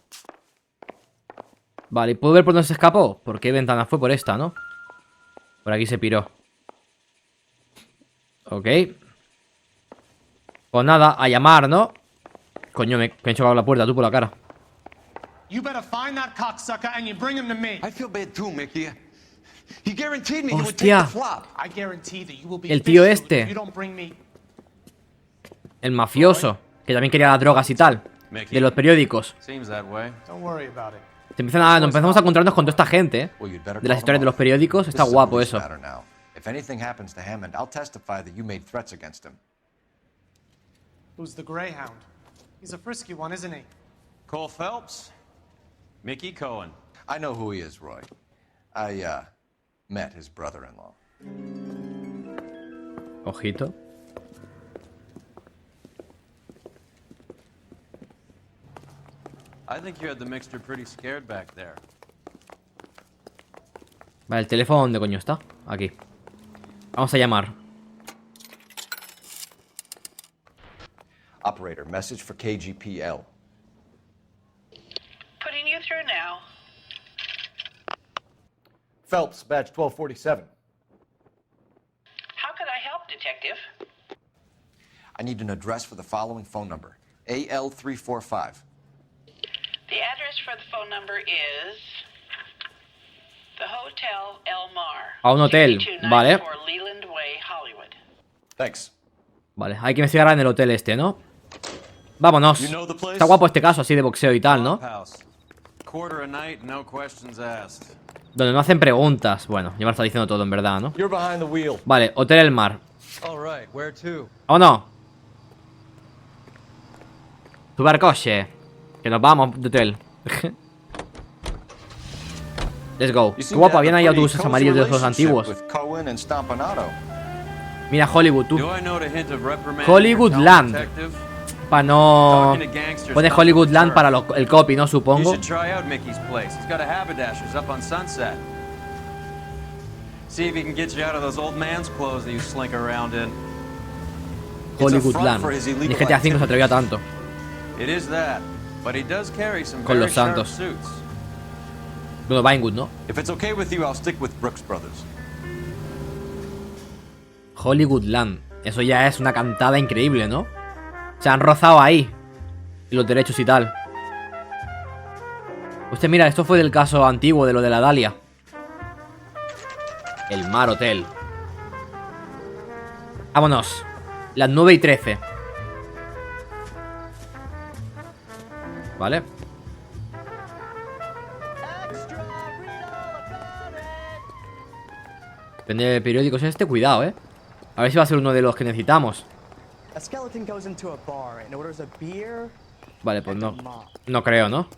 Vale, ¿y puedo ver por dónde se escapó? ¿Por qué ventana fue? Por esta, ¿no? Por aquí se piró. Ok. Pues nada, a llamar, ¿no? Coño, me he chocado la puerta, tú por la cara. You better find that cocksucker and you bring him to me. I feel bad too, Mickey. He guaranteed me you would take Hostia. the flop. I guarantee that you will be El tío fixed este. if you don't bring me. El mafioso, que también quería las drogas y tal. De los periódicos. Seems that way. Don't worry about it. Nos empezamos a encontrarnos con toda esta gente, de las historias de los periódicos. Está guapo eso. If anything happens to Hammond, I'll testify that you made threats against him. Who's the Greyhound? He's a frisky one, isn't he? Cole Phelps? Mickey Cohen. I know who he is, Roy. I, met his brother-in-law. Ojito. I think you had the mixture pretty scared back there. Vale, el teléfono, ¿dónde coño está? Aquí. Vamos a llamar. Operator, message for KGPL. Putting you through now. Phelps, badge 1247. How could I help, Detective? I need an address for the following phone number. AL345. The address for the phone number is the Hotel El Mar. A un hotel, vale. Leland Way, Hollywood. Thanks. Vale, hay que investigar en el hotel este, ¿no? Vámonos. Está guapo este caso así de boxeo y tal, ¿no? Quarter a night, no questions asked. Donde no hacen preguntas. Bueno, ya me lo está diciendo todo en verdad, ¿no? Vale, Hotel El Mar. All right, where to? ¡Vámonos! Sube al coche. Que nos vamos de hotel. Let's go. Qué guapo, habían ahí autobuses amarillos de los antiguos. Mira Hollywood, tú. Hollywoodland. Para no... Pone Hollywoodland para el copy, ¿no? Supongo. Hollywoodland. Ni GTA V se atrevió a tanto. Con los santos. Bueno, Vinewood, ¿no? Hollywoodland. Eso ya es una cantada increíble, ¿no? Se han rozado ahí los derechos y tal. Usted mira, esto fue del caso antiguo de lo de la Dahlia. El Mar Hotel. Vámonos. Las 9:13. Vale. Depende de periódicos este, cuidado, A ver si va a ser uno de los que necesitamos. Vale, pues no. No creo, ¿no?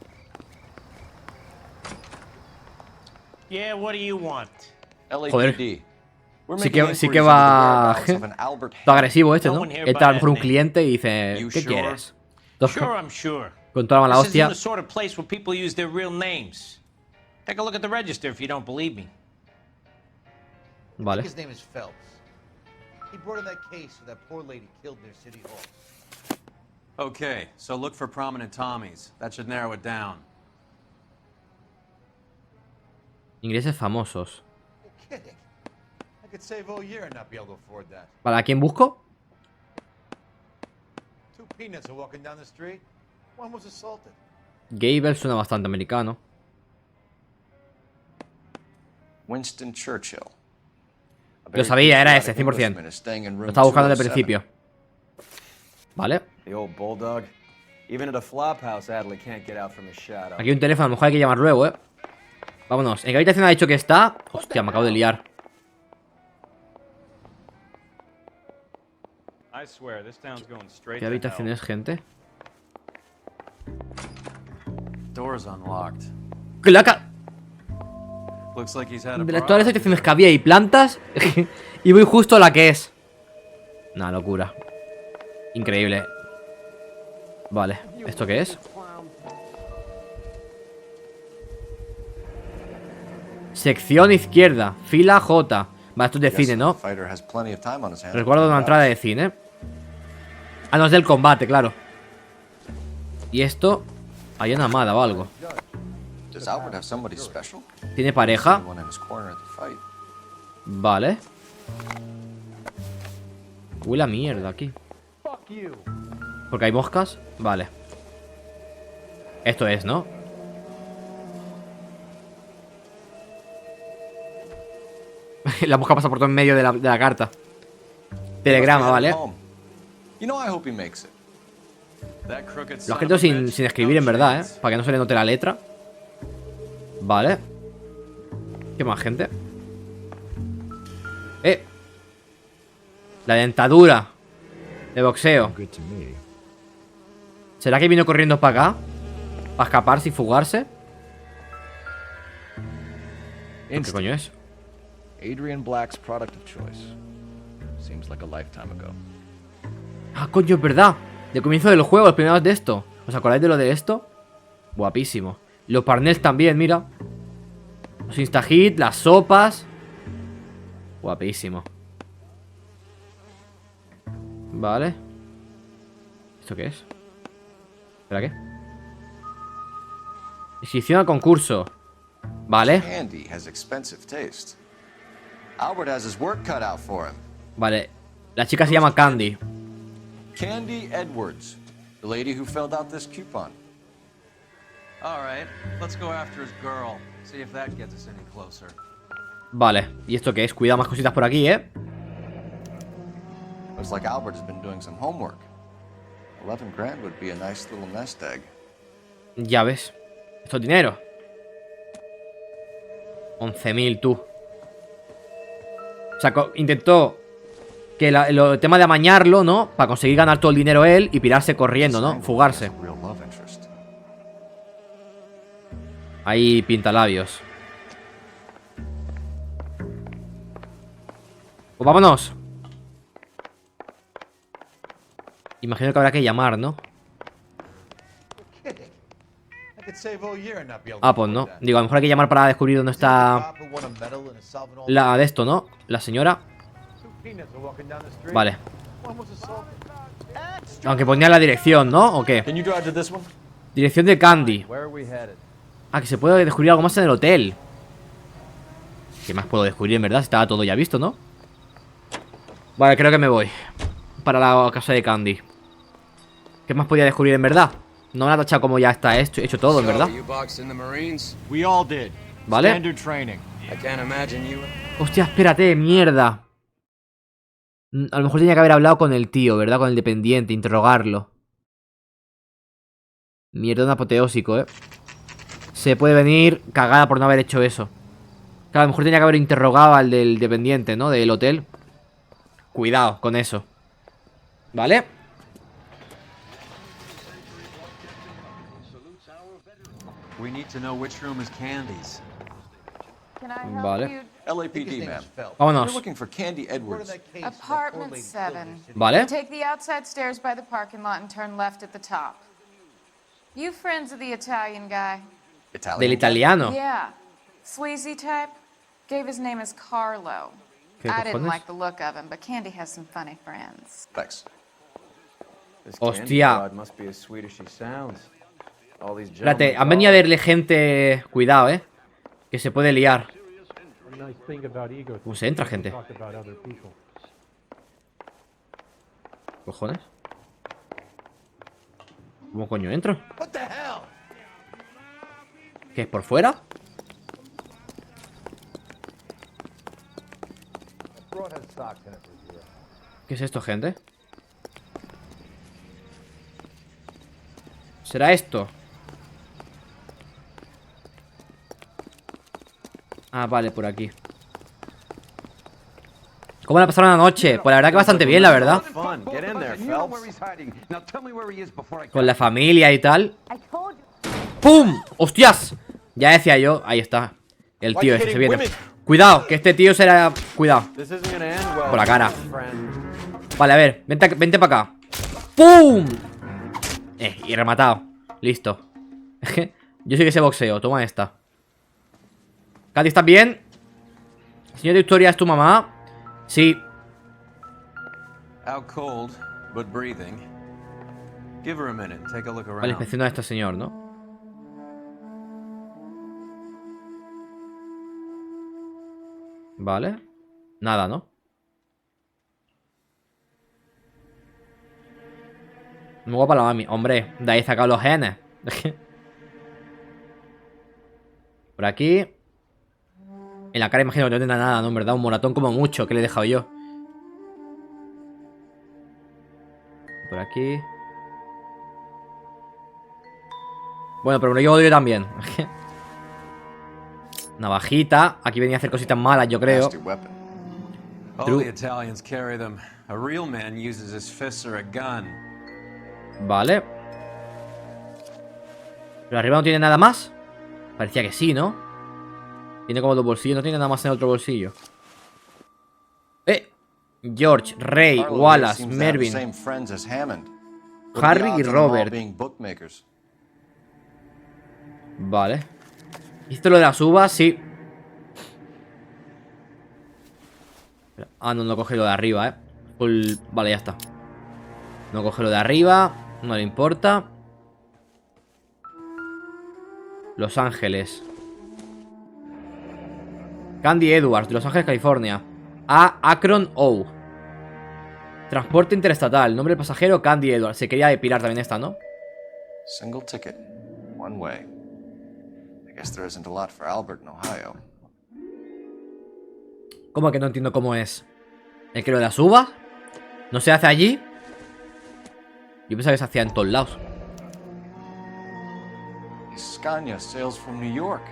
Joder. Sí que va... Está agresivo este, ¿no? Entra a lo mejor un cliente y dice... ¿Qué quieres? Con toda la mala hostia. Vale. Okay, so look for prominent Tommies. That should narrow it down. Ingleses famosos. ¿Para a quién busco? Gable suena bastante americano. Winston Churchill. Lo sabía, era ese, 100%. Lo estaba buscando desde el principio. Vale. Aquí hay un teléfono, a lo mejor hay que llamar luego, Vámonos. ¿En qué habitación ha dicho que está? Hostia, me acabo de liar. ¿Qué habitación es, gente? ¡Claca! De las todas las habitaciones que había y plantas y voy justo a la que es. Una locura. Increíble. Vale, ¿esto qué es? Sección izquierda, fila J. Vale, esto es de cine, ¿no? Recuerdo de una entrada de cine. Ah, no, es del combate, claro. Y esto... Hay una amada o algo. ¿Tiene pareja? Vale. Huele a mierda aquí. Porque hay moscas. Vale. Esto es, ¿no? La mosca pasa por todo en medio de la carta. Telegrama, ¿vale? Lo escrito sin escribir, en verdad, para que no se le note la letra. Vale. ¿Qué más, gente? La dentadura de boxeo. ¿Será que vino corriendo para acá? Para escaparse y fugarse. ¿Qué coño es? Adrian Black's product of choice. Seems like a lifetime ago. Ah, coño, es verdad. De comienzo del juego, los primeros de esto. ¿Os acordáis de lo de esto? Guapísimo. Los parnels también, mira. Los insta-hit, las sopas. Guapísimo. Vale. ¿Esto qué es? ¿Espera qué? Inscripción al concurso. Vale. Candy has expensive taste. Albert has his work cut out for him. Vale. La chica se llama Candy. Candy Edwards, the lady who filled out this coupon. All right, let's go after his girl. See if that gets us any closer. Vale. ¿Y esto qué es? Cuidado, más cositas por aquí, Looks like Albert has been doing some homework. 11 grand would be a nice little nest egg. Ya ves. Esto es dinero. 11.000, tú. O sea, intentó Que el tema de amañarlo, ¿no? Para conseguir ganar todo el dinero él y pirarse corriendo, ¿no? Fugarse. Ahí pintalabios. Pues vámonos. Imagino que habrá que llamar, ¿no? Ah, pues no. Digo, a lo mejor hay que llamar para descubrir dónde está la de esto, ¿no? La señora. Vale. Aunque ponía la dirección, ¿no? ¿O qué? Dirección de Candy. Ah, que se puede descubrir algo más en el hotel. ¿Qué más puedo descubrir, en verdad? Estaba todo ya visto, ¿no? Vale, creo que me voy para la casa de Candy. ¿Qué más podía descubrir, en verdad? No me ha tachado como ya está hecho todo, en verdad. Vale. Hostia, espérate, mierda. A lo mejor tenía que haber hablado con el tío, ¿verdad? Con el dependiente, interrogarlo. Mierda, un apoteósico, Se puede venir cagada por no haber hecho eso. Claro, a lo mejor tenía que haber interrogado al del dependiente, ¿no? Del hotel. Cuidado con eso. ¿Vale? Vale. LAPD, ma'am. Vámonos. We're looking for Candy Edwards. Apartment 7. Vale. Take the outside stairs by the parking lot and turn left at the top. You friends of the Italian guy? Del italiano. Yeah. Sleazy type. Gave his name as Carlo. I didn't like the look of him, but Candy has some funny friends. Thanks. Hostia. Must be as sweet as she sounds. All these Espérate, han venido a verle gente. Cuidado, que se puede liar. ¿Cómo se entra, gente? ¿Cojones? ¿Cómo coño entro? ¿Qué es por fuera? ¿Qué es esto, gente? ¿Será esto? Ah, vale, por aquí. ¿Cómo la pasaron anoche? Pues la verdad que bastante bien, la verdad. Con la familia y tal. ¡Pum! ¡Hostias! Ya decía yo. Ahí está. El tío ese se viene. Cuidado, que este tío será... Cuidado. Por la cara. Vale, a ver, vente para acá. ¡Pum! Y rematado. Listo. Yo sí que sé boxeo, toma esta. Katy, ¿estás bien? Señor Victoria, ¿es tu mamá? Sí. Vale, inspecciona a este señor, ¿no? Vale. Nada, ¿no? Muy guapa la mami. Hombre, de ahí he sacado los genes. Por aquí. En la cara imagino que no tendrá nada, ¿no? En verdad, un moratón como mucho que le he dejado yo. Por aquí. Bueno, pero me lo llevo yo también. Navajita. Aquí venía a hacer cositas malas, yo creo. Vale. Pero arriba no tiene nada más. Parecía que sí, ¿no? Tiene como dos bolsillos, no tiene nada más en el otro bolsillo. George, Ray, Wallace, Mervyn, Harry y Robert. Vale. ¿Hiciste lo de las uvas? Sí. Ah, no coge lo de arriba, Vale, ya está. No coge lo de arriba. No le importa. Los Ángeles. Candy Edwards, de Los Ángeles, California. A. Akron O. Transporte interestatal. Nombre del pasajero, Candy Edwards. Se quería depilar también esta, ¿no? Single ticket. One way. I guess there isn't a lot for Albert in Ohio. ¿Cómo que no entiendo cómo es? ¿El que lo de las uvas? ¿No se hace allí? Yo pensaba que se hacía en todos lados. Scania sails from New York.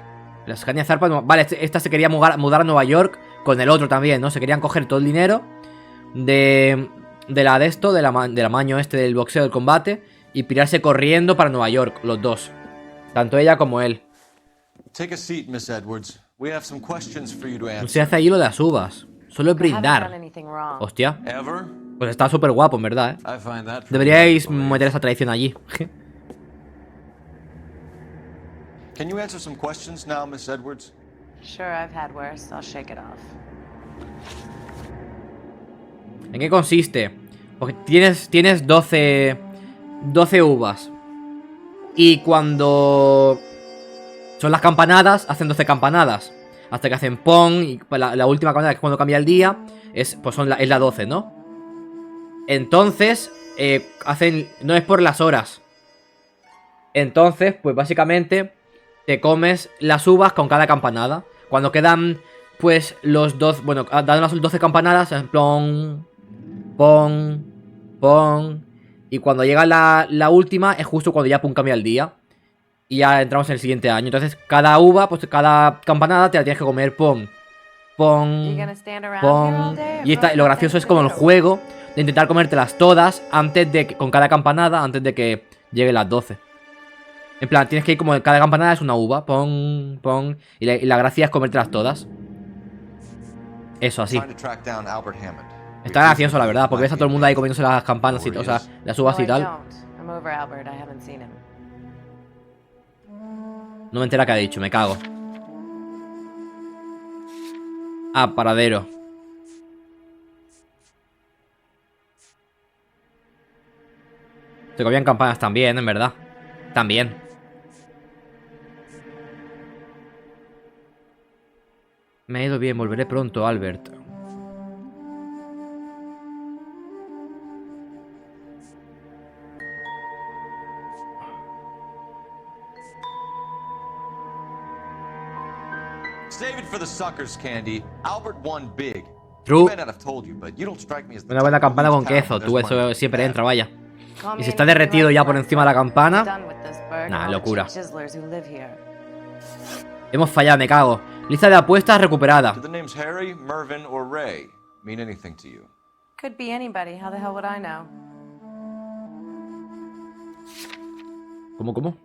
La Scania zarpa. Vale, esta se quería mudar a Nueva York con el otro también, ¿no? Se querían coger todo el dinero. de la de esto, del amaño este del boxeo del combate, y pirarse corriendo para Nueva York, los dos. Tanto ella como él. Take a seat, Miss Edwards. We have some questions for you to No answer. se hace ahí lo de las uvas. Solo es brindar. Hostia. Pues está súper guapo, en verdad, Deberíais meter esa tradición allí. Can you answer some questions now, Miss Edwards? Sure, I've had worse. I'll shake it off. ¿En qué consiste? Porque tienes 12 uvas. Y cuando son las campanadas, hacen 12 campanadas. Hasta que hacen pong. Y la última campanada, que es cuando cambia el día, es la 12, ¿no? Entonces, no es por las horas. Entonces, pues básicamente te comes las uvas con cada campanada. Cuando quedan, pues, los dos... Bueno, dan las 12 campanadas, en plon, pong, pong. Y cuando llega la última, es justo cuando ya cambia el día. Y ya entramos en el siguiente año. Entonces, cada uva, pues cada campanada te la tienes que comer pong, pong, pong. Y lo gracioso es como el juego de intentar comértelas todas con cada campanada, antes de que lleguen las 12. En plan, tienes que ir como cada campanada es una uva, pong, pong. Y la gracia es comértelas todas. Eso, así. Está gracioso, la verdad, porque ves a todo el mundo ahí comiéndose las campanas, o sea, las uvas y tal. No me entera qué ha dicho, me cago. Ah, paradero. Se comían campanas también, en verdad. También. Me ha ido bien, volveré pronto, Albert. Save it for the suckers, Candy. Albert won big. True. He may not have told you, but you don't strike me as the Una buena campana con queso, tú, eso siempre entra, vaya. Y si está derretido ya por encima de la campana. Nah, locura. Hemos fallado, me cago. Lista de apuestas recuperada. Do the names Harry, Mervyn, or Ray mean anything to you? Could be anybody. How the hell would I know? ¿Cómo?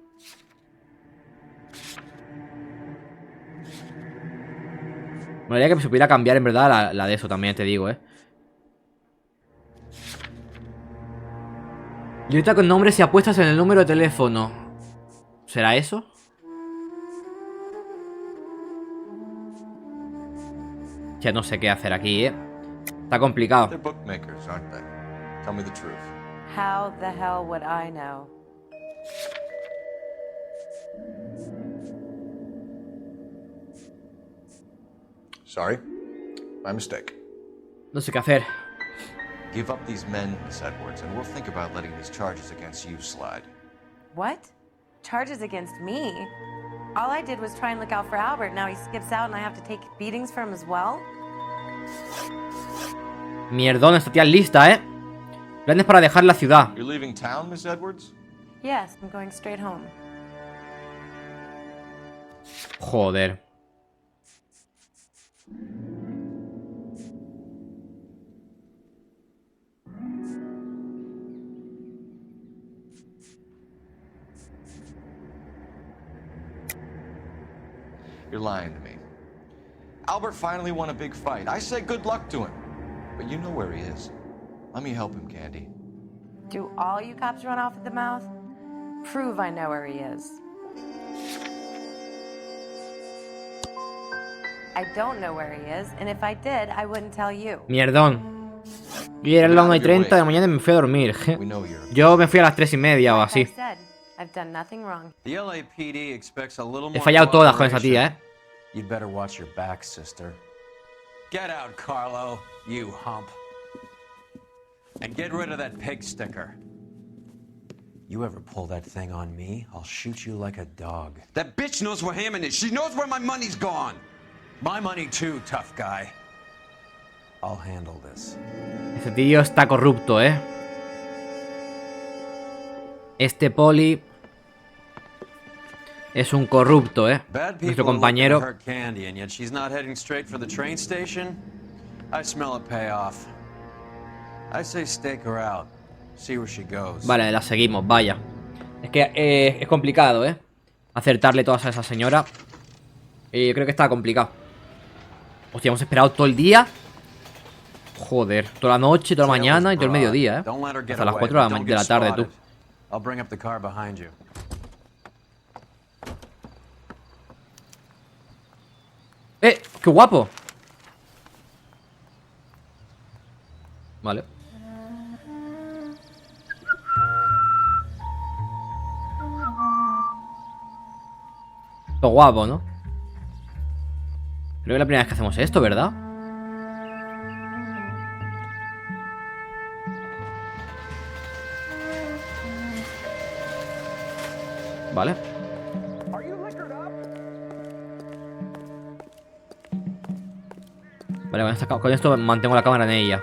Me gustaría que me supiera cambiar en verdad la de eso también, te digo, Y ahorita con nombres y apuestas en el número de teléfono. ¿Será eso? Ya no sé qué hacer aquí, Está complicado. They're bookmakers, aren't they? Tell me the truth. How the hell would I know? Sorry. My mistake. No sé qué hacer. Give up these men, Miss Edwards, and we'll think about letting these charges against you slide. What? Charges against me? All I did was try and look out for Albert. Now he skips out and I have to take beatings for him as well? Mierdón, esta tía es lista, Planes para dejar la ciudad. You're leaving town, Miss Edwards? Yes, I'm going straight home. Joder. You're lying to me. Albert finally won a big fight. I say good luck to him. But you know where he is. Let me help him, Candy. Do all you cops run off at the mouth? Prove I know where he is. I don't know where he is, and if I did, I wouldn't tell you. Mierdón. Yo era las 1:30 de la mañana y me fui a dormir. Yo me fui a las 3:30 o así. He fallado todas con esa tía, You'd better watch your back, sister. Get out, Carlo, you hump. And get rid of that pig sticker. You ever pull that thing on me, I'll shoot you like a dog. That bitch knows where Hammond is. She knows where my money's gone. My money too, tough guy. I'll handle this. Ese tío está corrupto, Este poli es un corrupto, Nuestro compañero. I say stake her out. See where she goes. Vale, la seguimos, vaya. Es que es complicado, acertarle todas a esa señora. Yo creo que está complicado. Hostia, hemos esperado todo el día. Joder, toda la noche, toda la mañana y todo el mediodía, hasta las 4 de la tarde, tú. ¡Qué guapo! Vale. Todo guapo, ¿no? Creo que es la primera vez que hacemos esto, ¿verdad? Vale. Vale, con esto mantengo la cámara en ella.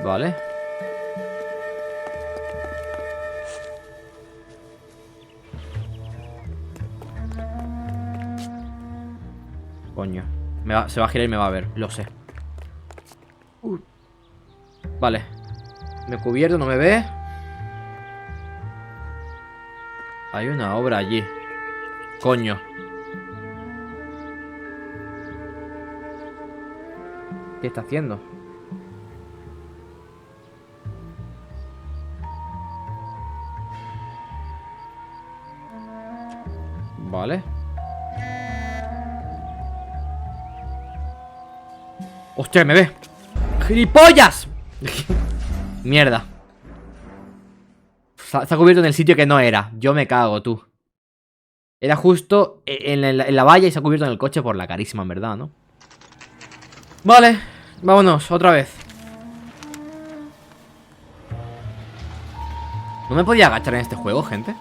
Vale. Coño. Se va a girar y me va a ver, lo sé. Vale. Me he cubierto, no me ve. Hay una obra allí. Coño. ¿Qué está haciendo? Vale. ¡Hostia, me ve! ¡Gilipollas! Mierda. Se ha cubierto en el sitio que no era. Yo me cago, tú. Era justo en la valla y se ha cubierto en el coche por la carísima, en verdad, ¿no? Vale, vámonos, otra vez. ¿No me podía agachar en este juego, gente?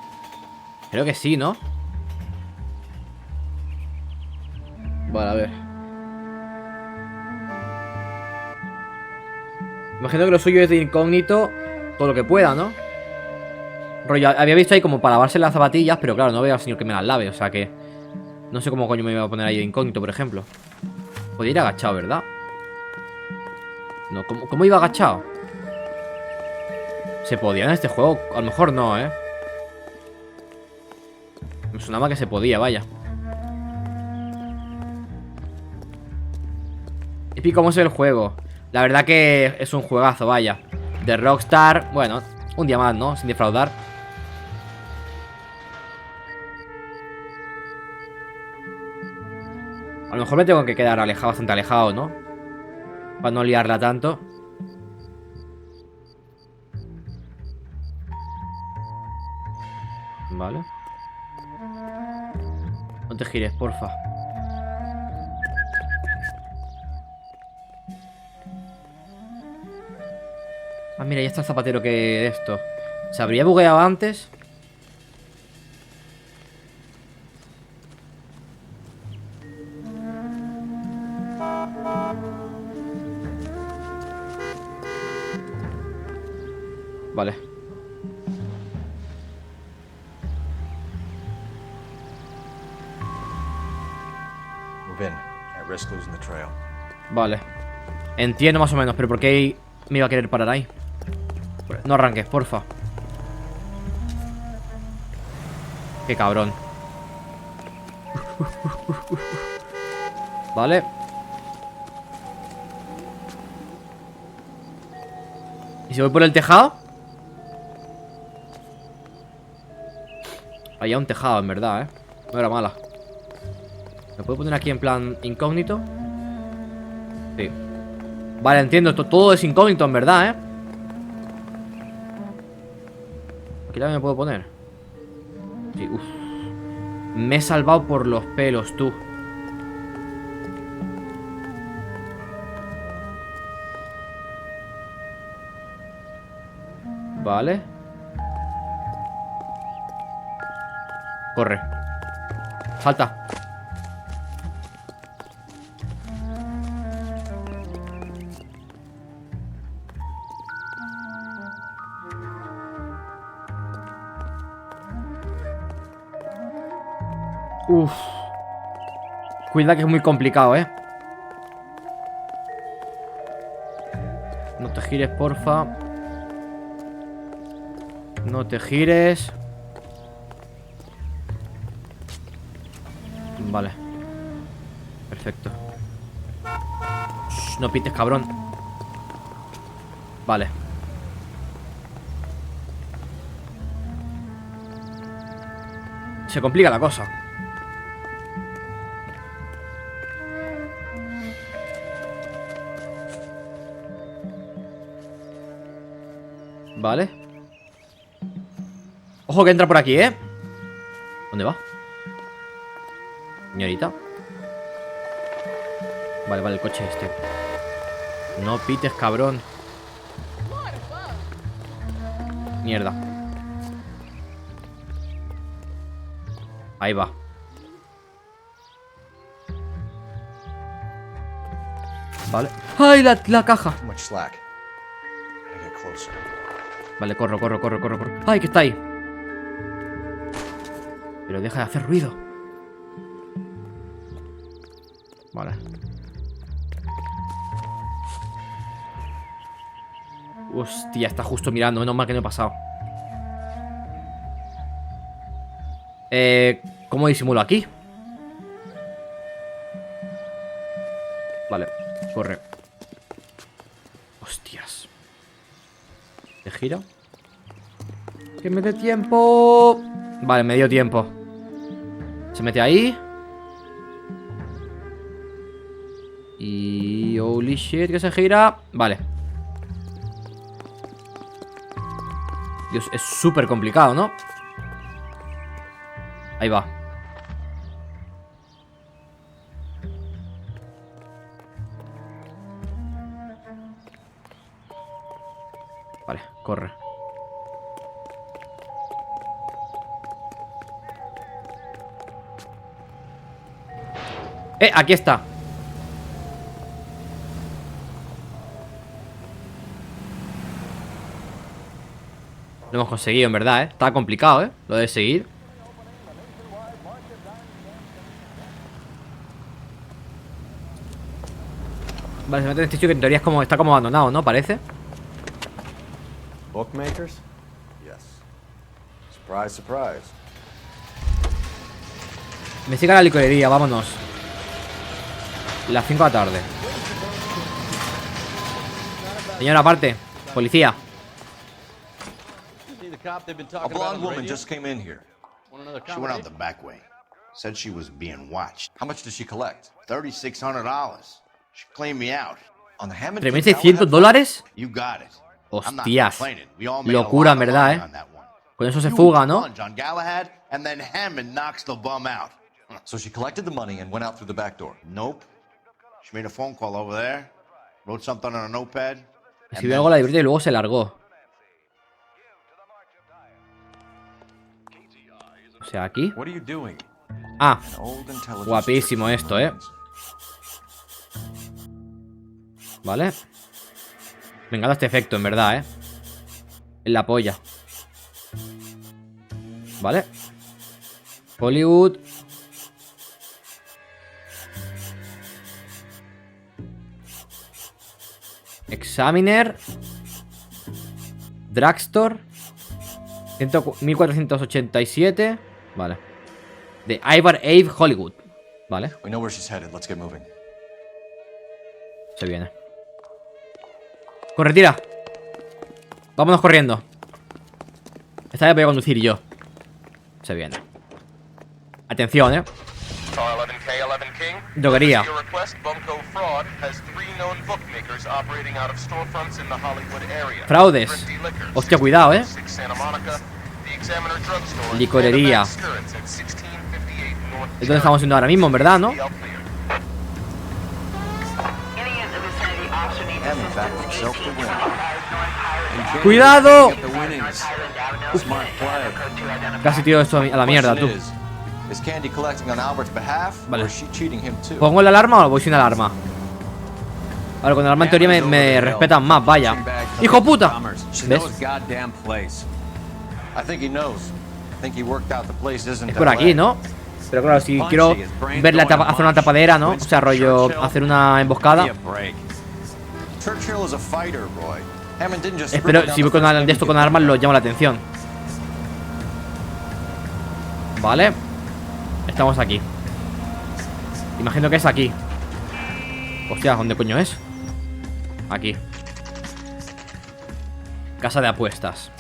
Creo que sí, ¿no? Vale, a ver. Imagino que lo suyo es de incógnito todo lo que pueda, ¿no? Rollo, había visto ahí como para lavarse las zapatillas, pero claro, no veo al señor que me las lave, o sea que... No sé cómo coño me iba a poner ahí de incógnito, por ejemplo. Podía ir agachado, ¿verdad? No, ¿cómo iba agachado? ¿Se podía en este juego? A lo mejor no, Me sonaba que se podía, vaya. Y cómo es el juego. La verdad que es un juegazo, vaya. De Rockstar, bueno, un día más, ¿no? Sin defraudar. A lo mejor me tengo que quedar alejado, bastante alejado, ¿no? Para no liarla tanto. Vale. No te gires, porfa. Ah, mira, ya está el zapatero que esto. ¿Se habría bugueado antes? Vale. Vale. Entiendo más o menos, pero ¿por qué me iba a querer parar ahí? No arranques, porfa. Qué cabrón. Vale. ¿Y si voy por el tejado? Había un tejado, en verdad, No era mala. ¿Me puedo poner aquí en plan incógnito? Sí. Vale, entiendo. Todo es incógnito, en verdad, Aquí también me puedo poner. Sí, uff. Me he salvado por los pelos, tú. Vale. Corre. Salta. Uff. Cuidado que es muy complicado, gires, porfa. No te gires. Vale. Perfecto. Shh, no pites, cabrón. Vale. Se complica la cosa. Vale. Ojo que entra por aquí, ¿eh? ¿Dónde va? Señorita. Vale, vale, el coche este. No pites, cabrón. Mierda. Ahí va. Vale. ¡Ay, la caja! Vale, corro. ¡Ay, que está ahí! Pero deja de hacer ruido. Vale. Hostia, está justo mirando. Menos mal que no he pasado. ¿Cómo disimulo aquí? Vale, corre. Hostias. ¿Te gira? ¡Que me dé tiempo! Vale, me dio tiempo. Se mete ahí. Y... holy shit, que se gira. Vale. Dios, es súper complicado, ¿no? Ahí va. Vale, corre. Aquí está. Lo hemos conseguido, en verdad, ¿eh? Está complicado, ¿eh? Lo de seguir. Vale, se mete en este sitio que en teoría es como, está como abandonado, ¿no? Parece. Bookmakers? Yes. Surprise, surprise. Me sigue a la licorería, vámonos. Las 5 de la tarde. Señora, aparte. Policía. A blonde woman just came in here. She went out the back way. Said she was being watched. How much did she collect? $3,600. She cleaned me out. On the Hammond $3,600. You got it. Hostias. Locura, en verdad, ¿eh? Con eso se fuga, ¿no? On Galahad, and then Hammond knocks the bum out. So she collected the money and went out through the back door? Nope. She made a phone call over there, wrote something on a notepad. Escribió algo a la libreta y luego se largó. O sea, aquí. Ah, guapísimo esto, ¿eh? Vale. Me encanta este efecto, en verdad, ¿eh? En la polla. Vale. Hollywood. Examiner. Drugstore. 1487. Vale. De Ivar Ave Hollywood. Vale. Se viene. Corre, tira. Vámonos corriendo. Esta vez voy a conducir yo. Se viene. Atención, droguería. Fraudes. Hostia, cuidado, licorería. Es donde estamos yendo ahora mismo, en verdad, ¿no? ¡Cuidado! Uf. Casi tiro esto a la mierda, tú. Vale. ¿Pongo la alarma o voy sin alarma? Vale, con la alarma en teoría me respetan más, vaya. ¡Hijo puta! ¿Ves? Es por aquí, ¿no? Pero claro, si quiero ver hacer una tapadera, ¿no? O sea, rollo, hacer una emboscada. Espero, si voy con de esto con armas, los llamo la atención. Vale. Estamos aquí. Imagino que es aquí. Hostia, ¿dónde coño es? Aquí. Casa de apuestas.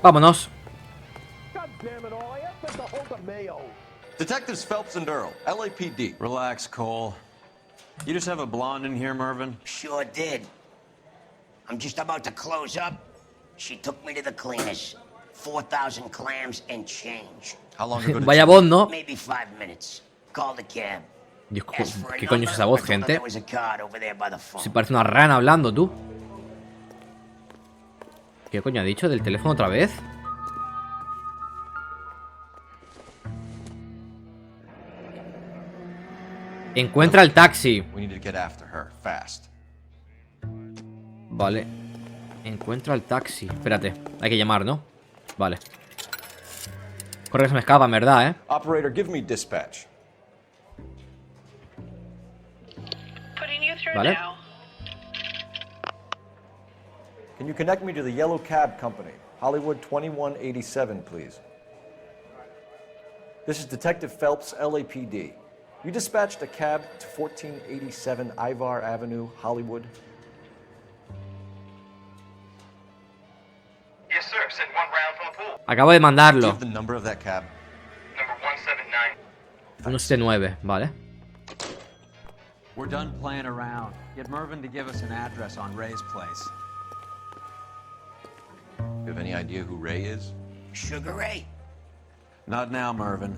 Vámonos. Detectives Phelps and Earl, LAPD. Relax, Cole. You just have a blonde in here, Mervyn? Sure did. I'm just about to close up. She took me to the cleaners. 4,000 clams and change. How long ago did Vaya voz, ¿no? Maybe 5 minutes. Call the cab. Dios, ¿qué coño es esa voz, gente? There was a card over there by the phone. Si parece una rana hablando, tú. ¿Qué coño ha dicho? ¿Del teléfono otra vez? Encuentra el taxi. We need to get after her, fast. Vale. Encuentra el taxi. Espérate, hay que llamar, ¿no? Vale. Corre que se me escapa, en verdad, ¿eh? Operator, give me dispatch. Vale. Can you connect me to the Yellow Cab Company, Hollywood 2187, please? This is Detective Phelps, LAPD. You dispatched a cab to 1487 Ivar Avenue, Hollywood. Yes, sir. Sent one round from the pool. Acabo de mandarlo. Do you have the number of that cab? Number 179. 179, vale. We're done playing around. Get Mervyn to give us an address on Ray's place. You have any idea who Ray is? Sugar Ray? Not now, Mervyn.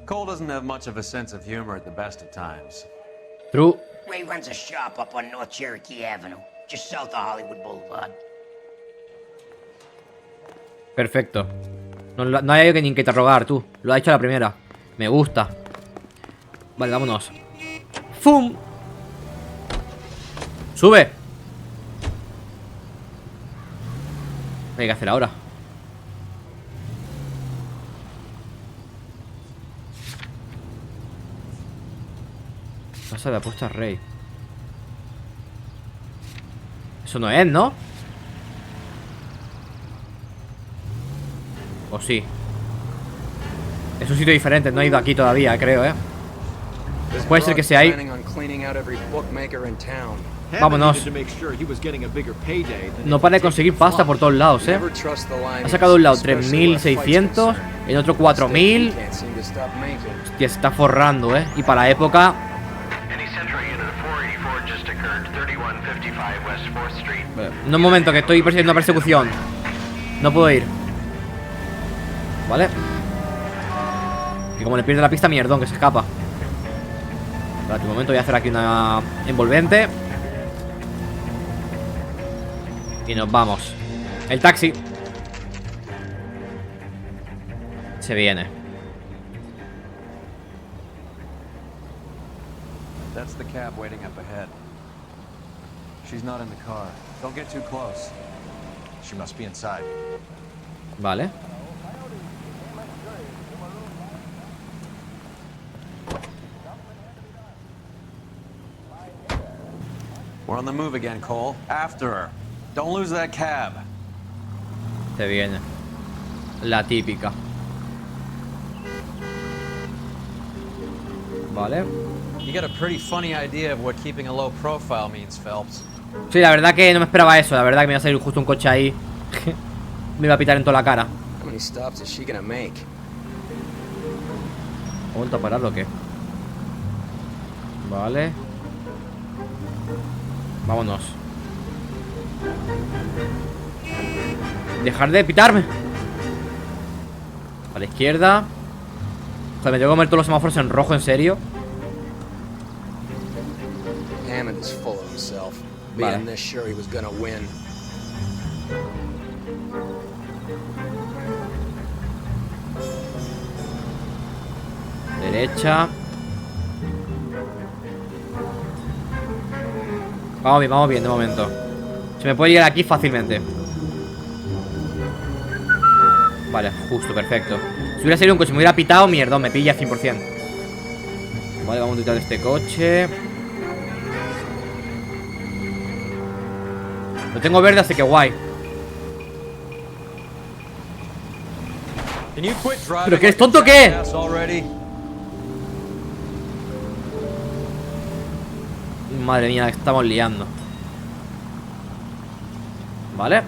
Cole doesn't have much of a sense of humor at the best of times. True. Ray runs a shop up on North Cherokee Avenue, just south of Hollywood Boulevard. Perfecto. No hay que ni que interrogar, tú. Lo ha hecho a la primera. Me gusta. Vale, vámonos. ¡Fum! ¡Sube! ¿Qué hay que hacer ahora? Casa de apuestas Rey. Eso no es, ¿no? ¿O sí? Es un sitio diferente, no he ido aquí todavía, creo, ¿eh? Puede ser que sea ahí. Vámonos. No para de conseguir pasta por todos lados, ¿eh? Ha sacado de un lado 3.600, en otro 4.000. Hostia, se está forrando, ¿eh? Y para la época... No, un momento, que estoy persiguiendo una persecución. No puedo ir. ¿Vale? Que como le pierde la pista, mierdón, que se escapa. Espérate un momento, voy a hacer aquí una envolvente. Y nos vamos. El taxi. Se viene. That's the cab waiting up ahead. She's not in the car. Don't get too close. She must be inside. Vale. We're on the move again, Cole. After her. Don't lose that cab. Se viene. La típica. Vale. You got a pretty funny idea of what keeping a low profile means, Phelps. Sí, la verdad que no me esperaba eso. La verdad que me iba a salir justo un coche ahí. Me iba a pitar en toda la cara. How many stops is she gonna make? ¿He vuelto a pararlo o qué? Vale. Vámonos. Dejar de pitarme. A la izquierda. O sea, me tengo que comer todos los semáforos en rojo, ¿en serio? Hammond is full of himself. Vale. Being this sure he was gonna win. Derecha. Vamos bien de momento. Se me puede llegar aquí fácilmente. Vale, justo, perfecto. Si hubiera salido un coche y me hubiera pitado, mierda, me pilla 100%. Vale, vamos a quitar este coche. Lo tengo verde, así que guay. ¿Pero qué es tonto qué? Madre mía, estamos liando. Vale.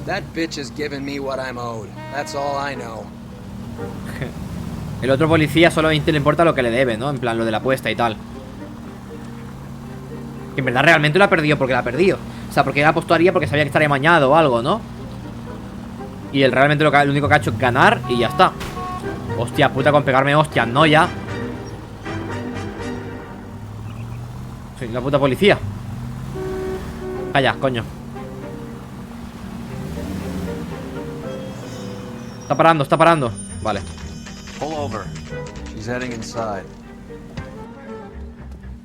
That bitch is giving me what I'm owed. That's all I know. El otro policía solamente le importa lo que le debe, ¿no? En plan, lo de la apuesta y tal. Que en verdad realmente lo ha perdido porque la ha perdido. O sea, porque él apostaría porque sabía que estaría mañado o algo, ¿no? Y él realmente lo único que ha hecho es ganar y ya está. Hostia puta, con pegarme hostias, no ya. Soy la puta policía. Calla, coño. Está parando, está parando. Vale. Pull over. She's heading inside.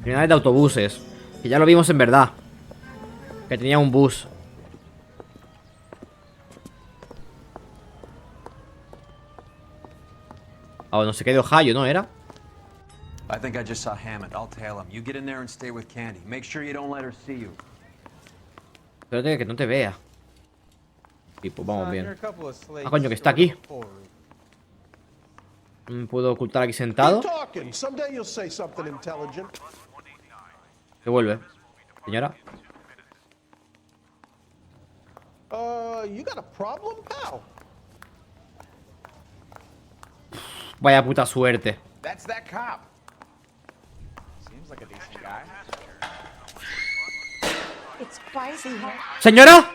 Terminales de autobuses. Que ya lo vimos en verdad. Que tenía un bus. Ah, no sé qué de Ohio, ¿no era? I think I just saw Hammond. I'll tail him. You get in there and stay with Candy. Make sure you don't let her see you. Espérate que no te vea. Y pues vamos bien. Ah, coño, que está aquí. ¿Me puedo ocultar aquí sentado? Se vuelve. Señora. Vaya puta suerte. ¡Señora!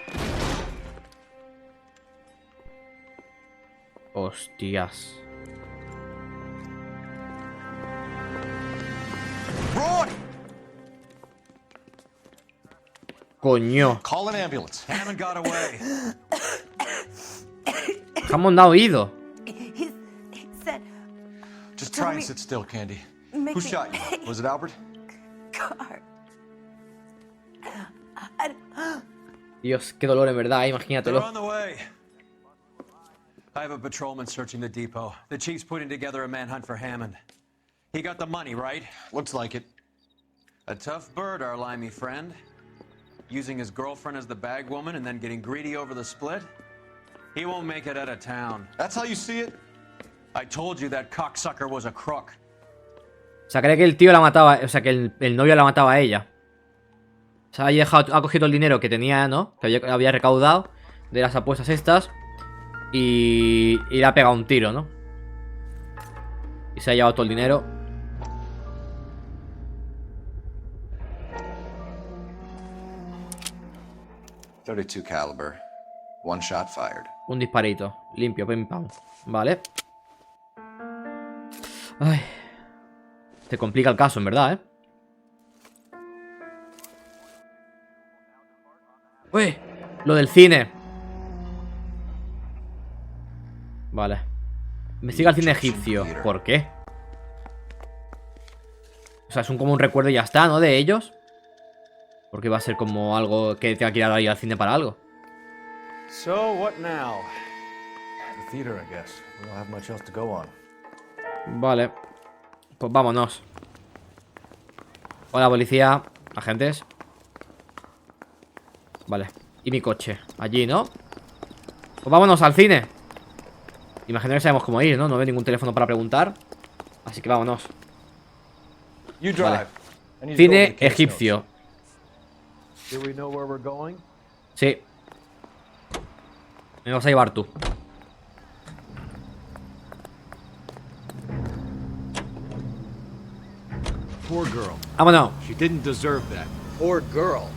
Hostias. Coño. Call an ambulance. Hammond got away. Hammond ha oído. He said, Just try and sit still, Candy. Who shot you? Was it Albert? car. Dios, qué dolor en verdad, They're imagínatelo. on the way. I have a patrolman searching the depot. The chief's putting together a manhunt for Hammond. He got the money, right? Looks like it. A tough bird, our limey friend. Using his girlfriend as the bag woman and then getting greedy over the split. He won't make it out of town. That's how you see it? I told you that cocksucker was a crook. O sea, cree que el tío la mataba, o sea, que el novio la mataba a ella. O sea, ha cogido el dinero que tenía, ¿no? Que había recaudado de las apuestas estas. Y le ha pegado un tiro, ¿no? Y se ha llevado todo el dinero. .32 caliber. One shot fired. Un disparito. Limpio, pim pam. Vale. Ay. Te complica el caso, en verdad, ¿eh? Uy, lo del cine. Vale. Investiga el cine egipcio. ¿Por qué? O sea, es como un recuerdo y ya está, ¿no? De ellos. Porque va a ser como algo que tenga que ir al cine para algo. So, what now? The theater, I guess. We don't have much else to go on. Vale. Pues vámonos. Hola, policía. Agentes. Vale. Y mi coche. Allí, ¿no? Pues vámonos al cine. Imagino que sabemos cómo ir, ¿no? No veo ningún teléfono para preguntar. Así que vámonos. Vale. Cine egipcio. Sí. Me vas a llevar tú. Poor girl. Vámonos. She didn't deserve that. Poor girl.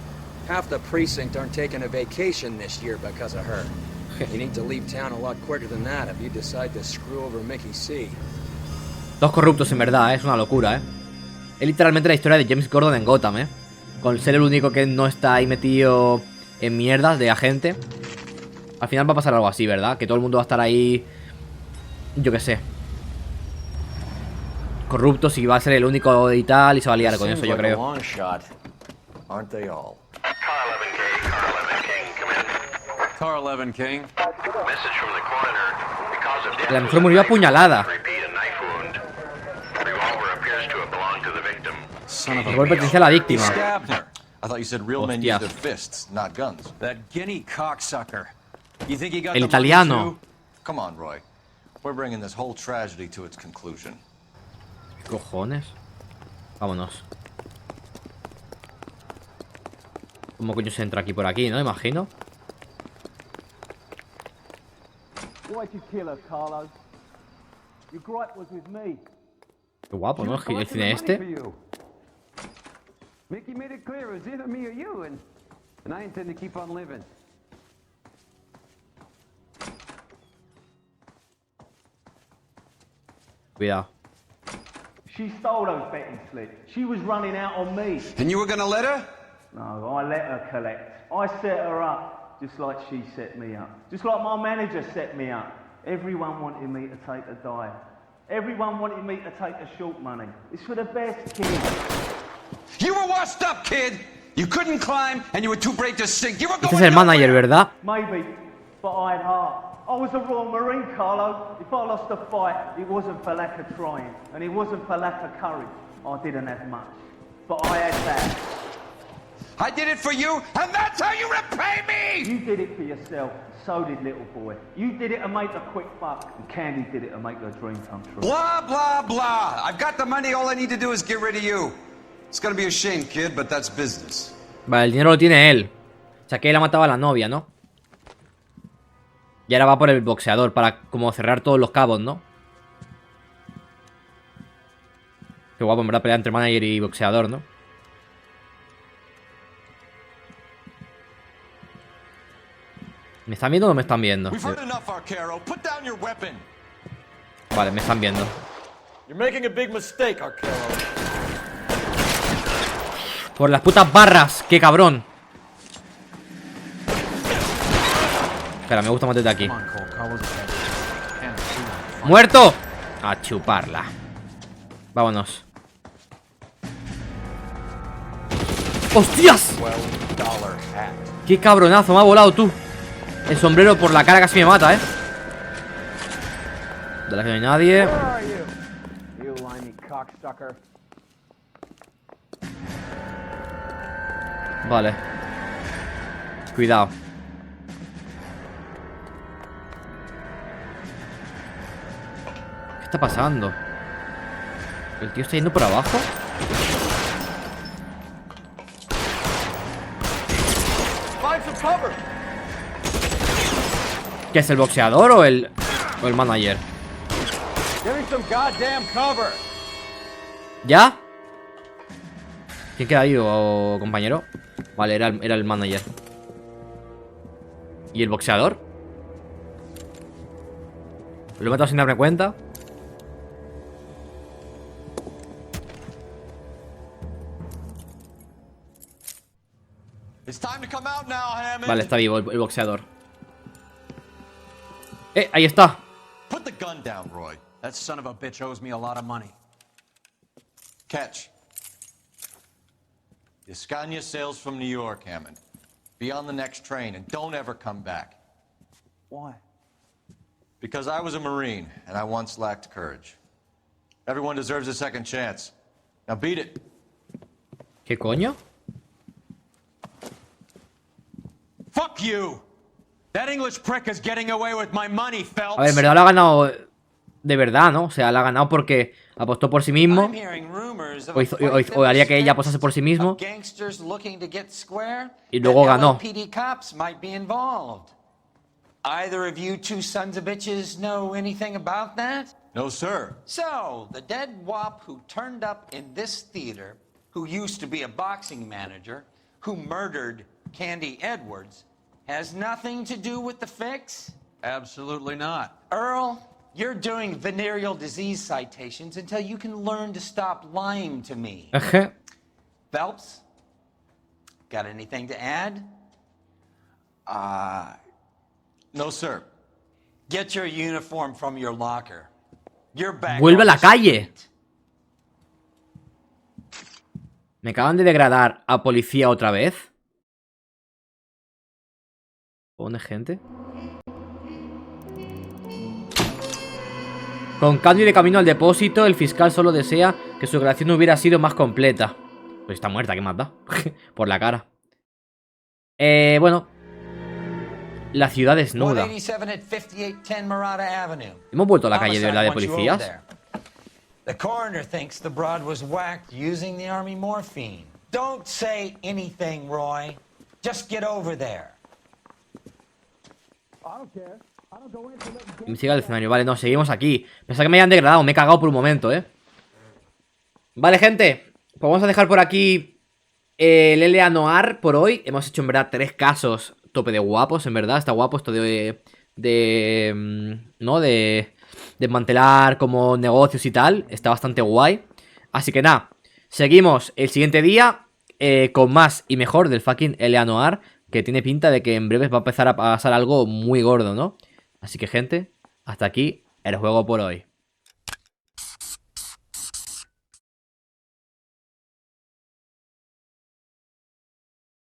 Half the precinct aren't taking a vacation this year because of her. You need to leave town a lot quicker than that if you decide to screw over Mickey C. Dos corruptos en verdad, ¿eh? Es una locura, ¿eh? Es literalmente la historia de James Gordon en Gotham, ¿eh? Con ser el único que no está ahí metido en mierdas de agente. Al final va a pasar algo así, ¿verdad? Que todo el mundo va a estar ahí, yo qué sé, corruptos y va a ser el único y tal. Y se va a liar con eso, yo creo. Car 11 King. Message from the coroner. Because La mujer murió apuñalada. El golpe pertenece a la víctima. Hostias. El italiano. Come on, Roy. We're bringing this whole tragedy to its conclusion. ¿Qué cojones? Vámonos. ¿Cómo coño se entra aquí por aquí, no? Imagino. Qué guapo, ¿no? El cine este. Cuidado. She stole those betting slips. She was running out on me. And you were gonna let her? No, I let her collect. I set her up just like she set me up. Just like my manager set me up. Everyone wanted me to take a dive. Everyone wanted me to take the short money. It's for the best, kid. You were washed up, kid. You couldn't climb and you were too brave to sink. You were going Este es el manager, ¿verdad? Maybe, but I had heart. I was a Royal Marine, Carlo. If I lost a fight, it wasn't for lack of trying, and it wasn't for lack of courage. I didn't have much, but I had that. I did it for you, and that's how you repay me! You did it for yourself, so did little boy. You did it to make a quick buck, and Candy did it to make her dream come true. Blah, blah, blah. I've got the money, all I need to do is get rid of you. It's gonna be a shame, kid, but that's business. Vale, el dinero lo tiene él. O sea, que él ha matado a la novia, ¿no? Y ahora va por el boxeador para como cerrar todos los cabos, ¿no? Qué guapo, en verdad, pelea entre manager y boxeador, ¿no? ¿Me están viendo o no me están viendo? Vale, me están viendo. Por las putas barras, qué cabrón. Espera, me gusta más desde aquí. ¡Muerto! A chuparla. Vámonos. ¡Hostias! ¡Qué cabronazo! Me ha volado tú. El sombrero por la cara casi me mata, ¿eh? De la que no hay nadie. Vale. Cuidado. ¿Qué está pasando? ¿El tío está yendo por abajo? ¿Qué es el boxeador o el manager? ¿Ya? ¿Quién queda ahí, compañero? Vale, era el manager. ¿Y el boxeador? Lo he matado sin darme cuenta. Vale, está vivo el boxeador. Ahí está. Put the gun down, Roy. That son of a bitch owes me a lot of money. Catch. Escania sails from New York, Hammond. Be on the next train and don't ever come back. Why? Because I was a Marine and I once lacked courage. Everyone deserves a second chance. Now beat it. ¿Qué coño? Fuck you. That English prick is getting away with my money, Phelps. A ver, en verdad lo ha ganado de verdad, ¿no? O sea, lo ha ganado porque apostó por sí mismo. O haría que ella apostase por sí mismo. Y luego ganó. Either of you two sons of bitches know anything about that? No, sir. So, the dead wop who turned up in this theater, who used to be a boxing manager, who murdered Candy Edwards, has nothing to do with the fix? Absolutely not. Earl, you're doing venereal disease citations until you can learn to stop lying to me. Phelps, got anything to add? No, sir. Get your uniform from your locker. You're back. Vuelve a la calle. ¿Me acaban de degradar a policía otra vez? ¿Pone gente? Con Candy de camino al depósito, el fiscal solo desea que su creación hubiera sido más completa. Pues está muerta, ¿qué más da? Por la cara. Bueno. La ciudad desnuda. 187 at 5810 Murata Avenue. Hemos vuelto a la calle de verdad de policías. The coroner thinks the broad was whacked using the army morphine. Don't say anything, Roy. Just get over there. Investiga el escenario. Vale, no, seguimos aquí. Pensaba que me habían degradado, me he cagado por un momento, Vale, gente. Pues vamos a dejar por aquí el LA Noire por hoy. Hemos hecho en verdad 3 casos tope de guapos, en verdad. Está guapo esto de desmantelar como negocios y tal. Está bastante guay. Así que nada, seguimos el siguiente día con más y mejor del fucking LA Noire, que tiene pinta de que en breve va a empezar a pasar algo muy gordo, ¿no? Así que gente, hasta aquí el juego por hoy.